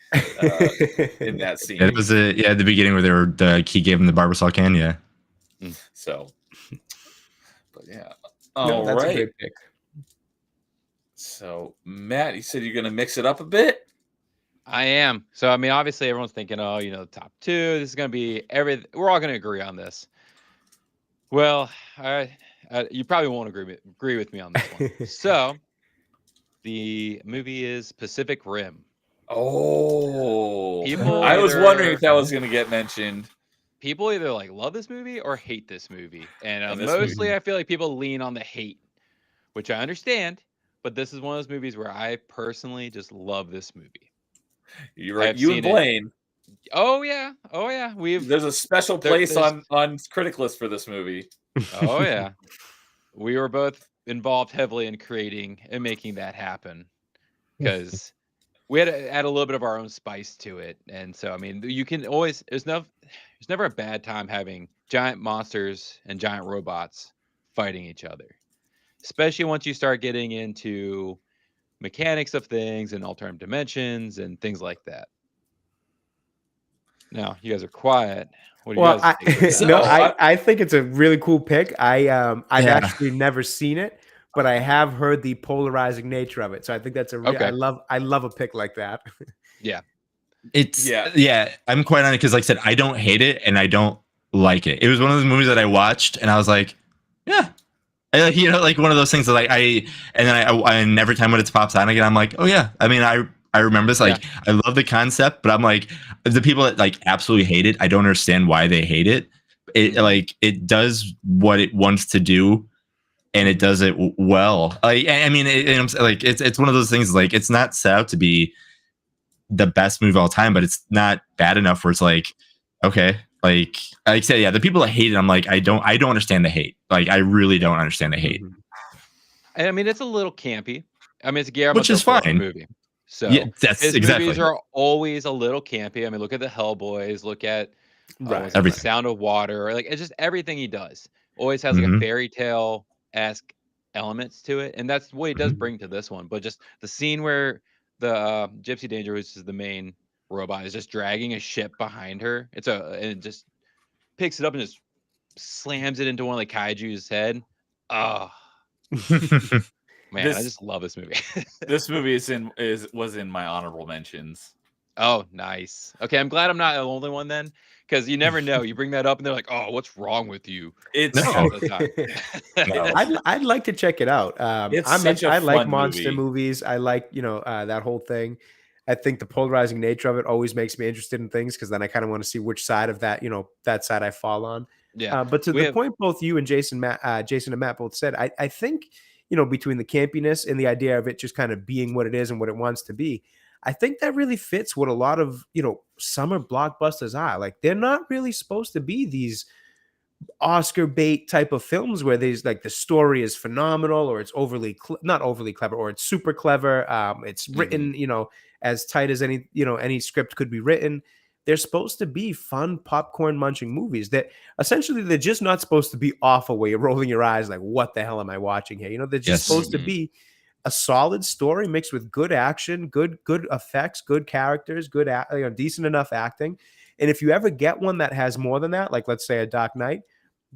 in that scene. It was at the beginning where they were he gave him the Barbasol can, yeah. So, but yeah, No, that's a great pick. So Matt, you said you're gonna mix it up a bit. I am. So I mean, obviously, everyone's thinking, oh, top two. This is going to be everything. We're all going to agree on this. Well, you probably won't agree with me on this one. So, the movie is Pacific Rim. Oh, People I was wondering if that was going to get mentioned. People either love this movie or hate this movie, and this mostly I feel like people lean on the hate, which I understand. But this is one of those movies where I personally just love this movie. You're right. You and Blaine. Oh yeah. There's a special place on critic list for this movie. Oh yeah. We were both involved heavily in creating and making that happen because we had to add a little bit of our own spice to it. And so I mean, you can always there's never a bad time having giant monsters and giant robots fighting each other. Especially once you start getting into mechanics of things and alternate dimensions and things like that. Now you guys are quiet. What do you guys think? I think it's a really cool pick. I've actually never seen it, but I have heard the polarizing nature of it. So I think that's I love a pick like that. Yeah. I'm quite honest because like I said, I don't hate it and I don't like it. It was one of those movies that I watched and I was like, yeah. Like one of those things that like and every time when it pops on again, I'm like, oh yeah. I mean, I remember this. Like, I love the concept, but I'm like, the people that like absolutely hate it, I don't understand why they hate it. It does what it wants to do, and it does it well. I mean, it's one of those things. Like, it's not set out to be the best movie of all time, but it's not bad enough where it's like, okay. Like I said, yeah, the people that hate it, I'm like, I don't understand the hate. Like, I really don't understand the hate. And I mean, it's a little campy. I mean, it's a Guillermo which is fine movie. So yeah, that's his exactly. movies are always a little campy. I mean, look at the Hellboys. Look at everything. Sound of Water. Like it's just everything he does. Always has like a fairy tale-esque elements to it, and that's what he does bring to this one. But just the scene where the Gypsy Danger, which is the main robot, is just dragging a ship behind her. And it just picks it up and just slams it into one of the kaiju's head. Oh man, I just love this movie. This movie was in my honorable mentions. Oh, nice. Okay, I'm glad I'm not the only one then, because you never know. You bring that up and they're like, "Oh, what's wrong with you?" I'd like to check it out. I like monster movies. I like that whole thing. I think the polarizing nature of it always makes me interested in things because then I kind of want to see which side of that that side I fall on. Yeah. But to the point both you and Jason and Matt both said, I think between the campiness and the idea of it just kind of being what it is and what it wants to be, I think that really fits what a lot of summer blockbusters are. Like, they're not really supposed to be these Oscar bait type of films where there's like the story is phenomenal or it's not overly clever or it's super clever. It's written as tight as any script could be written. They're supposed to be fun popcorn munching movies that essentially they're just not supposed to be awful where you're rolling your eyes like, what the hell am I watching here? They're just supposed to be a solid story mixed with good action, good effects, good characters, good decent enough acting. And if you ever get one that has more than that, like let's say a Dark Knight,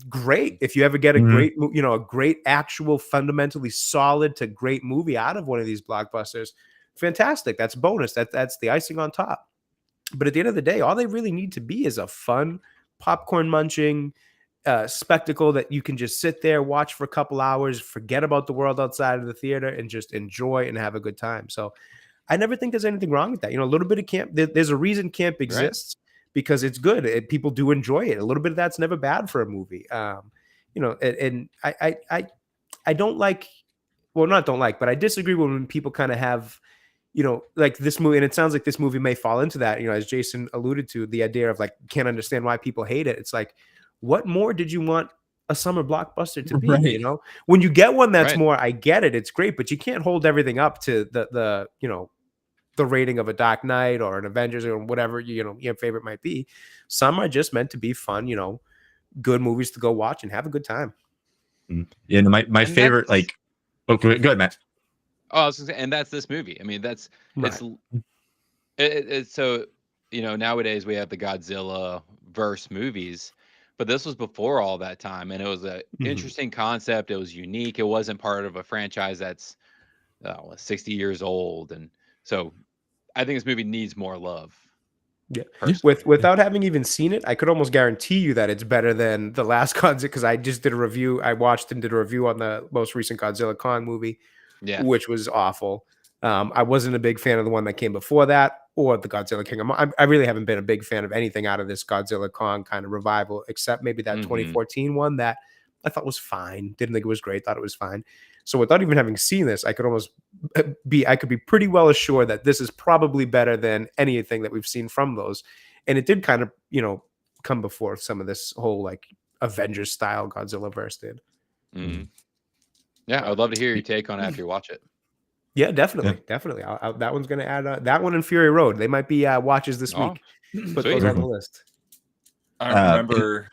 great. If you ever get a great, a great actual fundamentally solid to great movie out of one of these blockbusters, fantastic. That's a bonus. That's the icing on top. But at the end of the day, all they really need to be is a fun, popcorn munching spectacle that you can just sit there, watch for a couple hours, forget about the world outside of the theater, and just enjoy and have a good time. So I never think there's anything wrong with that. A little bit of camp, there's a reason camp exists because it's good. People do enjoy it. A little bit of that's never bad for a movie. And I don't like, well, not don't like, but I disagree when people kind of have, like this movie, and it sounds like this movie may fall into that, as Jason alluded to, the idea of like, can't understand why people hate it. It's like, what more did you want a summer blockbuster to be? Right. When you get one that's more, I get it, it's great, but you can't hold everything up to the rating of a Dark Knight or an Avengers or whatever your favorite might be. Some are just meant to be fun, good movies to go watch and have a good time. Yeah, my favorite, like, okay, go ahead, Matt. Oh, I was gonna say, and that's this movie. I mean, that's it's so nowadays we have the Godzilla verse movies, but this was before all that time, and it was an interesting concept. It was unique. It wasn't part of a franchise that's 60 years old, and so I think this movie needs more love. Yeah, without having even seen it, I could almost guarantee you that it's better than the last Godzilla, because I just did a review. I watched and did a review on the most recent Godzilla Kong movie, which was awful. I wasn't a big fan of the one that came before that or the Godzilla King. I really haven't been a big fan of anything out of this Godzilla Kong kind of revival, except maybe that 2014 one that I thought was fine. Didn't think it was great. Thought it was fine. So without even having seen this, I could be pretty well assured that this is probably better than anything that we've seen from those. And it did kind of, come before some of this whole like Avengers style Godzilla verse did. Yeah, I would love to hear your take on it after you watch it. Yeah, definitely. That one's going to add that one in Fury Road. They might be watches this week. Put those on the list. I remember.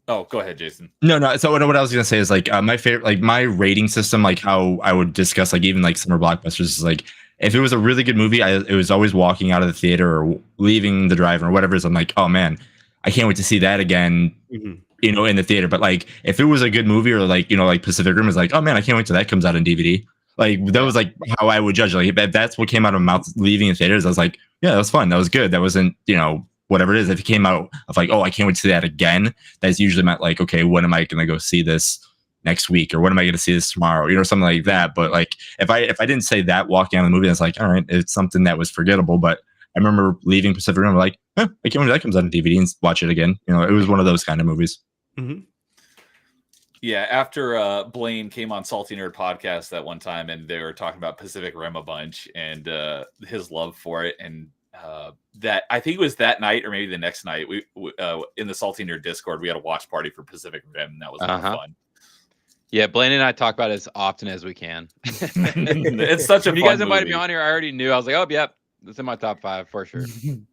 Oh, go ahead, Jason. No. So what I was gonna say is like my favorite, like my rating system, like how I would discuss like even like summer blockbusters is like if it was a really good movie, it was always walking out of the theater or leaving the drive-in or whatever. So I'm like, oh man, I can't wait to see that again. In the theater. But like if it was a good movie or like like Pacific Rim is like, oh man, I can't wait till that comes out on DVD. Like that was like how I would judge. Like if that's what came out of my mouth leaving the theaters, I was like, yeah, that was fun. That was good. That wasn't whatever it is. If it came out of like, oh, I can't wait to see that again, that's usually meant like, okay, when am I going to go see this next week, or when am I going to see this tomorrow, something like that. But like if I didn't say that walking out of the movie, it's like, all right, it's something that was forgettable. But I remember leaving Pacific Rim like, I can't wait till that comes out on DVD and watch it again. It was one of those kind of movies. Yeah, after Blaine came on Salty Nerd podcast that one time, and they were talking about Pacific Rim a bunch and his love for it, and that I think it was that night or maybe the next night, we in the Salty Nerd Discord, we had a watch party for Pacific Rim, and that was a lot of fun. Yeah, Blaine and I talk about it as often as we can. It's such a fun you guys invited movie. me on here, I already knew. I was like, oh, yep, it's in my top 5 for sure.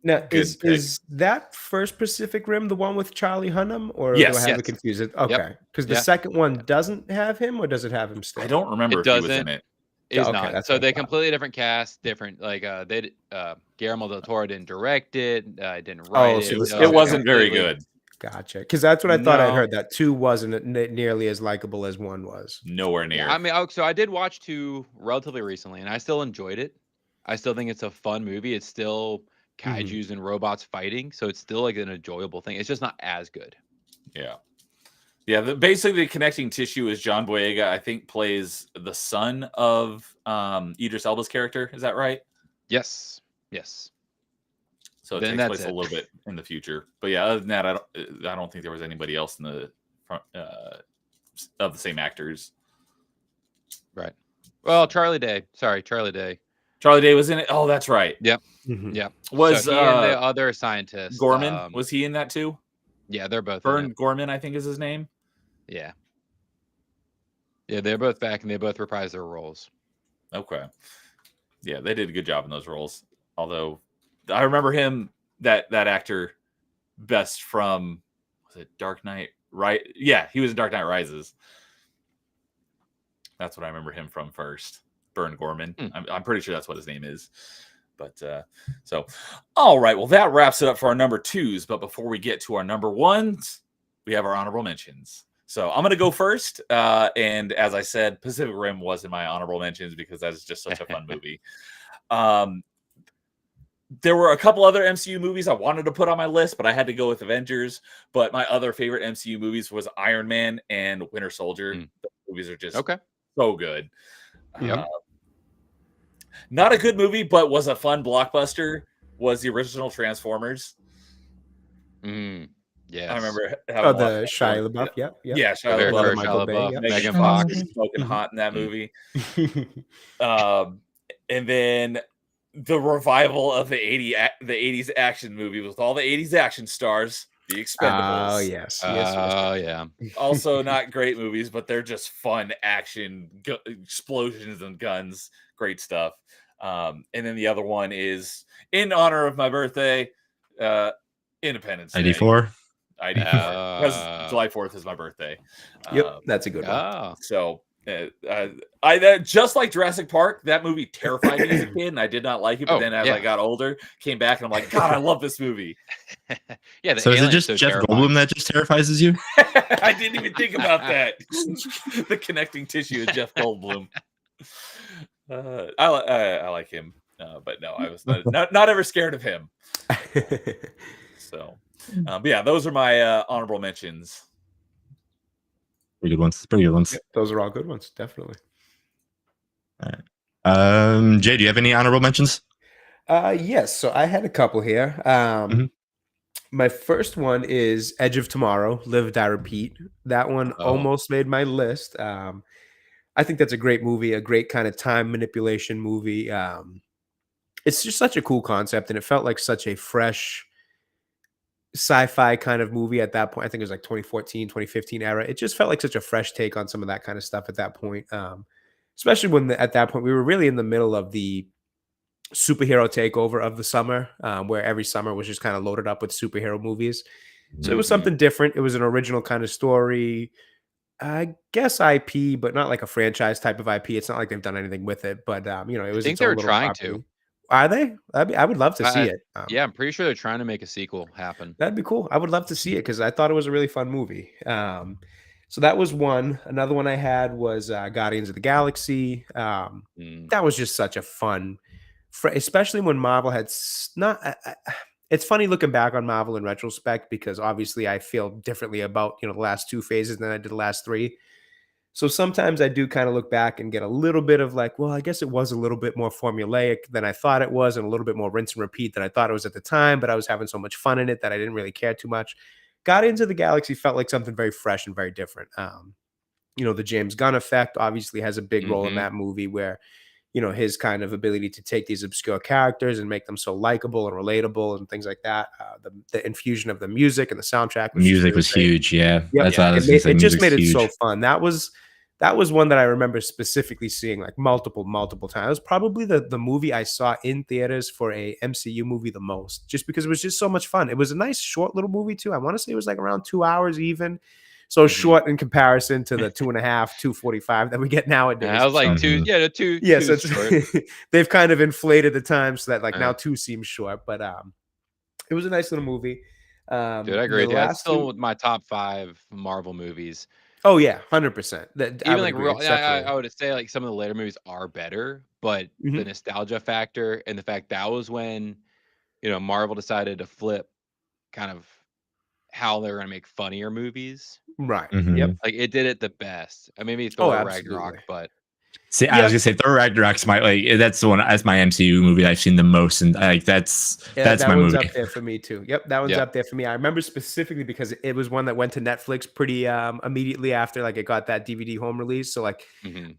Now, is that first Pacific Rim the one with Charlie Hunnam, or yes, do I have it confused? Okay, because the second one doesn't have him, or does it have him still? I don't remember if he was in it. Is not. So they completely different cast, different like they Guillermo del Toro didn't direct it, didn't write it. It wasn't very good. Gotcha. Because that's what I thought I heard, that 2 wasn't nearly as likable as 1 was. Nowhere near. I mean, so I did watch 2 relatively recently, and I still enjoyed it. I still think it's a fun movie. It's still kaijus and robots fighting, so it's still like an enjoyable thing. It's just not as good. Yeah. Basically, the connecting tissue is John Boyega, I think, plays the son of Idris Elba's character. Is that right? Yes. So it takes place a little bit in the future. But yeah, other than that, I don't think there was anybody else in the front of the same actors. Right. Well, Charlie Day. Charlie Day was in it. Oh, that's right. Yep. Yep. Was so he and the other scientist Gorman? Was he in that too? Yeah, they're both. Vern Gorman, I think, is his name. Yeah. Yeah, they're both back, and they both reprise their roles. Okay. Yeah, they did a good job in those roles. Although I remember him, that actor, best from, was it Dark Knight? Right? Yeah, he was in Dark Knight Rises. That's what I remember him from first. Vern Gorman. I'm pretty sure that's what his name is. But so, all right. Well, that wraps it up for our number 2s. But before we get to our number 1s, we have our honorable mentions. So I'm going to go first. And as I said, Pacific Rim was in my honorable mentions because that is just such a fun movie. There were a couple other MCU movies I wanted to put on my list, but I had to go with Avengers. But my other favorite MCU movies was Iron Man and Winter Soldier. The movies are just so good. Yep. Not a good movie, but was a fun blockbuster. Was the original Transformers? Yes. I remember having the Shia LaBeouf. Yep. Yeah, Shia LaBeouf, Michael Bay, Megan Fox smoking hot in that movie. And then the revival of the 80s action movie with all the 80s action stars, The Expendables. Oh yes. Yeah. Also not great movies, but they're just fun action explosions and guns. Great stuff. And then the other one is in honor of my birthday, Independence Day. 94. Because July 4th is my birthday. Yep, that's a good one. So I just like Jurassic Park, that movie terrified me as a kid, and I did not like it. But then as I got older, came back and I'm like, God, I love this movie. Yeah. So is it just Jeff Goldblum that just terrifies you? I didn't even think about that. The connecting tissue of Jeff Goldblum. I like him, but no, I was not ever scared of him. So, but yeah, those are my honorable mentions. Pretty good ones. Pretty good ones. Yep, those are all good ones, definitely. All right. Jay, do you have any honorable mentions? Yes. So I had a couple here. My first one is Edge of Tomorrow, Live, Die, Repeat. That one almost made my list. I think that's a great movie, a great kind of time manipulation movie. It's just such a cool concept, and it felt like such a fresh sci-fi kind of movie at that point. I think it was like 2014, 2015 era. It just felt like such a fresh take on some of that kind of stuff at that point. Especially when at that point we were really in the middle of the superhero takeover of the summer, where every summer was just kind of loaded up with superhero movies. So it was something different. It was an original kind of story. I guess IP, but not like a franchise type of IP. It's not like they've done anything with it, but it was. I think they were trying to. Are they? I would love to see it. Yeah, I'm pretty sure they're trying to make a sequel happen. That'd be cool. I would love to see it because I thought it was a really fun movie. So that was one. Another one I had was Guardians of the Galaxy. That was just such a fun, especially when Marvel had not. It's funny looking back on Marvel in retrospect because obviously I feel differently about the last two phases than I did the last three. So sometimes I do kind of look back and get a little bit of like, well, I guess it was a little bit more formulaic than I thought it was, and a little bit more rinse and repeat than I thought it was at the time, but I was having so much fun in it that I didn't really care too much. Guardians of the Galaxy felt like something very fresh and very different. The James Gunn effect obviously has a big role in that movie where, his kind of ability to take these obscure characters and make them so likable and relatable and things like that. The infusion of the music and the soundtrack. Music was huge. Yeah. Yep. That's what I was It saying. just made it so fun. That was one that I remember specifically seeing like multiple times. It was probably the movie I saw in theaters for a MCU movie the most, just because it was just so much fun. It was a nice short little movie too. I want to say it was like around 2 hours even. So short in comparison to the 2.5, 2:45 that we get nowadays. I was like two. Yeah, so they've kind of inflated the time so that like now 2 seems short, but it was a nice little movie. Dude, I agree. That's still with my top 5 Marvel movies. Oh yeah, 100%. Even like I would say like some of the later movies are better, but the nostalgia factor and the fact that was when Marvel decided to flip kind of how they're gonna make funnier movies. Right. Yep. Like it did it the best. I mean, maybe Thor Ragnarok, but see, I was gonna say Thor Ragnarok's that's the one as my MCU movie I've seen the most, and like that's that my one's movie. up there for me too. Yep, that one's up there for me. I remember specifically because it was one that went to Netflix pretty immediately after like it got that DVD home release. So like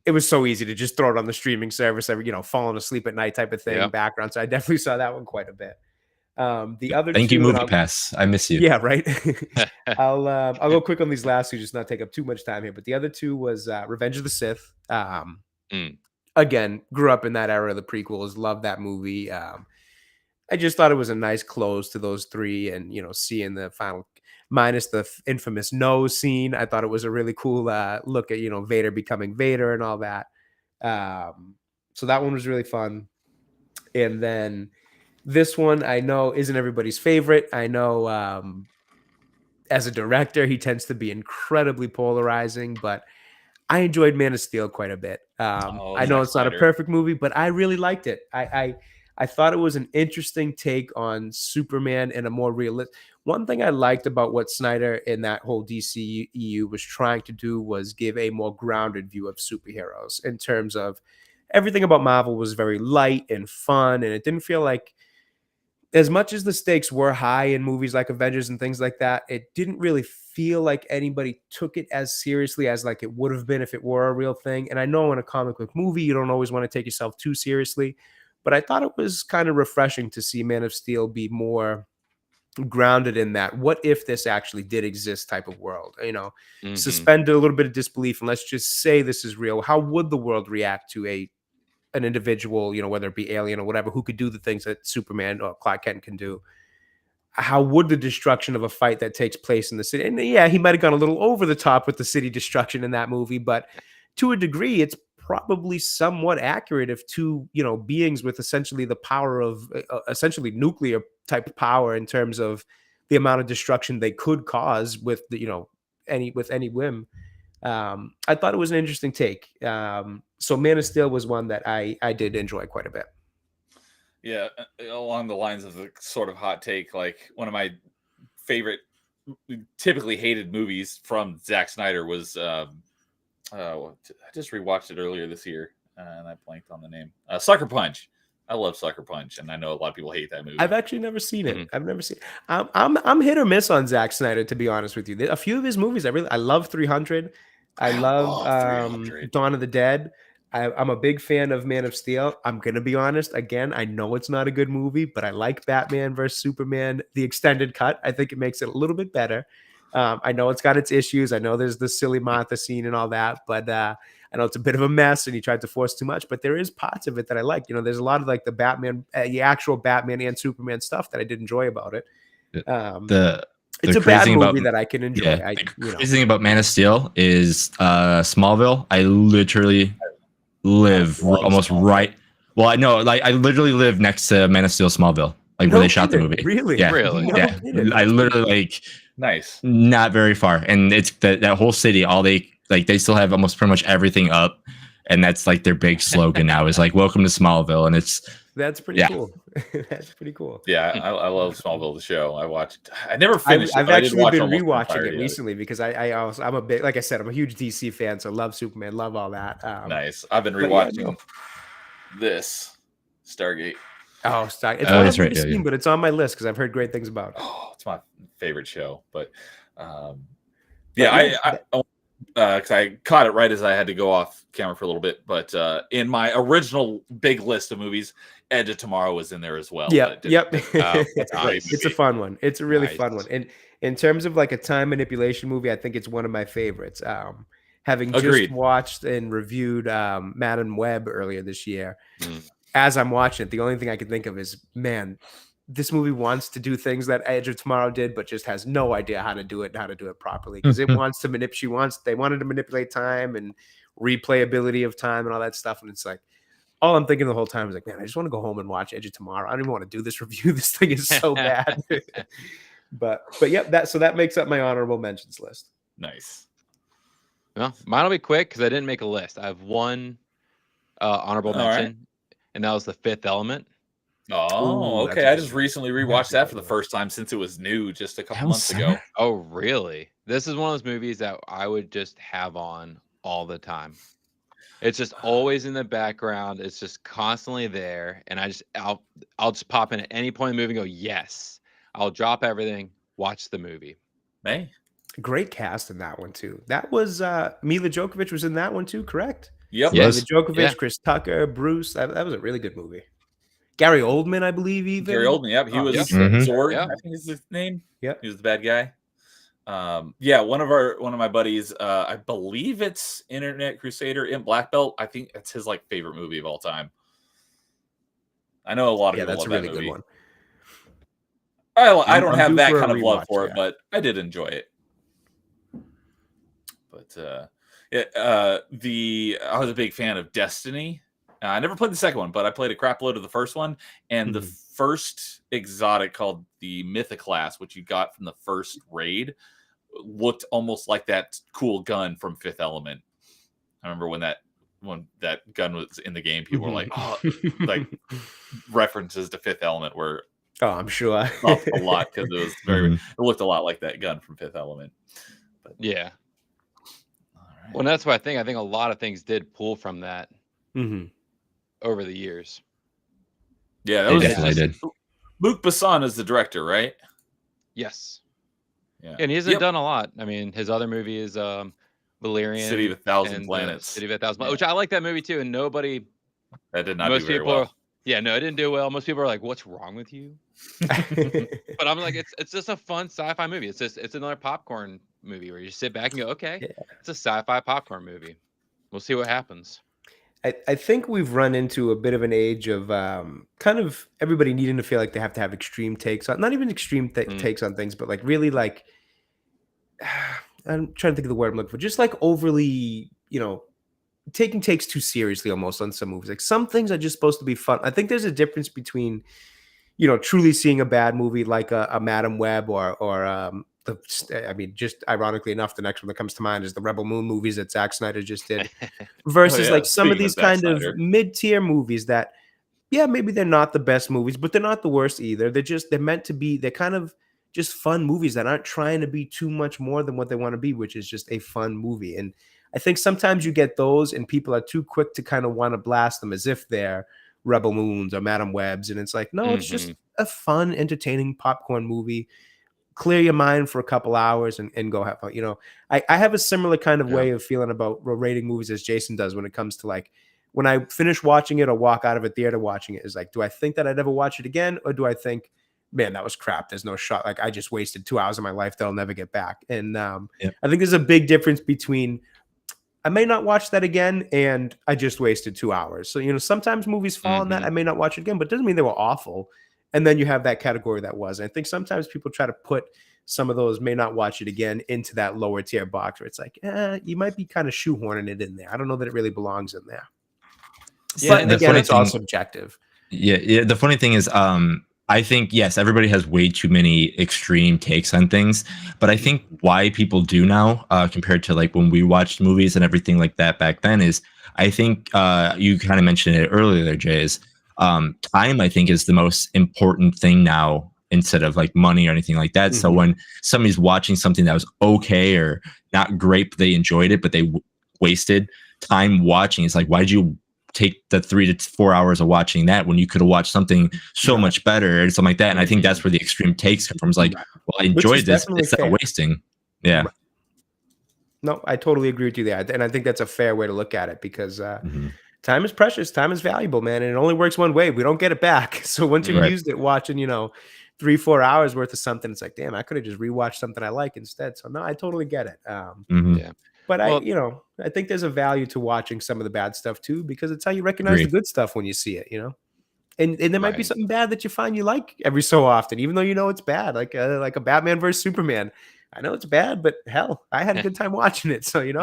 it was so easy to just throw it on the streaming service every falling asleep at night type of thing background. So I definitely saw that one quite a bit. The other thank you, Movie Pass. I miss you. Yeah, right. I'll go quick on these last two, just not take up too much time here. But the other two was Revenge of the Sith. Again, grew up in that era of the prequels, loved that movie. I just thought it was a nice close to those three, and seeing the final, minus the infamous nose scene, I thought it was a really cool look at Vader becoming Vader and all that. So that one was really fun. And then this one I know isn't everybody's favorite. I know as a director, he tends to be incredibly polarizing, but I enjoyed Man of Steel quite a bit. Oh, I know Zack it's not a Snyder. perfect movie, but I really liked it. I thought it was an interesting take on Superman and a more realistic. One thing I liked about what Snyder and that whole DCEU was trying to do was give a more grounded view of superheroes in terms of everything about Marvel was very light and fun, and it didn't feel like as much as the stakes were high in movies like Avengers and things like that, it didn't really feel like anybody took it as seriously as like it would have been if it were a real thing. And I know in a comic book movie, you don't always want to take yourself too seriously, but I thought it was kind of refreshing to see Man of Steel be more grounded in that. What if this actually did exist type of world? Suspend a little bit of disbelief and let's just say this is real. How would the world react to an individual, whether it be alien or whatever, who could do the things that Superman or Clark Kent can do? How would the destruction of a fight that takes place in the city? And yeah, he might have gone a little over the top with the city destruction in that movie, but to a degree, it's probably somewhat accurate if two, beings with essentially the power of essentially nuclear type power in terms of the amount of destruction they could cause with any whim. I thought it was an interesting take. So Man of Steel was one that I did enjoy quite a bit. Yeah, along the lines of the sort of hot take, like one of my favorite, typically hated movies from Zack Snyder was, I just rewatched it earlier this year, and I blanked on the name. Sucker Punch. I love Sucker Punch, and I know a lot of people hate that movie. I've actually never seen it. I've never seen. I'm hit or miss on Zack Snyder, to be honest with you. A few of his movies, I love 300. I love 300. Dawn of the Dead. I'm a big fan of Man of Steel. I'm gonna be honest. Again, I know it's not a good movie, but I like Batman versus Superman, the extended cut. I think it makes it a little bit better. I know it's got its issues. I know there's the silly Martha scene and all that, but I know it's a bit of a mess and he tried to force too much. But there is parts of it that I like. There's a lot of like the Batman, the actual Batman and Superman stuff that I did enjoy about it. It's a bad movie that I can enjoy. Yeah, the crazy thing about Man of Steel is Smallville. I literally live almost right. Well, I know, like I literally live next to Man of Steel Smallville, like where they shot the movie. Really? Yeah, really. Yeah. I literally like nice, not very far, and it's that whole city. All they still have almost pretty much everything up, and that's like their big slogan now is like "Welcome to Smallville," and that's pretty cool. That's pretty cool. Yeah, I love Smallville, the show. I watched. I never finished. I've actually been rewatching it recently because I'm a big, like I said, I'm a huge DC fan, so love Superman, love all that. Nice. I've been rewatching this Stargate. Oh, Stargate! It's one I've never seen, but it's on my list because I've heard great things about it. Oh, it's my favorite show. But yeah, because I caught it right as I had to go off camera for a little bit. But in my original big list of movies, Edge of Tomorrow was in there as well. Yep. It's a fun one. It's a really fun one. And in terms of like a time manipulation movie, I think it's one of my favorites. Having just watched and reviewed Madam Web earlier this year, as I'm watching it, the only thing I can think of is, man, this movie wants to do things that Edge of Tomorrow did, but just has no idea how to do it and how to do it properly. Because it wants to manipulate. They wanted to manipulate time and replayability of time and all that stuff. And it's like, all I'm thinking the whole time is like, man, I just want to go home and watch Edge of Tomorrow. I don't even want to do this review. This thing is so bad. but yeah, that makes up my honorable mentions list. Nice. Well, mine will be quick because I didn't make a list. I have one honorable mention, and that was The Fifth Element. Oh, okay. I just recently rewatched that for the first time since it was new just a couple months ago. Oh, really? This is one of those movies that I would just have on all the time. It's just always in the background. It's just constantly there, and I'll just pop in at any point in the movie and go, yes. I'll drop everything, watch the movie. Hey, great cast in that one too. That was Mila Djokovic was in that one too, correct? Yep. Yes. Mila Djokovic, Chris Tucker, Bruce. That was a really good movie. Gary Oldman, I believe, even. Gary Oldman, yep. He was Zorg, yeah. I think is his name. Yeah. He was the bad guy. One of my buddies, I believe it's Internet Crusader in Black Belt. I think it's his like favorite movie of all time. I know a lot of people that's love a really that movie. good one. I don't have that kind of love for it, but I did enjoy it. But I was a big fan of Destiny. I never played the second one, but I played a crap load of the first one. And the first exotic called the Mythoclast, which you got from the first raid, looked almost like that cool gun from Fifth Element. I remember when that gun was in the game, people were like, "Oh!" Like references to Fifth Element were I'm sure up a lot because it was very. It looked a lot like that gun from Fifth Element. But, Yeah. all right. Well, that's what I think. I think a lot of things did pull from that over the years. Yeah, that They was definitely did. Luc Besson is the director, right? Yes. Yeah, And he hasn't done a lot. I mean, his other movie is Valerian, City of a Thousand and Planets. City of a Thousand Planets, which I like that movie too. And nobody, that did not most do very people, well. yeah, no, it didn't do well. Most people are like, "What's wrong with you?" But I'm like, it's just a fun sci-fi movie. It's another popcorn movie where you sit back and go, "Okay, it's a sci-fi popcorn movie. We'll see what happens." I think we've run into a bit of an age of kind of everybody needing to feel like they have to have extreme takes on, not even extreme takes on things, but like really like, I'm trying to think of the word I'm looking for, just like overly, taking takes too seriously almost on some movies. Like some things are just supposed to be fun. I think there's a difference between, truly seeing a bad movie like a Madam Web or just ironically enough, the next one that comes to mind is the Rebel Moon movies that Zack Snyder just did, versus like some of these kind of mid-tier movies that, maybe they're not the best movies, but they're not the worst either. They're meant to be, they're kind of just fun movies that aren't trying to be too much more than what they want to be, which is just a fun movie. And I think sometimes you get those and people are too quick to kind of want to blast them as if they're Rebel Moons or Madam Webs. And it's like, no, it's just a fun, entertaining popcorn movie. Clear your mind for a couple hours and go have fun. I have a similar kind of way of feeling about rating movies as Jason does when it comes to like, when I finish watching it or walk out of a theater watching it, is like, do I think that I'd ever watch it again? Or do I think, man, that was crap. There's no shot. Like I just wasted 2 hours of my life that I'll never get back. And I think there's a big difference between, I may not watch that again and I just wasted 2 hours. So, sometimes movies fall on that. I may not watch it again, but it doesn't mean they were awful. And then you have that category that was. I think sometimes people try to put some of those may not watch it again into that lower tier box where it's like, you might be kind of shoehorning it in there. I don't know that it really belongs in there. Yeah, but again, it's all subjective. Yeah. The funny thing is, I think, yes, everybody has way too many extreme takes on things, but I think why people do now, compared to like when we watched movies and everything like that back then, is I think you kind of mentioned it earlier there, Jay, is time, I think, is the most important thing now instead of like money or anything like that. So when somebody's watching something that was okay or not great, but they enjoyed it, but they wasted time watching, it's like, why'd you take the 3 to 4 hours of watching that when you could have watched something so much better and something like that? And I think that's where the extreme takes come from. It's like, well, I enjoyed this, it's not wasting. Yeah. No, I totally agree with you there. And I think that's a fair way to look at it because time is precious. Time is valuable, man. And it only works one way. We don't get it back. So once you've used it watching, 3-4 hours worth of something, it's like, damn, I could have just rewatched something I like instead. So no, I totally get it. But I think there's a value to watching some of the bad stuff too, because it's how you recognize the good stuff when you see it, and there might be something bad that you find you like every so often, even though it's bad, like a Batman versus Superman. I know it's bad, but hell, I had a good time watching it. So, it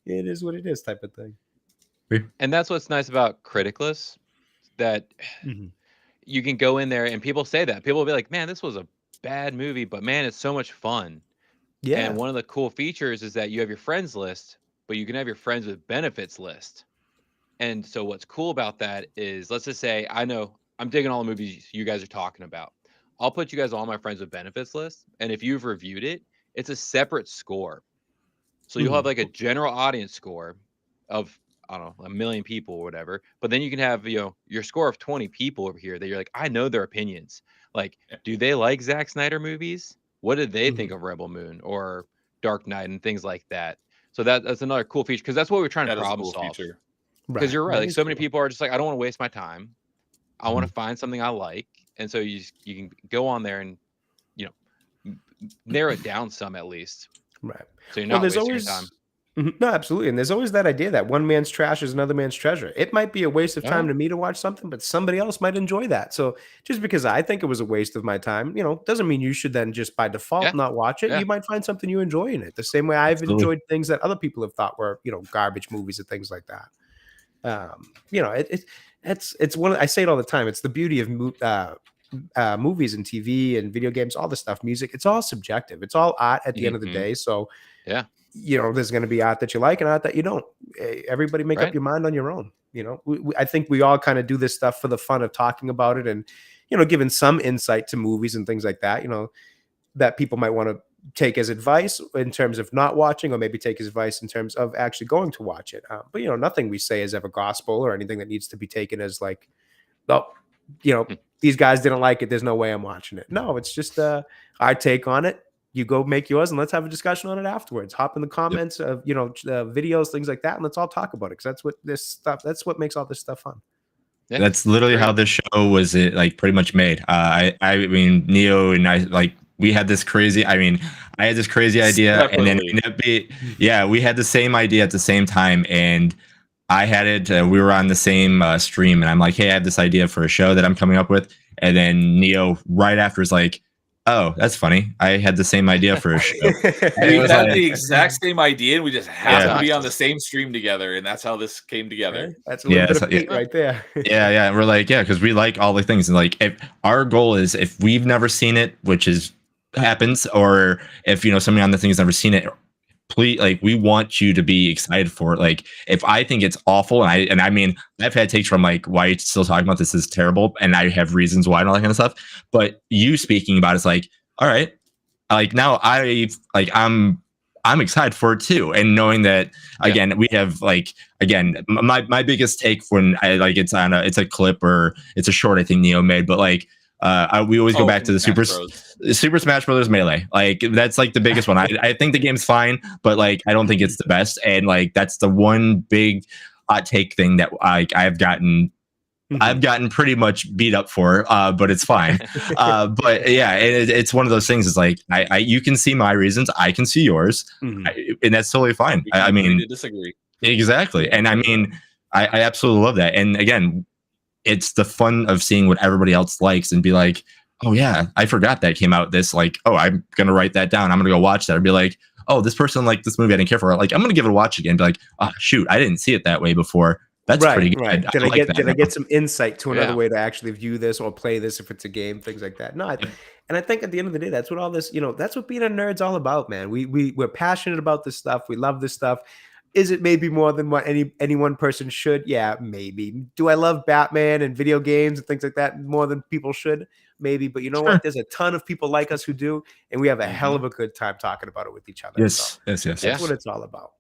is what it is type of thing. And that's what's nice about Criticless, that you can go in there and people say that. People will be like, man, this was a bad movie, but man, it's so much fun. Yeah. And one of the cool features is that you have your friends list, but you can have your friends with benefits list. And so what's cool about that is, let's just say, I know I'm digging all the movies you guys are talking about. I'll put you guys on my friends with benefits list. And if you've reviewed it, it's a separate score. So you'll have like a general audience score of, I don't know, 1 million people or whatever. But then you can have, your score of 20 people over here that you're like, I know their opinions. Like, do they like Zack Snyder movies? What did they think of Rebel Moon or Dark Knight and things like that? So that's another cool feature, because that's what we're trying to problem solve. Because you're right. Like, so many people are just like, I don't want to waste my time. I want to find something I like. And so you can go on there and, narrow it down some at least. Right. So you're not wasting your time. No, absolutely. And there's always that idea that one man's trash is another man's treasure. It might be a waste of time to me to watch something, but somebody else might enjoy that. So just because I think it was a waste of my time, doesn't mean you should then just by default not watch it. You might find something you enjoy in it. The same way I've enjoyed things that other people have thought were, garbage movies and things like that. It's one. I say it all the time. It's the beauty of movies and TV and video games, all the stuff, music. It's all subjective. It's all art at the end of the day. So yeah, there's going to be art that you like and art that you don't. Everybody make up your mind on your own. I think we all kind of do this stuff for the fun of talking about it and giving some insight to movies and things like that. That people might want to take as advice in terms of not watching, or maybe take as advice in terms of actually going to watch it. But nothing we say is ever gospel or anything that needs to be taken as like, oh, these guys didn't like it, there's no way I'm watching it. No, it's just our take on it. You go make yours and let's have a discussion on it afterwards. Hop in the comments of videos, things like that, and let's all talk about it, because that's what makes all this stuff fun. Yeah, that's literally how this show was pretty much made. I mean, Neo and I, we had this crazy, I had this crazy idea, and then we had the same idea at the same time, and I had it, we were on the same stream, and I'm like, hey, I have this idea for a show that I'm coming up with, and then Neo right after is like, oh, that's funny, I had the same idea for a show. We had the exact same idea, and we just happened to be on the same stream together, and that's how this came together. Right? That's a little bit of hate right there. Yeah, we're like, because we like all the things, and if our goal is, if we've never seen it, which happens, or if somebody on the thing has never seen it, please, we want you to be excited for it. If I think it's awful, and I've had takes from why are you still talking about this, is terrible, and I have reasons why and all that kind of stuff, but you speaking about it's all right, now I'm excited for it too, and knowing that again we have my biggest take when it's a clip or it's a short I think Neo made, but we always go back to the Super Smash Brothers Melee. That's the biggest one. I think the game's fine, but I don't think it's the best. And that's the one big hot take thing that I've gotten pretty much beat up for, but it's fine. But yeah, it's one of those things. It's you can see my reasons, I can see yours, and that's totally fine. I mean, disagree exactly, and I absolutely love that. And again, it's the fun of seeing what everybody else likes and be like, oh yeah, I forgot that came out this, oh, I'm gonna write that down, I'm gonna go watch that, or be like, oh, this person liked this movie, I didn't care for it, I'm gonna give it a watch again, be like, oh shoot, I didn't see it that way before. That's pretty good. Right. Did I get some insight to another way to actually view this or play this if it's a game, things like that. And I think at the end of the day, that's what all this, that's what being a nerd's all about, man. We're passionate about this stuff. We love this stuff. Is it maybe more than what any one person should? Yeah, maybe. Do I love Batman and video games and things like that more than people should? Maybe. But you know what? There's a ton of people like us who do, and we have a hell of a good time talking about it with each other. Yes. That's what it's all about.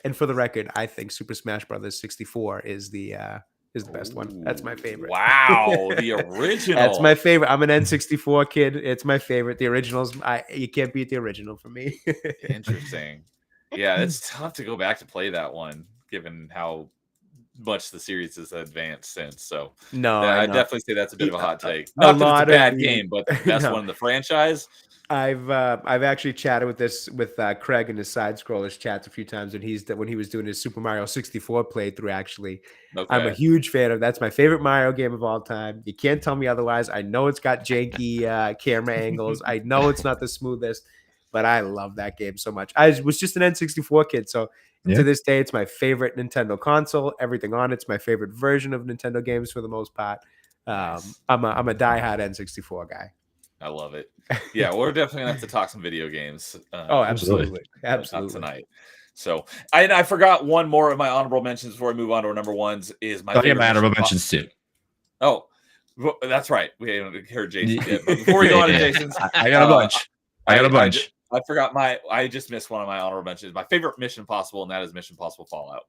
And for the record, I think Super Smash Brothers 64 is the best one. That's my favorite. Wow, the original. That's my favorite. I'm an N64 kid. It's my favorite. The originals, you can't beat the original for me. Interesting. Yeah, it's tough to go back to play that one, given how much the series has advanced since. So no, I definitely say that's a bit of a hot take. Not that it's a bad game, but the best one in the franchise. I've actually chatted with Craig in his side scrollers chats a few times when he was doing his Super Mario 64 playthrough. Actually, I'm a huge fan of. That's my favorite Mario game of all time. You can't tell me otherwise. I know it's got janky camera angles. I know it's not the smoothest, but I love that game so much. I was just an N64 kid, so to this day, it's my favorite Nintendo console. Everything on it's my favorite version of Nintendo games for the most part. Nice. I'm a diehard N64 guy. I love it. Yeah, we're definitely gonna have to talk some video games. Oh, absolutely. Not tonight. So I forgot one more of my honorable mentions before I move on to our number ones. Is my honorable mentions too. Oh, well, that's right. We haven't heard Jason yet. But before we go on to Jason's, I got a bunch. I forgot I just missed one of my honorable mentions. My favorite Mission Impossible, and that is Mission Impossible Fallout.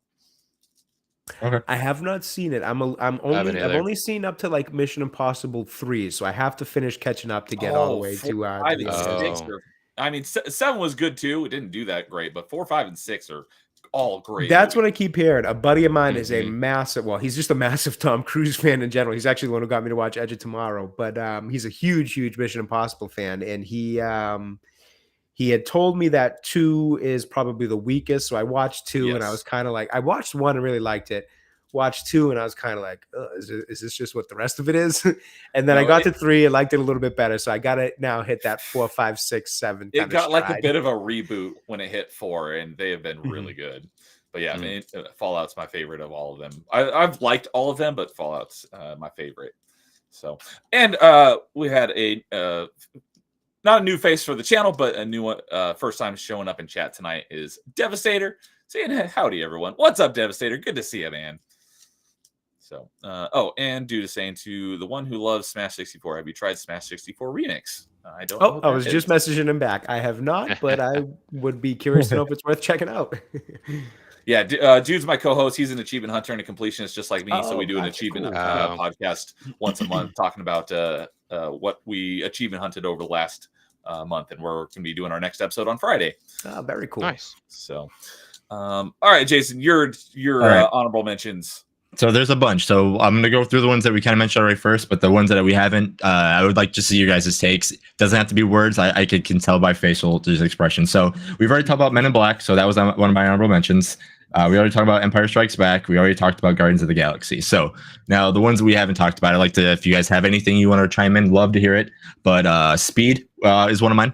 Okay. I have not seen it. I've only seen up to Mission Impossible 3, so I have to finish catching up to get all the way to the 7 was good too. It didn't do that great, but 4, 5, and 6 are all great. That's what I keep hearing. A buddy of mine is a massive, he's just a massive Tom Cruise fan in general. He's actually the one who got me to watch Edge of Tomorrow, but he's a huge Mission Impossible fan, and he had told me that 2 is probably the weakest. So I watched 2 and I was kind of I watched 1 and really liked it. Watched 2 and I was kind of is this just what the rest of it is? And then I got to 3 and liked it a little bit better. So I got to now hit that 4, 5, 6, 7. It got a bit of a reboot when it hit 4, and they have been really good. but yeah, I mean, Fallout's my favorite of all of them. I've liked all of them, but Fallout's my favorite. So, and we had a not a new face for the channel, but a new one. First time showing up in chat tonight is Devastator. Saying howdy, everyone. What's up, Devastator? Good to see you, man. So, oh, and Dude is saying to the one who loves Smash 64, have you tried Smash 64 Remix? I don't know. I was just messaging him back. I have not, but I would be curious to know if it's worth checking out. Yeah, Dude's my co-host. He's an achievement hunter and a completionist just like me. So we do an achievement podcast once a month talking about what we achievement hunted over the last month. And we're going to be doing our next episode on Friday. Oh, very cool. Nice. So, all right, Jason, your right. Honorable mentions. So there's a bunch. So I'm going to go through the ones that we kind of mentioned already first, but the ones that we haven't, I would like to see your guys' takes. Doesn't have to be words. I can tell by facial expression. So we've already talked about Men in Black. So that was one of my honorable mentions. We already talked about Empire Strikes Back. We already talked about Guardians of the Galaxy. So now the ones we haven't talked about, I'd like to, if you guys have anything you want to chime in, love to hear it. But Speed is one of mine.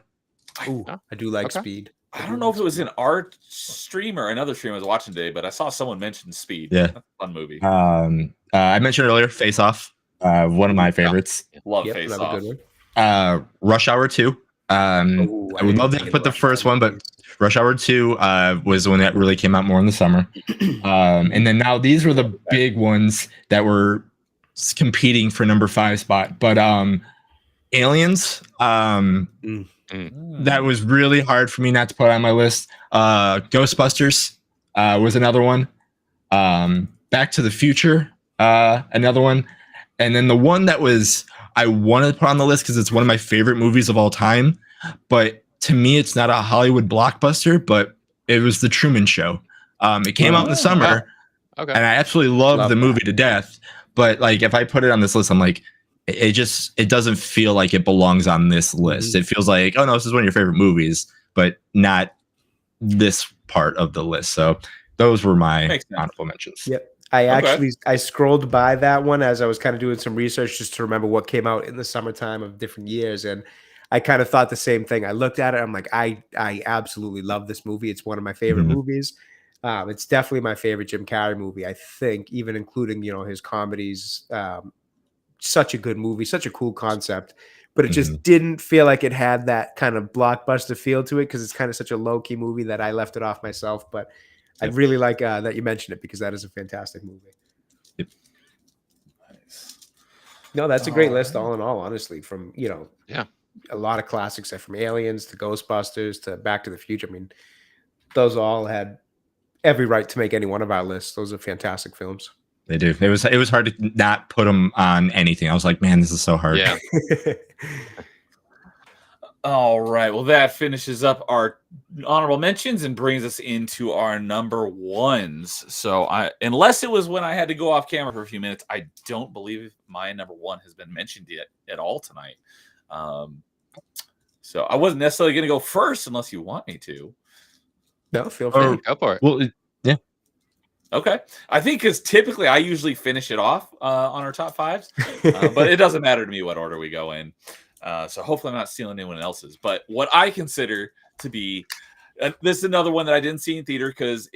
Ooh, I do like Speed. I don't know if it was in our stream or another stream I was watching today, but I saw someone mention Speed. Yeah. That's a fun movie. I mentioned earlier Face Off, one of my favorites. Love Face Off. Rush Hour 2. I would love to put the first one, but Rush Hour 2 was the one that really came out more in the summer. And then now these were the big ones that were competing for number 5 spot. But Aliens, that was really hard for me not to put on my list. Ghostbusters was another one. Back to the Future, another one. And then the one that was I wanted to put on the list because it's one of my favorite movies of all time. But to me, it's not a Hollywood blockbuster, but it was The Truman Show. It came out in the summer, and I absolutely love the movie to death. But like, if I put it on this list, I'm like, it doesn't feel like it belongs on this list. It feels like, oh no, this is one of your favorite movies, but not this part of the list. So those were my honorable mentions. Yep. I scrolled by that one as I was kind of doing some research just to remember what came out in the summertime of different years. And I kind of thought the same thing. I looked at it. I'm like, I absolutely love this movie. It's one of my favorite movies. It's definitely my favorite Jim Carrey movie, I think, even including, his comedies. Such a good movie, such a cool concept, but it just didn't feel like it had that kind of blockbuster feel to it because it's kind of such a low-key movie that I left it off myself. But I really like that you mentioned it because that is a fantastic movie. Yep. Nice. No, that's a great list all in all, honestly, from, a lot of classics from Aliens to Ghostbusters to Back to the Future. I mean, those all had every right to make any one of our lists. Those are fantastic films. They do. It was hard to not put them on anything. I was like, man, this is so hard. Yeah. All right. Well, that finishes up our honorable mentions and brings us into our number ones. So unless it was when I had to go off camera for a few minutes, I don't believe my number one has been mentioned yet at all tonight. So I wasn't necessarily going to go first unless you want me to. No, feel free. Go for it. Well, yeah. Okay. I think because typically I usually finish it off on our top fives, but it doesn't matter to me what order we go in. So hopefully I'm not stealing anyone else's. But what I consider to be, this is another one that I didn't see in theater because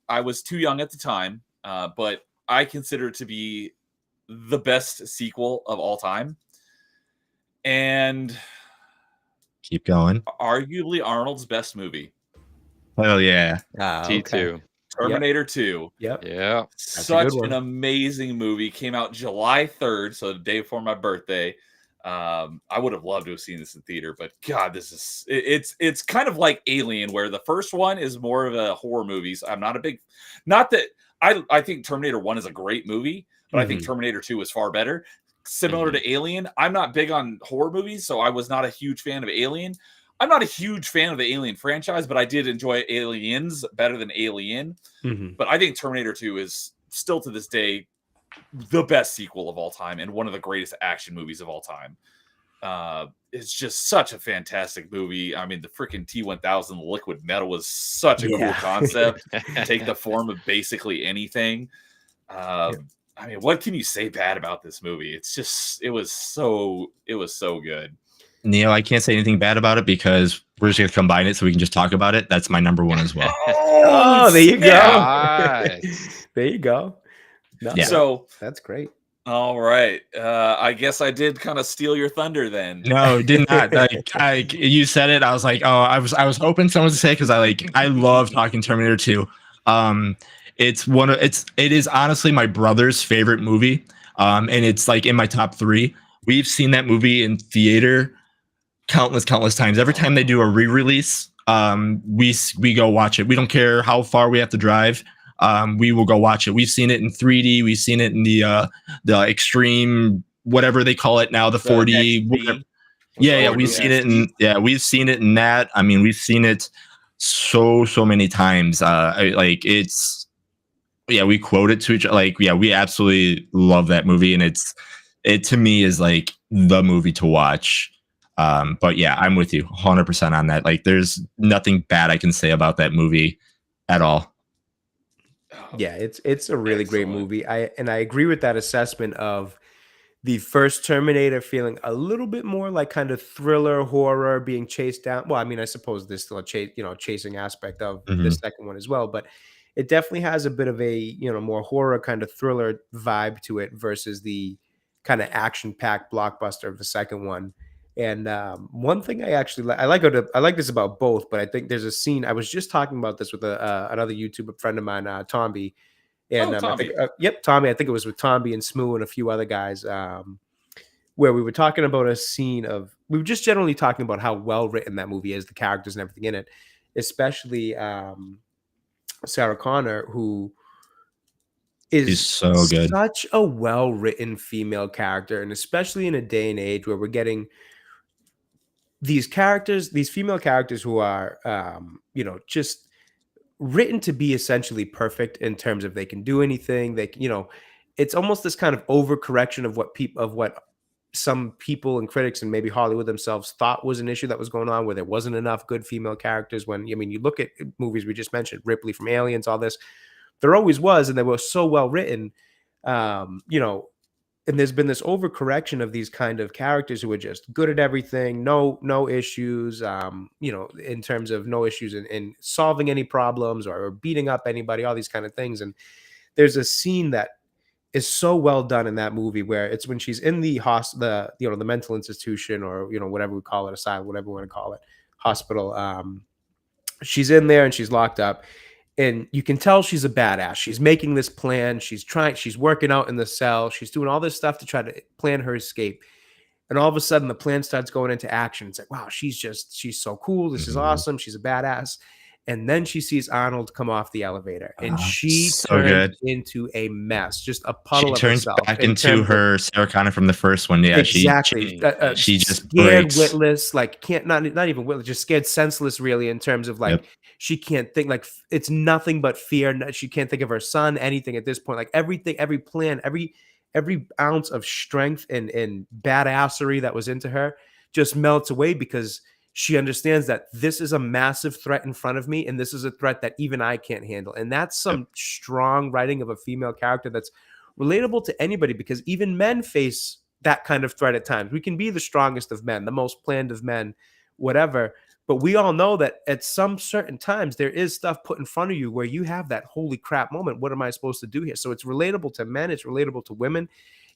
I was too young at the time, but I consider it to be the best sequel of all time. And keep going. Arguably Arnold's best movie. Oh, yeah. T2. Terminator 2. Yep. Yeah. Such an amazing movie. Came out July 3rd, so the day before my birthday. I would have loved to have seen this in theater, but God, it's kind of like Alien, where the first one is more of a horror movie. So I'm not a big, not that I think Terminator 1 is a great movie, but I think Terminator 2 is far better. Similar to Alien, I'm not big on horror movies, so I was not a huge fan of Alien. I'm not a huge fan of the Alien franchise, but I did enjoy Aliens better than Alien. But I think Terminator 2 is still to this day the best sequel of all time and one of the greatest action movies of all time. It's just such a fantastic movie. I mean, the freaking T-1000 liquid metal was such a cool concept. Take the form of basically anything. I mean, what can you say bad about this movie? It's just, it was so good. Neo, I can't say anything bad about it because we're just going to combine it so we can just talk about it. That's my number one as well. Oh, there you go. Nice. There you go. No, Yeah. So, that's great. all right. I guess I did kind of steal your thunder then. No, it did not. You said it. I was like, oh, I was hoping someone would say, because I love talking Terminator 2. It is honestly my brother's favorite movie. And it's like in my top 3. We've seen that movie in theater countless times. Every time they do a re-release, we go watch it. We don't care how far we have to drive. We will go watch it. We've seen it in 3D. We've seen it in the extreme, whatever they call it now, the 4D. Yeah, we've seen it we've seen it in that. I mean, we've seen it so many times. We quote it to each other. Like, yeah, we absolutely love that movie, and it to me is like the movie to watch. But yeah, I'm with you 100% on that. Like, there's nothing bad I can say about that movie at all. Yeah, it's a really great movie. I agree with that assessment of the first Terminator feeling a little bit more like kind of thriller horror, being chased down. Well, I mean, I suppose there's still a chasing aspect of the second one as well, but it definitely has a bit of a more horror kind of thriller vibe to it versus the kind of action-packed blockbuster of the second one. And one thing I like this about both, but I think there's a scene. I was just talking about this with another YouTuber friend of mine, Tomby. And Tommy. Tommy. I think it was with Tomby and Smoo and a few other guys, where we were talking about a scene of. We were just generally talking about how well written that movie is, the characters and everything in it, especially Sarah Connor, who is She's so good. Such a well written female character, and especially in a day and age where we're getting these female characters who are, just written to be essentially perfect in terms of they can do anything. It's almost this kind of overcorrection of what some people and critics and maybe Hollywood themselves thought was an issue that was going on, where there wasn't enough good female characters. When, I mean, you look at movies we just mentioned, Ripley from Aliens, all this, there always was, and they were so well written, and there's been this overcorrection of these kind of characters who are just good at everything, no issues, in terms of no issues in solving any problems or beating up anybody, all these kind of things. And there's a scene that is so well done in that movie where it's when she's in the the mental institution, or whatever we call it, asylum, whatever we want to call it, hospital. She's in there and she's locked up. And you can tell she's a badass. She's making this plan. She's working out in the cell. She's doing all this stuff to try to plan her escape. And all of a sudden the plan starts going into action. It's like, wow, she's so cool. This is awesome. She's a badass. And then she sees Arnold come off the elevator, and she turns into a mess, just a puddle of herself. She turns back into her Sarah Connor from the first one. Yeah, exactly. She just scared, breaks. witless, like not even witless, just scared, senseless, really, in terms of like, she can't think, like it's nothing but fear. She can't think of her son, anything at this point. Like everything, every plan, every ounce of strength and badassery that was into her just melts away, because she understands that this is a massive threat in front of me, and this is a threat that even I can't handle. And that's some strong writing of a female character that's relatable to anybody, because even men face that kind of threat at times. We can be the strongest of men, the most planned of men, whatever. But we all know that at some certain times there is stuff put in front of you where you have that holy crap moment. What am I supposed to do here? So it's relatable to men. It's relatable to women.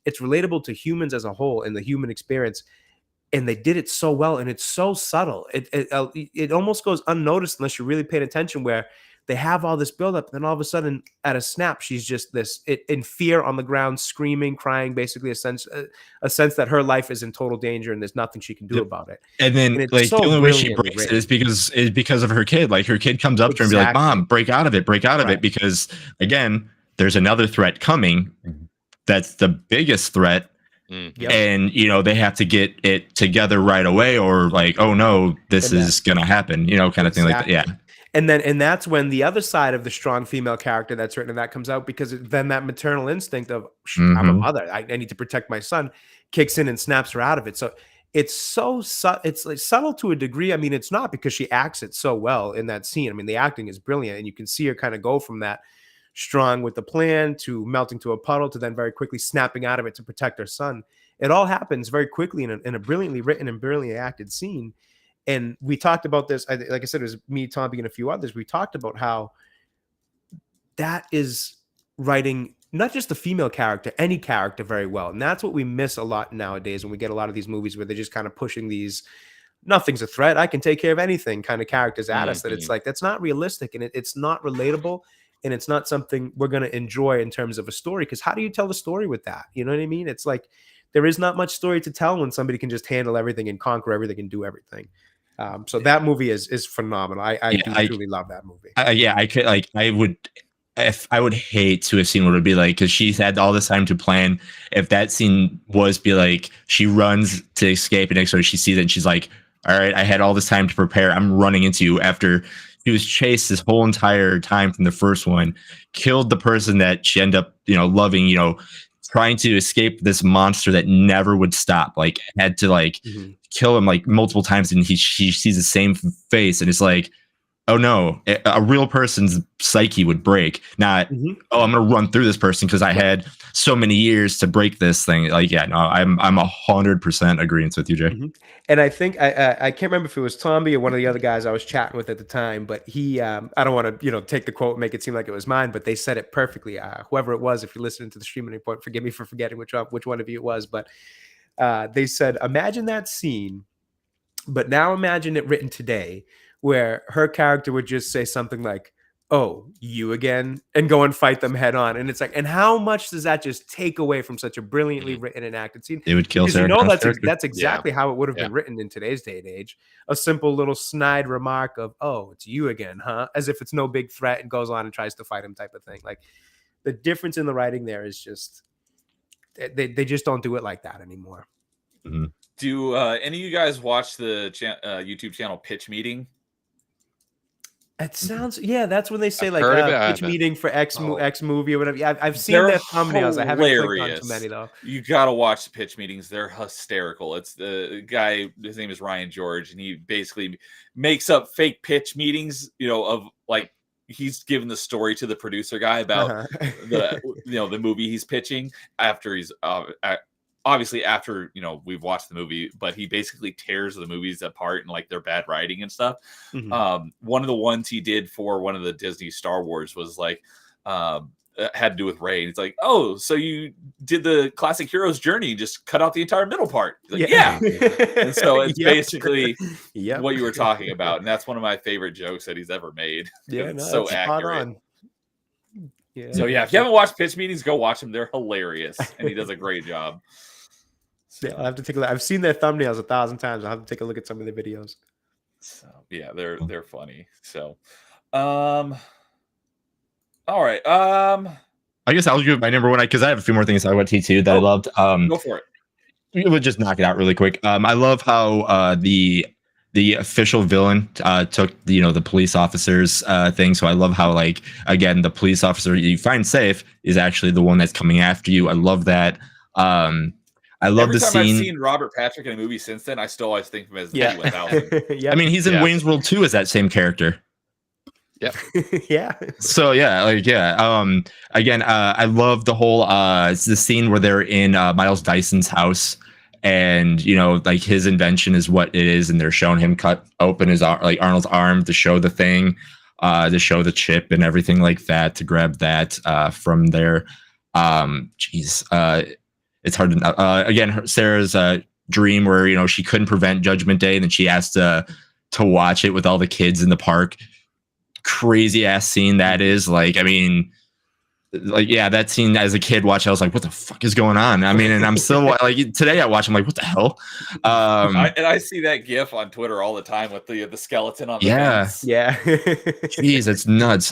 It's relatable to humans as a whole in the human experience. And they did it so well, and it's so subtle. It almost goes unnoticed unless you're really paying attention, where they have all this buildup, and then all of a sudden, at a snap, she's just in fear on the ground, screaming, crying, basically a sense that her life is in total danger and there's nothing she can do about it. And then, like, the only way she breaks it is because of her kid. Like, her kid comes up to her and be like, "Mom, break out of it, because again, there's another threat coming. That's the biggest threat." And they have to get it together right away, or like, oh no, this is gonna happen, kind of thing like that. Yeah. And that's when the other side of the strong female character that's written in that comes out, because then that maternal instinct of I'm a mother, I need to protect my son, kicks in and snaps her out of it. So it's it's like subtle to a degree. I mean, it's not, because she acts it so well in that scene. I mean, the acting is brilliant, and you can see her kind of go from that strong with the plan to melting to a puddle to then very quickly snapping out of it to protect her son. It all happens very quickly in a brilliantly written and brilliantly acted scene. And we talked about this, like I said, it was me, Tommy, and a few others. We talked about how that is writing not just the female character, any character very well. And that's what we miss a lot nowadays when we get a lot of these movies where they're just kind of pushing these nothing's a threat, I can take care of anything kind of characters at us, that it's like, that's not realistic, and it's not relatable, and it's not something we're going to enjoy in terms of a story. Because how do you tell the story with that? You know what I mean? It's like there is not much story to tell when somebody can just handle everything and conquer everything and do everything. So that movie is phenomenal. I truly love that movie. I would hate to have seen what it would be like, because she's had all this time to plan. If that scene was be like, she runs to escape, and next time she sees it and she's like, all right, I had all this time to prepare. I'm running into you, after she was chased this whole entire time from the first one, killed the person that she ended up, loving, trying to escape this monster that never would stop, like had to kill him like multiple times. And she sees the same face, and it's like, oh no, a real person's psyche would break. Not, oh, I'm going to run through this person because I had so many years to break this thing. Like, yeah, no, I'm 100% agreeing with you, Jay. And I think I can't remember if it was Tomby or one of the other guys I was chatting with at the time, but he, I don't want to, take the quote and make it seem like it was mine, but they said it perfectly. Whoever it was, if you're listening to the streaming report, forgive me for forgetting which one of you it was, but they said, imagine that scene, but now imagine it written today, where her character would just say something like, oh, you again, and go and fight them head on. And it's like, and how much does that just take away from such a brilliantly written and acted scene? It would kill Sarah. That's exactly how it would have been written in today's day and age. A simple little snide remark of, oh, it's you again, huh? As if it's no big threat, and goes on and tries to fight him type of thing. Like, the difference in the writing there is just, they just don't do it like that anymore. Do any of you guys watch the YouTube channel Pitch Meeting? It sounds, that's when they say pitch meeting for X movie or whatever. Yeah, I've seen their thumbnails. I haven't clicked on too many though. You gotta watch the pitch meetings; they're hysterical. It's the guy. His name is Ryan George, and he basically makes up fake pitch meetings. Of like he's giving the story to the producer guy about the movie he's pitching after he's obviously after we've watched the movie, but he basically tears the movies apart and like their bad writing and stuff. One of the ones he did for one of the Disney Star Wars was like had to do with Rey. It's like, oh, so you did the classic hero's journey, just cut out the entire middle part. Like, yeah. And so it's basically what you were talking about, and that's one of my favorite jokes that he's ever made. Yeah, no, so accurate. Yeah. So if you haven't watched pitch meetings, go watch them. They're hilarious, and he does a great job. Yeah, I'll have to take a look. I've seen their thumbnails 1,000 times. I'll have to take a look at some of their videos. So yeah, they're funny. So all right. I guess I'll give my number one, because I have a few more things I want to T2 that I loved. Go for it. We'll just knock it out really quick. I love how the official villain took the police officers thing. So I love how, like, again, the police officer you find safe is actually the one that's coming after you. I love that. I love the scene. I've seen Robert Patrick in a movie since then, I still always think of him as I mean, he's in Wayne's World 2 as that same character. Yep. Yeah. So again, I love the whole the scene where they're in Miles Dyson's house, and like his invention is what it is, and they're showing him cut open his like Arnold's arm to show the thing, to show the chip and everything like that, to grab that from there. It's hard to again, Sarah's dream where she couldn't prevent Judgment Day, and then she asked to watch it with all the kids in the park. Crazy ass scene that is. Like, I mean, like, yeah, that scene as a kid watching, I was like, what the fuck is going on? I mean, and I'm still like, today I watch, I'm like, what the hell? I see that gif on Twitter all the time with the skeleton on the fence. Jeez, it's nuts.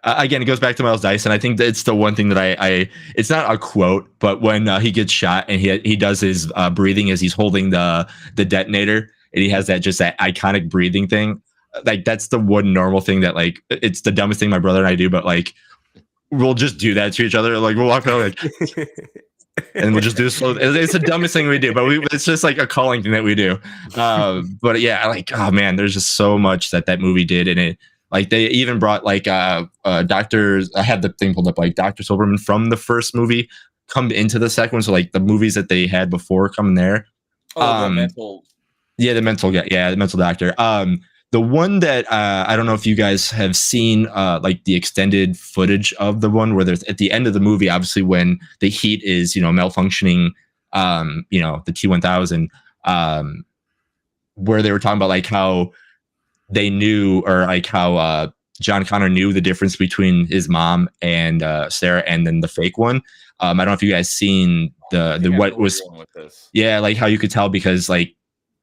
Again, it goes back to Miles Dyson. I think that it's the one thing that I it's not a quote, but when he gets shot and he does his breathing as he's holding the detonator, and he has that iconic breathing thing. Like, that's the one normal thing that, like, it's the dumbest thing my brother and I do, but like, we'll just do that to each other. Like, we'll walk out like, and we'll just do slow. It's the dumbest thing we do, but it's just like a calling thing that we do. But yeah, like, oh man, there's just so much that movie did, and it, like, they even brought like doctors. I had the thing pulled up, like Dr. Silverman from the first movie come into the second one. So like the movies that they had before come there. The mental. Yeah, the mental guy. Yeah, the mental doctor. The one that I don't know if you guys have seen, like the extended footage of the one where there's at the end of the movie, obviously when the heat is malfunctioning, the T-1000, where they were talking about like how they knew, or like how John Connor knew the difference between his mom and Sarah, and then the fake one. I don't know if you guys seen the what was, yeah, like how you could tell because like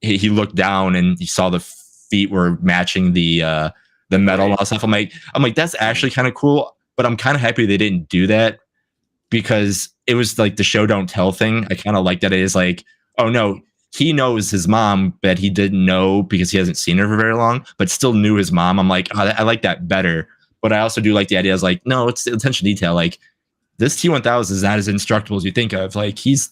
he looked down and he saw the feet were matching the metal and all that stuff. I'm like that's actually kind of cool, but I'm kind of happy they didn't do that because it was like the show don't tell thing. I kind of like that it is like, oh no, he knows his mom, but he didn't know because he hasn't seen her for very long, but still knew his mom. I'm like, oh, I like that better. But I also do like the idea. I was like, no, it's the attention to detail. Like this T-1000 is not as indestructible as you think of. Like he's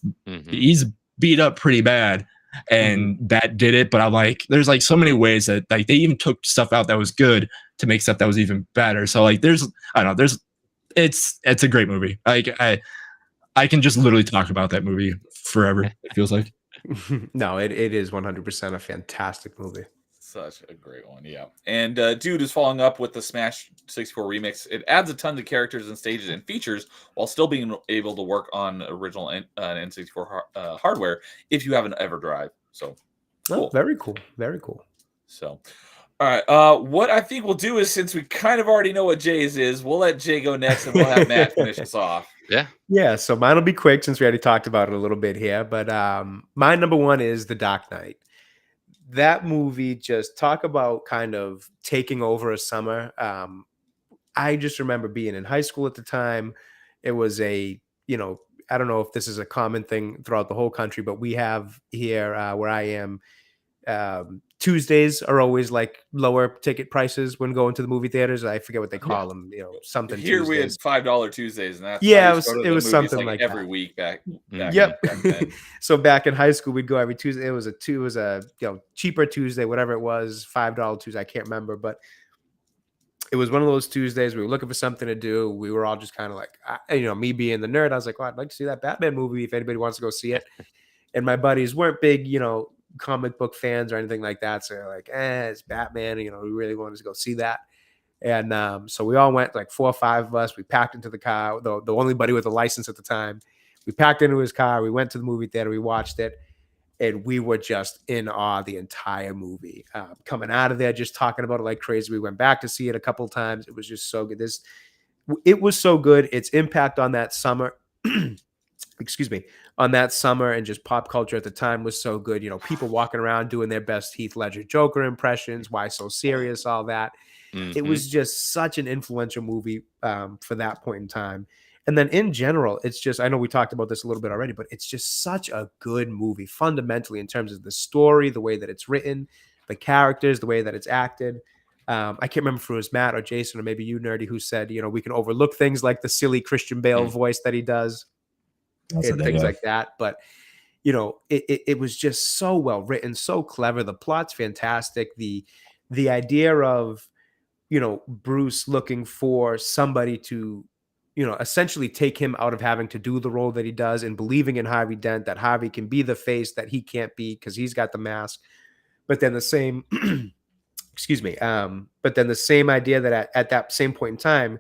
beat up pretty bad, and that did it. But I'm like, there's like so many ways that like they even took stuff out that was good to make stuff that was even better. So like it's a great movie. Like I can just literally talk about that movie forever. It feels like. No, it is 100% a fantastic movie. Such a great one, yeah. And Dude is following up with the Smash 64 remix. It adds a ton to characters and stages and features while still being able to work on original N64 hardware if you have an EverDrive. So, cool. Oh, very cool. Very cool. So, all right. What I think we'll do is, since we kind of already know what Jay's is, we'll let Jay go next and we'll have Matt finish us off. Yeah, so mine will be quick since we already talked about it a little bit here. But my number one is The Dark Knight. That movie, just talk about kind of taking over a summer. I just remember being in high school at the time. It was I don't know if this is a common thing throughout the whole country, but we have here where I am, Tuesdays are always like lower ticket prices when going to the movie theaters. I forget what they call them, something. Here Tuesdays. we had $5 Tuesdays, and that's it was something like every that. week back Yep. then. So back in high school, we'd go every Tuesday. It was a cheaper Tuesday, whatever it was, $5 Tuesday. I can't remember, but it was one of those Tuesdays. We were looking for something to do. We were all just kind of like, me being the nerd, I was like, well, I'd like to see that Batman movie if anybody wants to go see it. And my buddies weren't big, comic book fans or anything like that. So they're like, it's Batman. We really wanted to go see that. And so we all went, like 4 or 5 of us. We packed into the car, the only buddy with a license at the time. We packed into his car. We went to the movie theater. We watched it. And we were just in awe the entire movie. Coming out of there, just talking about it like crazy. We went back to see it a couple of times. It was just so good. It was so good. Its impact on that summer, excuse me, on that summer and just pop culture at the time was so good. People walking around doing their best Heath Ledger Joker impressions. Why so serious? All that. It was just such an influential movie for that point in time. And then in general, it's just, I know we talked about this a little bit already, but it's just such a good movie fundamentally in terms of the story, the way that it's written, the characters, the way that it's acted. I can't remember if it was Matt or Jason or maybe you, Nerdy, who said, we can overlook things like the silly Christian Bale voice that he does and things like that. But, it was just so well written, so clever. The plot's fantastic. The idea of, Bruce looking for somebody to, essentially take him out of having to do the role that he does and believing in Harvey Dent, that Harvey can be the face that he can't be because he's got the mask. But then the same, excuse me. But then the same idea that at that same point in time,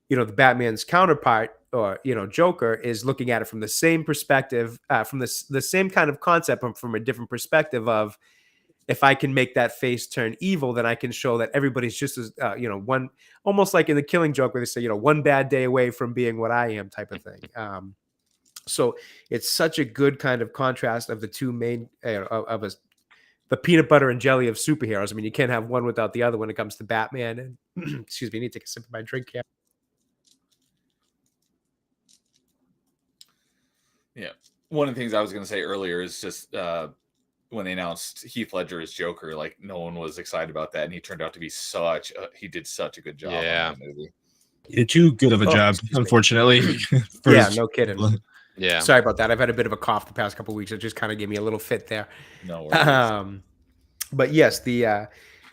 the Batman's counterpart or, Joker is looking at it from the same perspective, from the same kind of concept, from a different perspective of, if I can make that face turn evil, then I can show that everybody's just as, one, almost like in The Killing Joke where they say, one bad day away from being what I am type of thing. So it's such a good kind of contrast of the two main, the peanut butter and jelly of superheroes. I mean, you can't have one without the other when it comes to Batman. And excuse me, I need to take a sip of my drink here. Yeah. One of the things I was going to say earlier is just, when they announced Heath Ledger as Joker, like no one was excited about that, and he turned out to be he did such a good job. Yeah, on that movie. He did too good of a job, unfortunately. Yeah, no kidding. Yeah, sorry about that. I've had a bit of a cough the past couple of weeks. It just kind of gave me a little fit there. No worries. But yes, it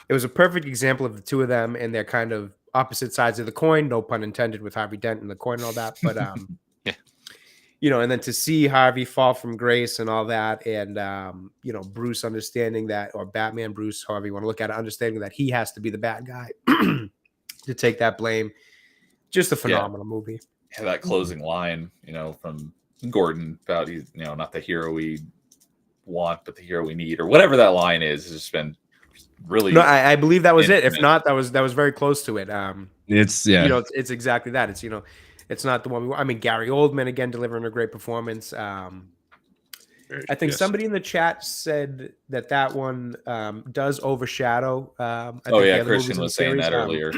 was a perfect example of the two of them and their kind of opposite sides of the coin. No pun intended with Harvey Dent and the coin and all that. But and then to see Harvey fall from grace and all that, and Bruce understanding that, or Batman Bruce, however you want to look at it, understanding that he has to be the bad guy to take that blame. Just a phenomenal movie. Yeah, that closing line, from Gordon about he's, not the hero we want, but the hero we need, or whatever that line is, has just been really. No, I believe that was it. If not, that was very close to it. It's it's exactly that. It's it's not the one we want. I mean, Gary Oldman again delivering a great performance. I think somebody in the chat said that one does overshadow. Christian was saying that earlier,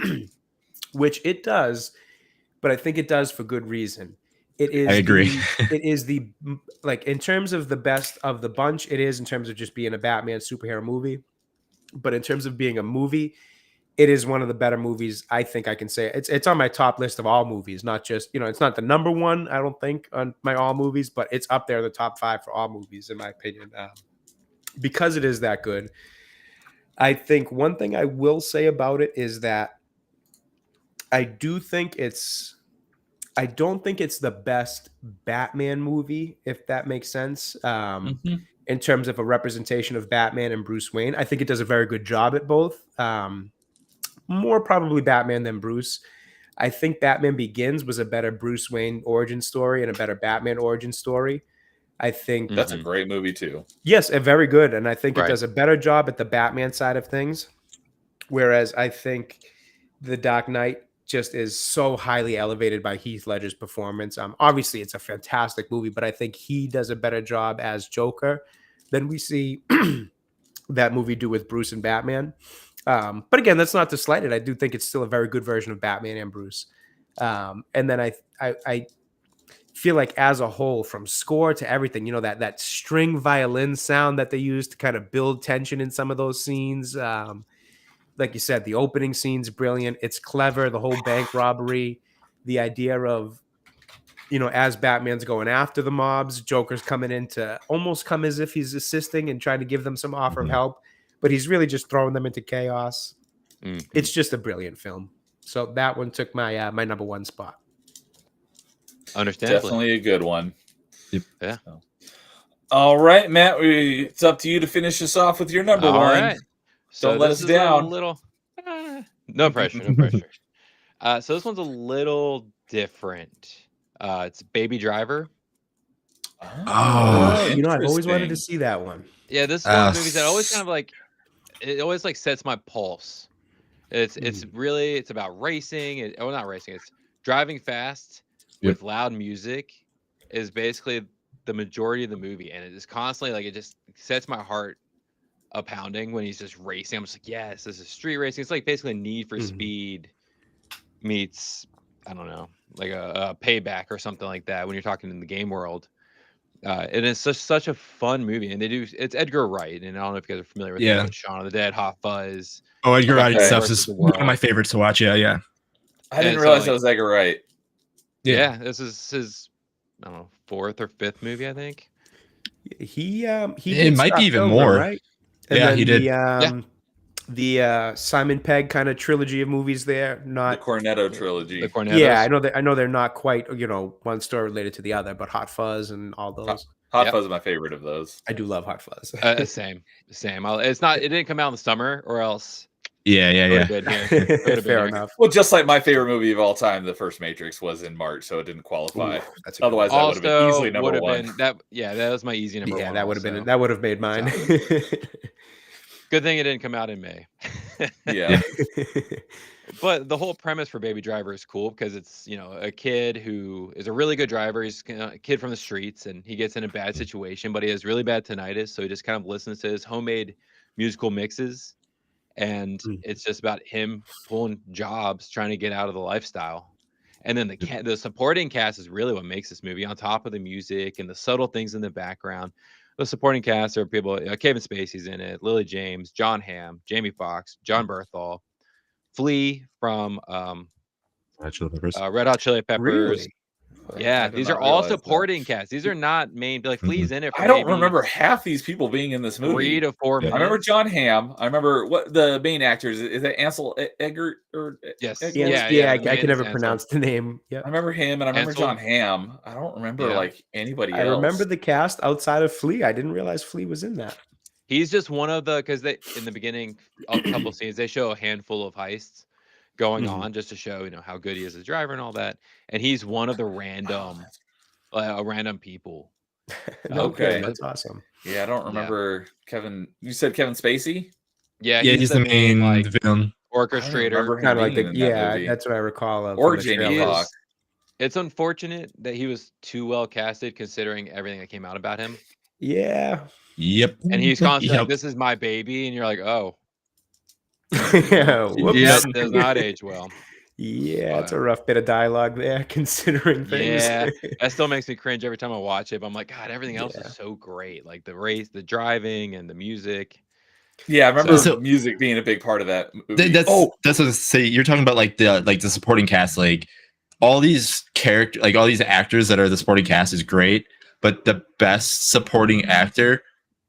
which it does, but I think it does for good reason. It is. I agree. It is in terms of the best of the bunch. It is in terms of just being a Batman superhero movie, but in terms of being a movie, it is one of the better movies. I think I can say it's on my top list of all movies, not just, it's not the number one, I don't think, on my all movies, but it's up there, the top 5 for all movies, in my opinion, because it is that good. I think one thing I will say about it is that I don't think it's the best Batman movie, if that makes sense. In terms of a representation of Batman and Bruce Wayne, I think it does a very good job at both. More probably Batman than Bruce. I think Batman Begins was a better Bruce Wayne origin story and a better Batman origin story. I think that's a great movie too. Yes, very good. And I think it does a better job at the Batman side of things. Whereas I think The Dark Knight just is so highly elevated by Heath Ledger's performance. Obviously, it's a fantastic movie, but I think he does a better job as Joker than we see that movie do with Bruce and Batman. But again, that's not to slight it. I do think it's still a very good version of Batman and Bruce. And then I feel like as a whole, from score to everything, that string violin sound that they use to kind of build tension in some of those scenes. Like you said, the opening scene's brilliant. It's clever. The whole bank robbery, the idea of, as Batman's going after the mobs, Joker's coming in to almost come as if he's assisting and trying to give them some offer of help, but he's really just throwing them into chaos. It's just a brilliant film. So that one took my my number 1 spot. Understandably. Definitely a good one. Yep. Yeah. So. All right, Matt, it's up to you to finish us off with your number 1. All right. So don't let us down. No pressure, no pressure. So this one's a little different. It's Baby Driver. Oh, I've always wanted to see that one. Yeah, this is one of the movies that always kind of it always sets my pulse. It's about racing. Not racing. It's driving fast with loud music is basically the majority of the movie, and it is constantly it just sets my heart a pounding when he's just racing. I'm just like, yes, this is street racing. It's basically Need for Speed meets, I don't know, a Payback or something like that when you're talking in the game world. And it's such a fun movie, and it's Edgar Wright, and I don't know if you guys are familiar with Shaun of the Dead, Hot Fuzz. Oh, Edgar Wright stuff is one of my favorites to watch. Yeah. I didn't realize that was Edgar Wright. Yeah, this is his, I don't know, 4th or 5th movie, I think. He it might be even more, right? And he did. The Simon Pegg kind of trilogy of movies there, not the Cornetto trilogy. The Cornettos. Yeah, I know they're not quite, one story related to the other, but Hot Fuzz and all those. Hot Fuzz is my favorite of those. I do love Hot Fuzz. Same. It didn't come out in the summer, or else. Yeah. Fair enough. Well, just like my favorite movie of all time, the first Matrix was in March, so it didn't qualify. Otherwise, that would have been easily number 1. That was my easy number 1. Yeah, that would have made mine. Good thing it didn't come out in May. Yeah. But the whole premise for Baby Driver is cool because it's, a kid who is a really good driver. He's a kid from the streets, and he gets in a bad situation, but he has really bad tinnitus. So he just kind of listens to his homemade musical mixes. And it's just about him pulling jobs, trying to get out of the lifestyle. And then the supporting cast is really what makes this movie, on top of the music and the subtle things in the background. The supporting cast are people, Kevin Spacey's in it, Lily James, John Hamm, Jamie Foxx, John Bernthal, Flea from Red Hot Chili Peppers. Really? Yeah, did these not are all realize that. supporting cast. These are not main. Like Flea's in it for I don't maybe remember half these people being in this 3 movie. to 4 Yeah. I remember minutes. John Hamm. I remember what the main actors is that Ansel Eggert or Yes. Eggers? Yeah, the I main can is never Ansel. pronounce the name. Yeah, I remember him, and I remember Ansel? John Hamm. I don't remember Yeah. like anybody I else. remember the cast outside of Flea. I didn't realize Flea was in that. He's just one of the because they in the beginning a couple scenes they show a handful of heists going Mhm. on just to show how good he is as a driver and all that, and he's one of the random people. No Okay. kidding. That's awesome. Yeah, I don't remember Kevin. You said Kevin Spacey? Yeah, Yeah, he's the main like villain. orchestrator. remember him Kind of like being in that movie. that's what I recall of. Or from the Jamie trailer. Foxx. It's unfortunate that he was too well casted considering everything that came out about him. Yeah. Yep. And he's constantly Yep. like, "This is my baby," and you're like, "Oh, Yeah. Whoops. Yep. that does not age well." Yeah, it's a Wow. rough bit of dialogue there, considering things. Yeah, that still makes me cringe every time I watch it. But I'm like, God, everything else Yeah. is so great, like the race, the driving, and the music. Yeah, I remember So- music being a big part of that movie. That's what I say. You're talking about like the supporting cast, like all these character, like all these actors that are the supporting cast is great, but the best supporting actor,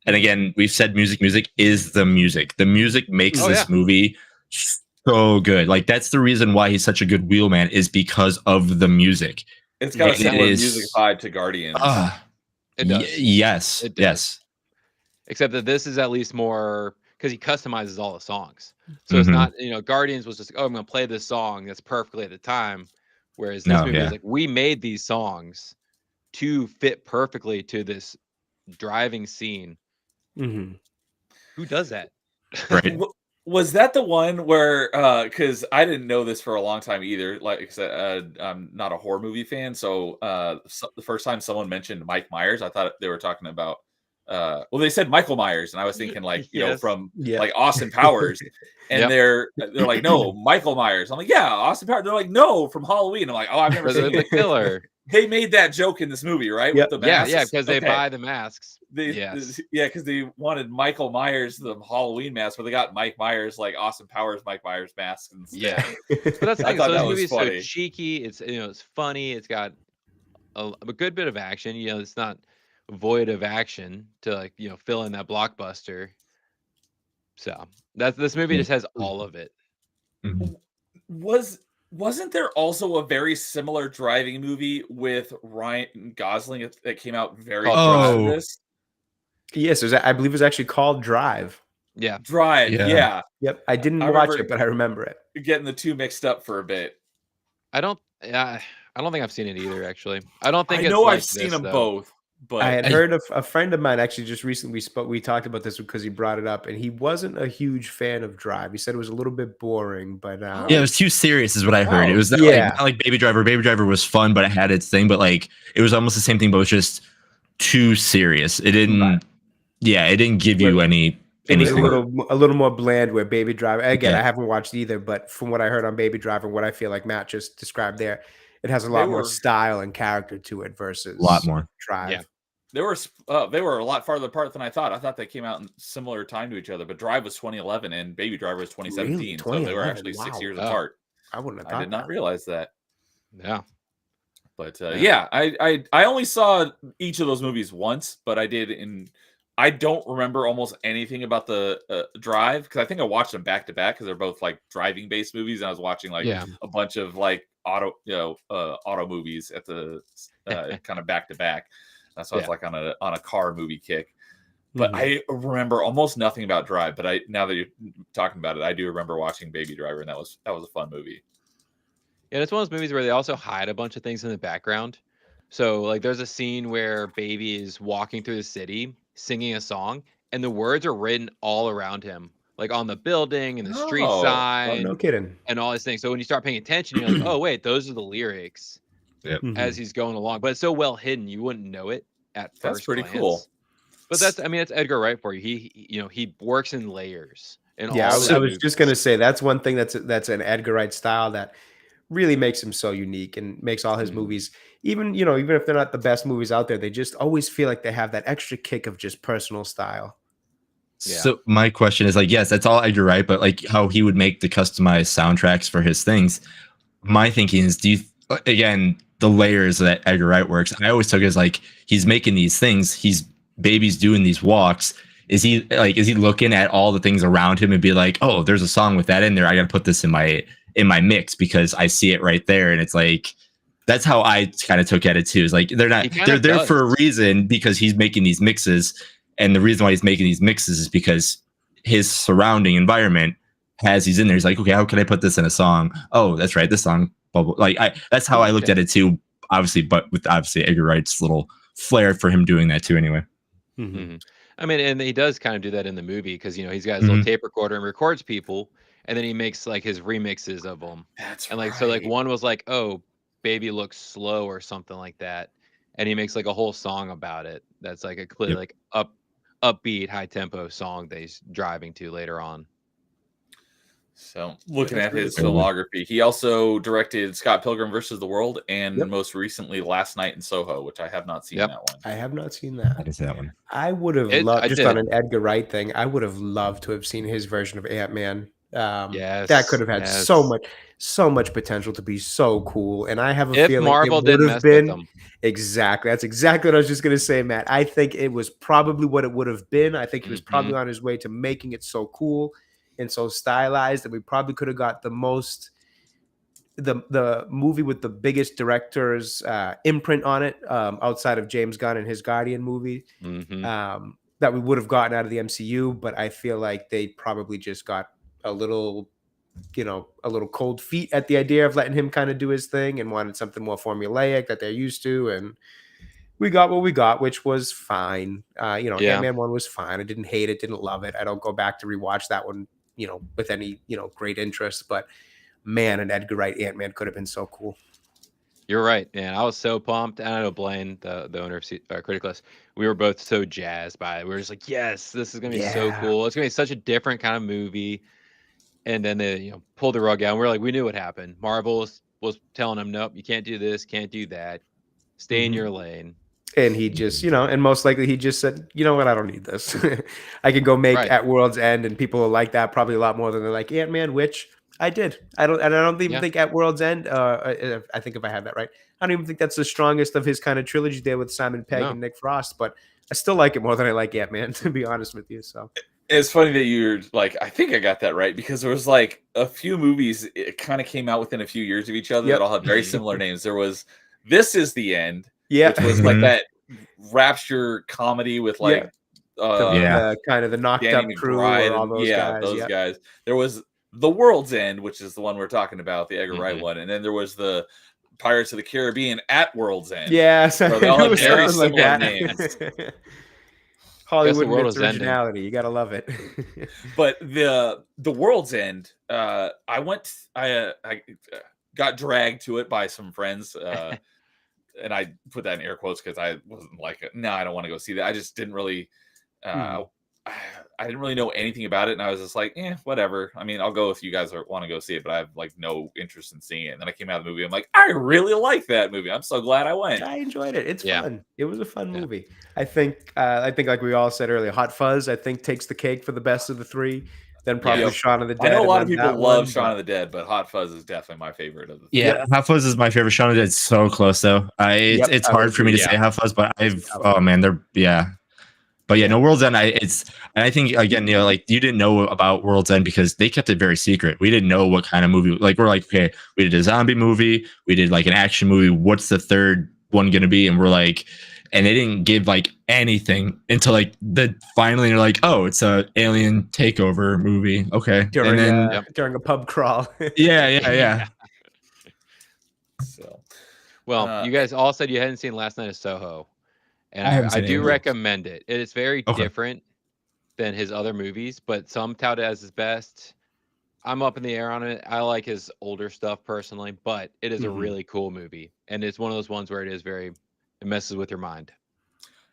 and again we've said music is the music. The music makes Oh, this movie so good. Like that's the reason why he's such a good wheelman is because of the music. It's got a it similar is- music vibe to Guardians. It does. Yes. It does. Yes. Except that this is at least more because he customizes all the songs. So it's Mhm. not, Guardians was just, oh, I'm going to play this song that's perfectly at the time. Whereas this movie is like, we made these songs to fit perfectly to this driving scene. Mm-hmm. Who does that? Right. Was that the one where because I didn't know this for a long time either, like I said, I'm not a horror movie fan, so the first time someone mentioned Mike Myers, I thought they were talking about well, they said Michael Myers, and I was thinking like Yes. from Yeah. like Austin Powers, and Yep. they're like, no, Michael Myers. I'm like, yeah, Austin Powers. They're like, no, from Halloween. I'm like, oh, I've never seen the it. killer. They made that joke in this movie, right? Yep. With the Yeah, masks? because they Okay. buy the masks. Yes. Yeah, because they wanted Michael Myers, the Halloween mask, but they got Mike Myers, like Austin Powers, Mike Myers mask instead. Yeah. But that's the I thing. thought So this that was movie is so funny. cheeky. It's it's funny. It's got a good bit of action. It's not void of action to like fill in that blockbuster. So this movie just has all of it. Mhm. Wasn't there also a very similar driving movie with Ryan Gosling that came out very Called close Drive. to this? Yes, I believe it was actually called Drive. Yeah. Drive, Yeah. yeah. Yep. I didn't I watch remember- it, but I remember it. Getting the two mixed up for a bit. I don't think I've seen it either. Actually, I don't think I it's know like I've seen this, them though. both, but I had heard of a friend of mine actually just recently we talked about this because he brought it up, and he wasn't a huge fan of Drive. He said it was a little bit boring, but Yeah, it was too serious, is what I heard. Wow. It was not, Yeah. not like Baby Driver. Baby Driver was fun, but it had its thing. But like, it was almost the same thing, but it was just too serious. It didn't. Right. Yeah, it didn't give you any. it was Anything. a little more bland. Where Baby Driver, again, Yeah. I haven't watched either, but from what I heard on Baby Driver, what I feel like Matt just described there, it has a lot more style and character to it versus A lot more. Drive. Yeah. they were a lot farther apart than I thought. I thought they came out in similar time to each other, but Drive was 2011 and Baby Driver was 2017, Really? so they were 2011? actually 6 Wow. years Oh. apart. I wouldn't have thought I did not that. realize that. Yeah. But Yeah. I only saw each of those movies once, but I don't remember almost anything about the Drive because I think I watched them back to back because they're both like driving based movies, and I was watching like Yeah. a bunch of like auto movies at the kind of back to back. That's why I was like on a car movie kick. But Mhm. I remember almost nothing about Drive. But now that you're talking about it, I do remember watching Baby Driver, and that was a fun movie. Yeah, it's one of those movies where they also hide a bunch of things in the background. So, like, there's a scene where Baby is walking through the city singing a song, and the words are written all around him, like on the building and the street Oh. Oh, sign no kidding. and all these things. So when you start paying attention, you're like, oh wait, those are the lyrics Mhm. as he's going along. But it's so well hidden, you wouldn't know it at first. That's pretty glance. cool. But that's Edgar Wright for you. He works in layers. And Yeah, all I was just gonna say that's one thing that's an Edgar Wright style that really makes him so unique and makes all his Mhm. movies, even if they're not the best movies out there, they just always feel like they have that extra kick of just personal style. Yeah. So my question is like, yes, that's all Edgar Wright, but like how he would make the customized soundtracks for his things. My thinking is, again, the layers that Edgar Wright works. I always took it as like he's making these things. Baby's doing these walks. Is he looking at all the things around him and be like, oh, there's a song with that in there. I got to put this in my mix because I see it right there. And it's like, that's how I kind of took at it too. Is like, they're there for a reason because he's making these mixes. And the reason why he's making these mixes is because his surrounding environment has these in there. He's like, okay, how can I put this in a song? Oh, that's right. This song. Like that's how I looked at it too, obviously, but with obviously Edgar Wright's little flair for him doing that too anyway. Mm-hmm. I mean, and he does kind of do that in the movie because he's got his little tape recorder and records people, and then he makes like his remixes of them. That's and like right. So like one was like, oh, baby looks slow or something like that, and he makes like a whole song about it. That's like a completely like upbeat, high tempo song that he's driving to later on. So looking at his filmography, he also directed Scott Pilgrim versus the World and most recently Last Night in Soho, which I have not seen that one. I have not seen that. I didn't see that one. I would have loved, just on an Edgar Wright thing, I would have loved to have seen his version of Ant-Man. That could have had so much potential to be so cool. And I have a feeling Marvel didn't mess with them. Exactly. That's exactly what I was just going to say, Matt. I think it was probably what it would have been. I think he was probably on his way to making it so cool and so stylized that we probably could have got the movie with the biggest director's imprint on it, outside of James Gunn and his Guardian movie, that we would have gotten out of the MCU. But I feel like they probably just got a little cold feet at the idea of letting him kind of do his thing and wanted something more formulaic that they're used to. And we got what we got, which was fine. Ant-Man 1 was fine. I didn't hate it, didn't love it. I don't go back to rewatch that one, with any, great interest. But man, an Edgar Wright Ant-Man could have been so cool. You're right, man. I was so pumped. And I know Blaine, the owner of Criticalist, we were both so jazzed by it. We were just like, yes, this is going to be so cool. It's going to be such a different kind of movie. And then they pulled the rug out. And we're like, we knew what happened. Marvel was telling him, nope, you can't do this, can't do that. Stay in your lane. And he just, and most likely he just said, you know what, I don't need this. I can go make At World's End, and people will like that probably a lot more than they like Ant-Man, which I did. I don't even think At World's End, I think if I had that right, I don't even think that's the strongest of his kind of trilogy there with Simon Pegg and Nick Frost, but I still like it more than I like Ant-Man, to be honest with you. So it's funny that you're like, I think I got that right, because there was like a few movies, it kind of came out within a few years of each other that all had very similar names. There was This Is the End, which was like that rapture comedy with like kind of the knocked up crew and all those guys. Guys. There was The World's End, which is the one we're talking about, the Edgar Wright one, and then there was the Pirates of the Caribbean At World's End. So they all had very similar names. Hollywood with originality, you gotta love it. But the World's End, I got dragged to it by some friends. And I put that in air quotes because I wasn't like, no, I don't want to go see that. I just didn't really, I didn't really know anything about it. And I was just like, whatever. I mean, I'll go if you guys want to go see it, but I have like no interest in seeing it. And then I came out of the movie. I'm like, I really like that movie. I'm so glad I went. I enjoyed it. It's fun. It was a fun movie. I think like we all said earlier, Hot Fuzz, I think takes the cake for the best of the three. Then probably Shaun of the Dead. I know a lot of people love Shaun of the Dead, but Hot Fuzz is definitely my favorite of the three. Hot Fuzz is my favorite. Shaun of the Dead's so close though. It's hard for me to say Hot Fuzz, but no, World's End. I think again, like you didn't know about World's End because they kept it very secret. We didn't know what kind of movie. Like we're like, okay, we did a zombie movie, we did like an action movie. What's the third one gonna be? And we're like. And they didn't give like anything until like finally they're like, oh, it's a alien takeover movie. Okay. During a pub crawl. Yeah. So, well, you guys all said you hadn't seen Last Night of Soho, and I do recommend it. It is very different than his other movies, but some tout it as his best. I'm up in the air on it. I like his older stuff personally, but it is a really cool movie, and it's one of those ones where it messes with your mind.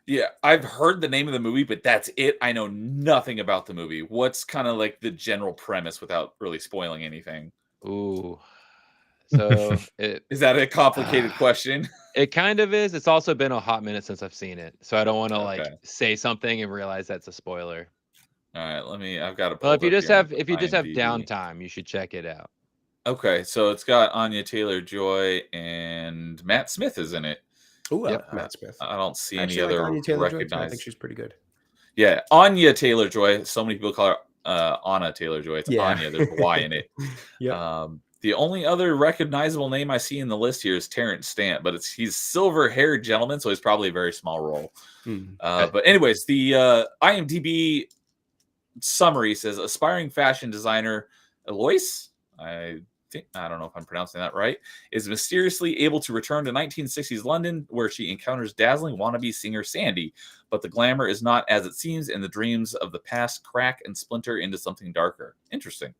Yeah, I've heard the name of the movie, but that's it. I know nothing about the movie. What's kind of like the general premise without really spoiling anything? Ooh. So is that a complicated question? It kind of is. It's also been a hot minute since I've seen it. So I don't want to say something and realize that's a spoiler. All right, I've got to Well, if you just have downtime, you should check it out. Okay, so it's got Anya Taylor-Joy and Matt Smith is in it. Oh, Yep. Matt Smith. I don't see Actually, any I like other Anya Taylor-Joy too. I think recognized. she's pretty good. Yeah, Anya Taylor-Joy. So many people call her Anna Taylor-Joy. It's Yeah. Anya. There's a Y in it. Yep. The only other recognizable name I see in the list here is Terrence Stamp, but he's silver-haired gentleman, so he's probably a very small role. But anyways, the IMDb summary says aspiring fashion designer Eloise, I don't know if I'm pronouncing that right, is mysteriously able to return to 1960s London where she encounters dazzling wannabe singer Sandy, but the glamour is not as it seems and the dreams of the past crack and splinter into something darker. Interesting.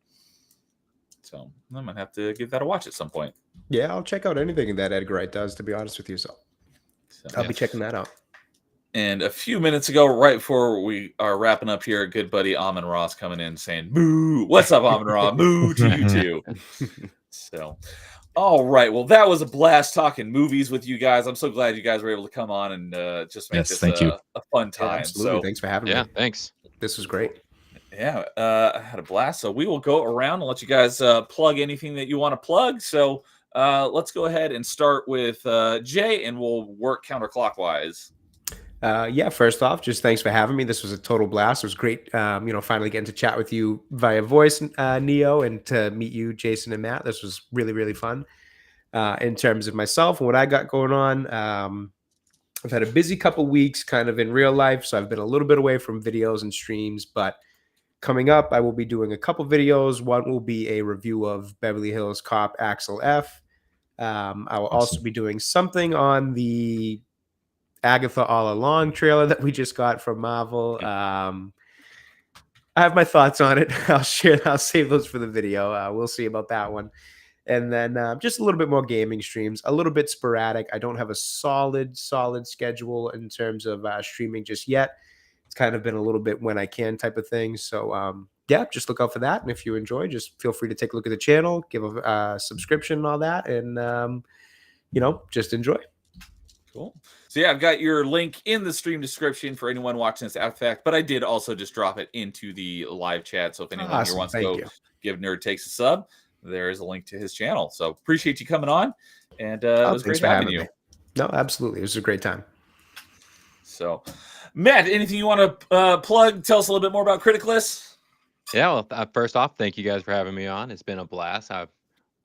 So I might have to give that a watch at some point. Yeah, I'll check out anything that Edgar Wright does, to be honest with you. So I'll be checking that out. And a few minutes ago, right before we are wrapping up here, good buddy Amon Ross coming in saying, "Moo! What's up, Amon Ross? Moo to you too." So, all right. Well, that was a blast talking movies with you guys. I'm so glad you guys were able to come on and just make this a fun time. Yeah, absolutely. So, thanks for having me. Yeah, thanks. This was great. Yeah, I had a blast. So we will go around and let you guys plug anything that you want to plug. So let's go ahead and start with Jay, and we'll work counterclockwise. Yeah, first off, just thanks for having me. This was a total blast. It was great, finally getting to chat with you via voice, Neo, and to meet you, Jason and Matt. This was really, really fun. In terms of myself and what I got going on, I've had a busy couple weeks kind of in real life, so I've been a little bit away from videos and streams, but coming up, I will be doing a couple videos. One will be a review of Beverly Hills Cop Axel F. I will also be doing something on the Agatha All Along trailer that we just got from Marvel. I have my thoughts on it. I'll save those for the video. We'll see about that one. And then just a little bit more gaming streams, a little bit sporadic. I don't have a solid schedule in terms of streaming just yet. It's kind of been a little bit when I can type of thing. So yeah, just look out for that. And if you enjoy, just feel free to take a look at the channel, give a subscription and all that. And, just enjoy. Cool. So yeah, I've got your link in the stream description for anyone watching this after fact, but I did also just drop it into the live chat. So if anyone here wants to go give Nerd Takes a sub, there is a link to his channel. So appreciate you coming on, and it was great having you. No, absolutely. It was a great time. So, Matt, anything you want to plug? Tell us a little bit more about Criticless. Yeah, well, first off, thank you guys for having me on. It's been a blast. I've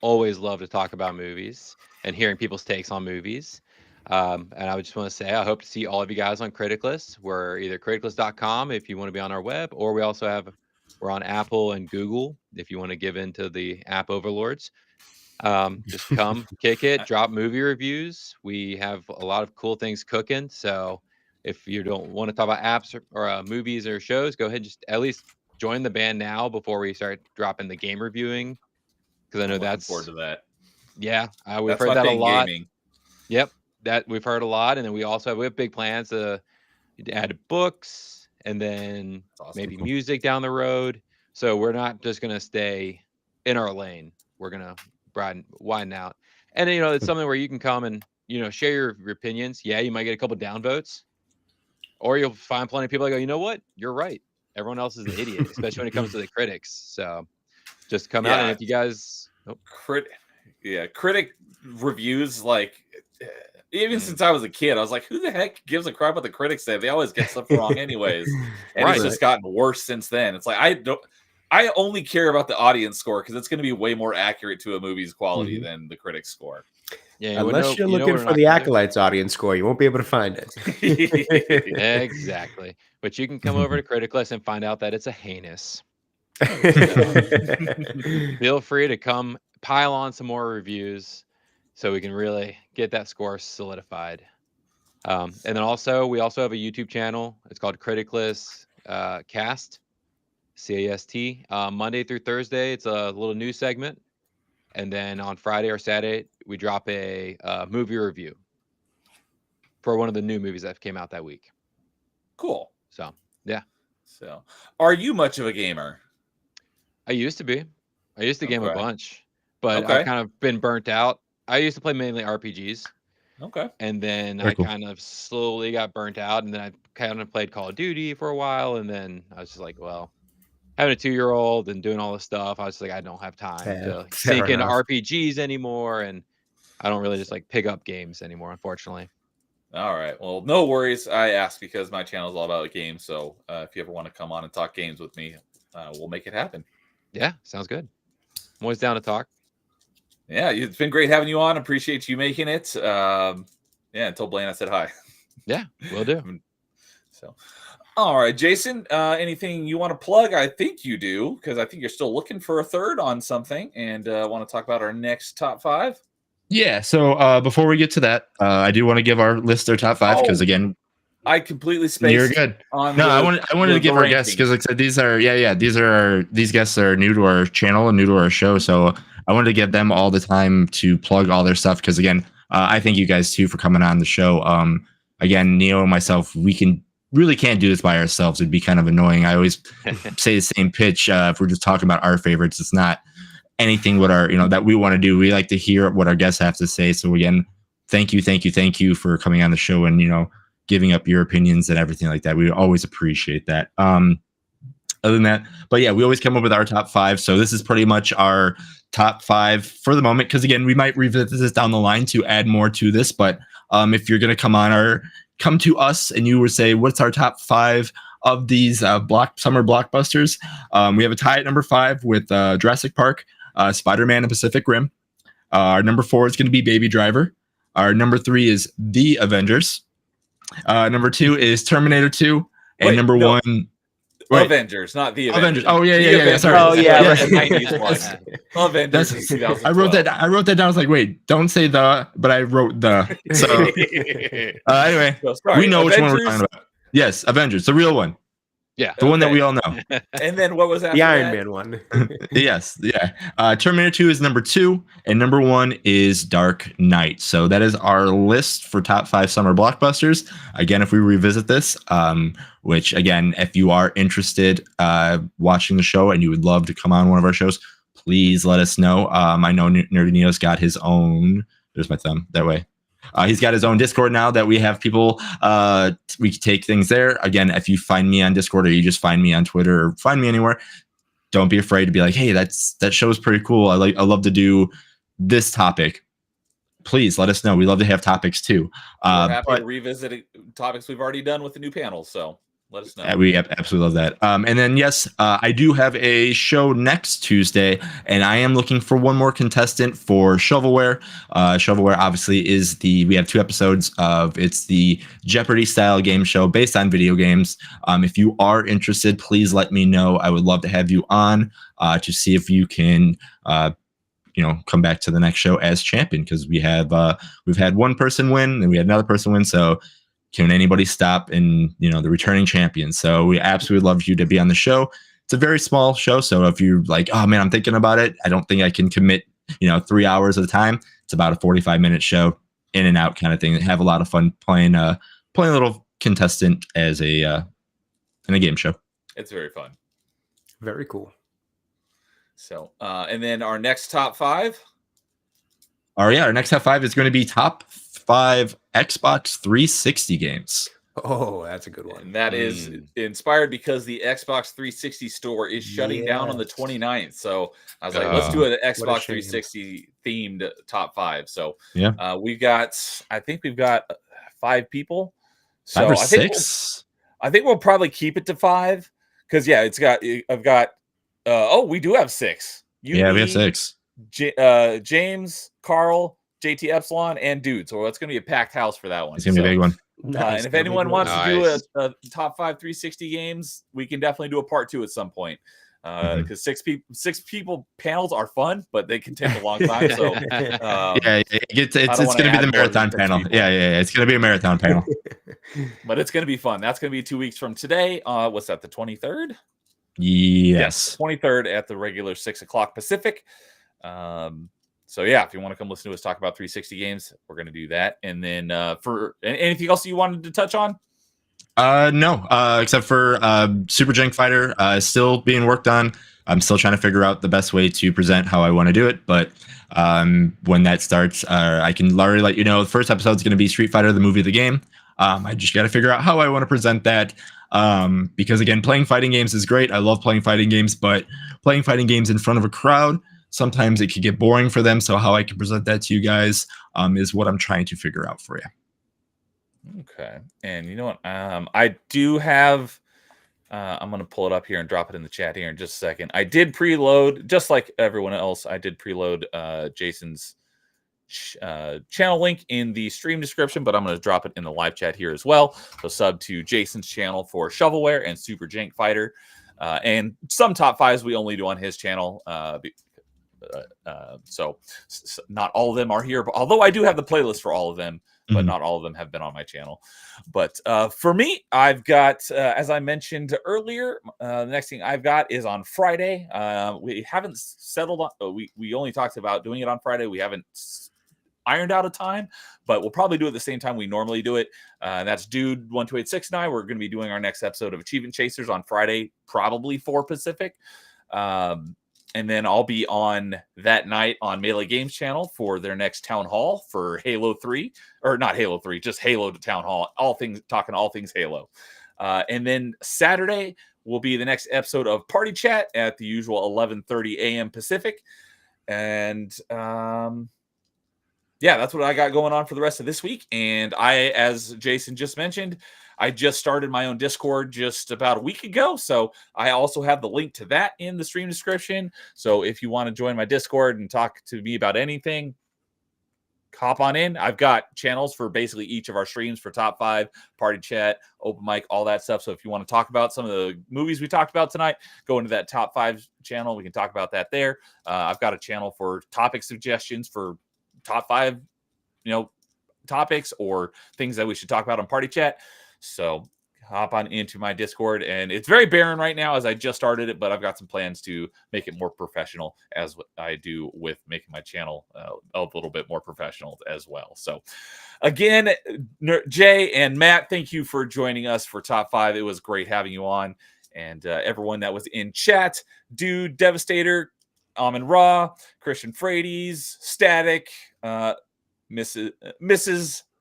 always loved to talk about movies and hearing people's takes on movies. And I would just want to say I hope to see all of you guys on Criticless. We're either criticless.com if you want to be on our web, or we're on Apple and Google if you want to give in to the app overlords. Just come, kick it, drop movie reviews. We have a lot of cool things cooking. So if you don't want to talk about apps or movies or shows, go ahead and just at least join the band now before we start dropping the game reviewing. Because I know that's forward to that. Yeah, we've heard that a lot. Gaming. Yep, that we've heard a lot, and then we have big plans to add books and then maybe music down the road. So we're not just gonna stay in our lane. We're gonna widen out, and it's something where you can come and share your opinions. Yeah, you might get a couple downvotes, or you'll find plenty of people that go, you know what, you're right. Everyone else is an idiot, especially when it comes to the critics. So just come out, and if you guys critic reviews, like even since I was a kid, I was like, who the heck gives a crap what the critics say? They always get stuff wrong anyways. And it's just gotten worse since then. It's like I only care about the audience score because it's going to be way more accurate to a movie's quality than the critic score. Yeah, unless you're looking for the Acolytes audience score, you won't be able to find it. Exactly. But you can come over to Criticless and find out that it's a heinous. Feel free to come pile on some more reviews so we can really get that score solidified. And then we also have a YouTube channel. It's called Criticless Cast, CAST. Monday through Thursday, it's a little news segment. And then on Friday or Saturday, we drop a movie review for one of the new movies that came out that week. Cool. So, yeah. So, are you much of a gamer? I used to be. I used to game a bunch, but I've kind of been burnt out. I used to play mainly RPGs. Okay. And then I kind of slowly got burnt out, and then I kind of played Call of Duty for a while, and then I was just like, well, having a 2-year-old and doing all this stuff, I was like, I don't have time to fair sink into enough. RPGs anymore, and I don't really just like pick up games anymore, unfortunately. All right. Well, no worries. I asked because my channel is all about games. So if you ever want to come on and talk games with me, we'll make it happen. Yeah, sounds good. I'm always down to talk. Yeah, it's been great having you on. Appreciate you making it. Yeah, until Blaine, I said hi. Yeah, will do. So, all right, Jason, anything you want to plug? I think you do, because I think you're still looking for a third on something and want to talk about our next top 5. Yeah. So before we get to that, I do want to give our list their top 5 because again, I completely spaced. You're good. On no, the, I wanted to give our guests because like I said, these guests are new to our channel and new to our show, so I wanted to give them all the time to plug all their stuff because again, I thank you guys too for coming on the show. Again, Neo and myself, we can't do this by ourselves. It'd be kind of annoying. I always say the same pitch if we're just talking about our favorites. It's not anything what our that we want to do. We like to hear what our guests have to say. So again, thank you for coming on the show and giving up your opinions and everything like that. We always appreciate that. Other than that, but yeah, we always come up with our top 5. So this is pretty much our top 5 for the moment. Because again, we might revisit this down the line to add more to this. But if you're going to come to us and you would say, what's our top 5 of these summer blockbusters? We have a tie at number 5 with Jurassic Park, Spider-Man and Pacific Rim. Our number 4 is going to be Baby Driver. Our number 3 is The Avengers. Number 2 is Terminator 2, and number 1. Wait. Avengers, not the Avengers. Oh yeah. Sorry. Oh yeah. The 90s one. Avengers. I wrote that down. I was like, wait, don't say the, but I wrote the. So anyway, we know Avengers? Which one we're talking about. Yes, Avengers, the real one. Yeah, the one that we all know. And then what was that? The Iron Man one. Yes, yeah. Terminator 2 is number 2, and number 1 is Dark Knight. So that is our list for top 5 summer blockbusters. Again, if we revisit this, which again, if you are interested watching the show and you would love to come on one of our shows, please let us know. I know Nerdy Neo's got his own. There's my thumb that way. He's got his own Discord now that we have people. We take things there. Again, if you find me on Discord or you just find me on Twitter or find me anywhere, don't be afraid to be like, hey, that show is pretty cool. I love to do this topic. Please let us know. We love to have topics too. We're happy to revisit topics we've already done with the new panels. So let us know. We absolutely love that. And then, yes, I do have a show next Tuesday, and I am looking for one more contestant for Shovelware. Shovelware, obviously, we have 2 episodes of it's the Jeopardy style game show based on video games. If you are interested, please let me know. I would love to have you on to see if you can come back to the next show as champion, because we've had one person win and we had another person win. So can anybody stop the returning champion? So we absolutely love you to be on the show. It's a very small show. So if you're like, oh man, I'm thinking about it, I don't think I can commit, 3 hours at a time. It's about a 45-minute show, in and out kind of thing. Have a lot of fun playing a little contestant as in a game show. It's very fun. Very cool. So, and then our next top 5. Our next top 5 is going to be top 5 Xbox 360 games. Oh, that's a good one. And that is inspired because the Xbox 360 store is shutting down on the 29th. So I was like, let's do an Xbox 360 themed top 5. So yeah, I think we've got 5 people. So 5 or 6. I think we'll probably keep it to 5 because we do have 6. We have 6. James, Carl, JT Epsilon, and Dude. So it's going to be a packed house for that one. It's going to be a big one. And if anyone wants to do a top 5 360 games, we can definitely do a part 2 at some point. Because 6 people panels are fun, but they can take a long time. So it's going to be the marathon panel. Yeah, it's going to be a marathon panel. But it's going to be fun. That's going to be 2 weeks from today. What's that? The 23rd? Yes, 23rd at the regular 6:00 Pacific. So yeah, if you want to come listen to us talk about 360 games, we're going to do that. And then for anything else you wanted to touch on? No, except for Super Jank Fighter still being worked on. I'm still trying to figure out the best way to present how I want to do it. But when that starts, I can already let you know. The first episode is going to be Street Fighter, the movie, the game. I just got to figure out how I want to present that. Because again, playing fighting games is great. I love playing fighting games, but playing fighting games in front of a crowd, sometimes it can get boring for them. So how I can present that to you guys is what I'm trying to figure out for you. Okay. And you know what? I do have, I'm going to pull it up here and drop it in the chat here in just a second. I did preload, just like everyone else, I did preload Jason's channel link in the stream description, but I'm going to drop it in the live chat here as well. So sub to Jason's channel for Shovelware and Super Jank Fighter. And some top fives we only do on his channel. So not all of them are here, but although I do have the playlist for all of them, but not all of them have been on my channel. But for me, I've got, as I mentioned earlier, the next thing I've got is on Friday. We haven't settled on, we only talked about doing it on Friday. We haven't ironed out a time, but we'll probably do it the same time we normally do it. That's Dude 12869. We're going to be doing our next episode of Achievement Chasers on Friday, probably 4 Pacific. And then I'll be on that night on Melee Games channel for their next town hall for Halo 3, or not Halo 3, just Halo to town hall, talking all things Halo. And then Saturday will be the next episode of Party Chat at the usual 11:30 a.m. Pacific. And yeah, that's what I got going on for the rest of this week. And as Jason just mentioned, I just started my own Discord just about a week ago. So I also have the link to that in the stream description. So if you want to join my Discord and talk to me about anything, hop on in. I've got channels for basically each of our streams for top 5, party chat, open mic, all that stuff. So if you want to talk about some of the movies we talked about tonight, go into that top 5 channel. We can talk about that there. I've got a channel for topic suggestions for top 5, topics or things that we should talk about on party chat. So hop on into my Discord, and it's very barren right now as I just started it, but I've got some plans to make it more professional, as I do with making my channel a little bit more professional as well. So again, Jay and Matt, thank you for joining us for Top 5. It was great having you on, and everyone that was in chat, Dude, Devastator, Amin Ra, Christian Frades, Static, Mrs.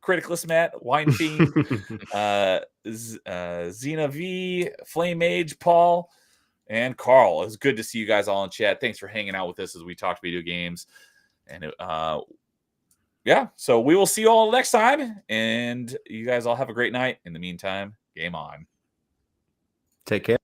Criticalist Matt, Wine Fiend, Xena V, Flame Mage, Paul, and Carl. It was good to see you guys all in chat. Thanks for hanging out with us as we talked video games. And yeah, so we will see you all next time. And you guys all have a great night. In the meantime, game on. Take care.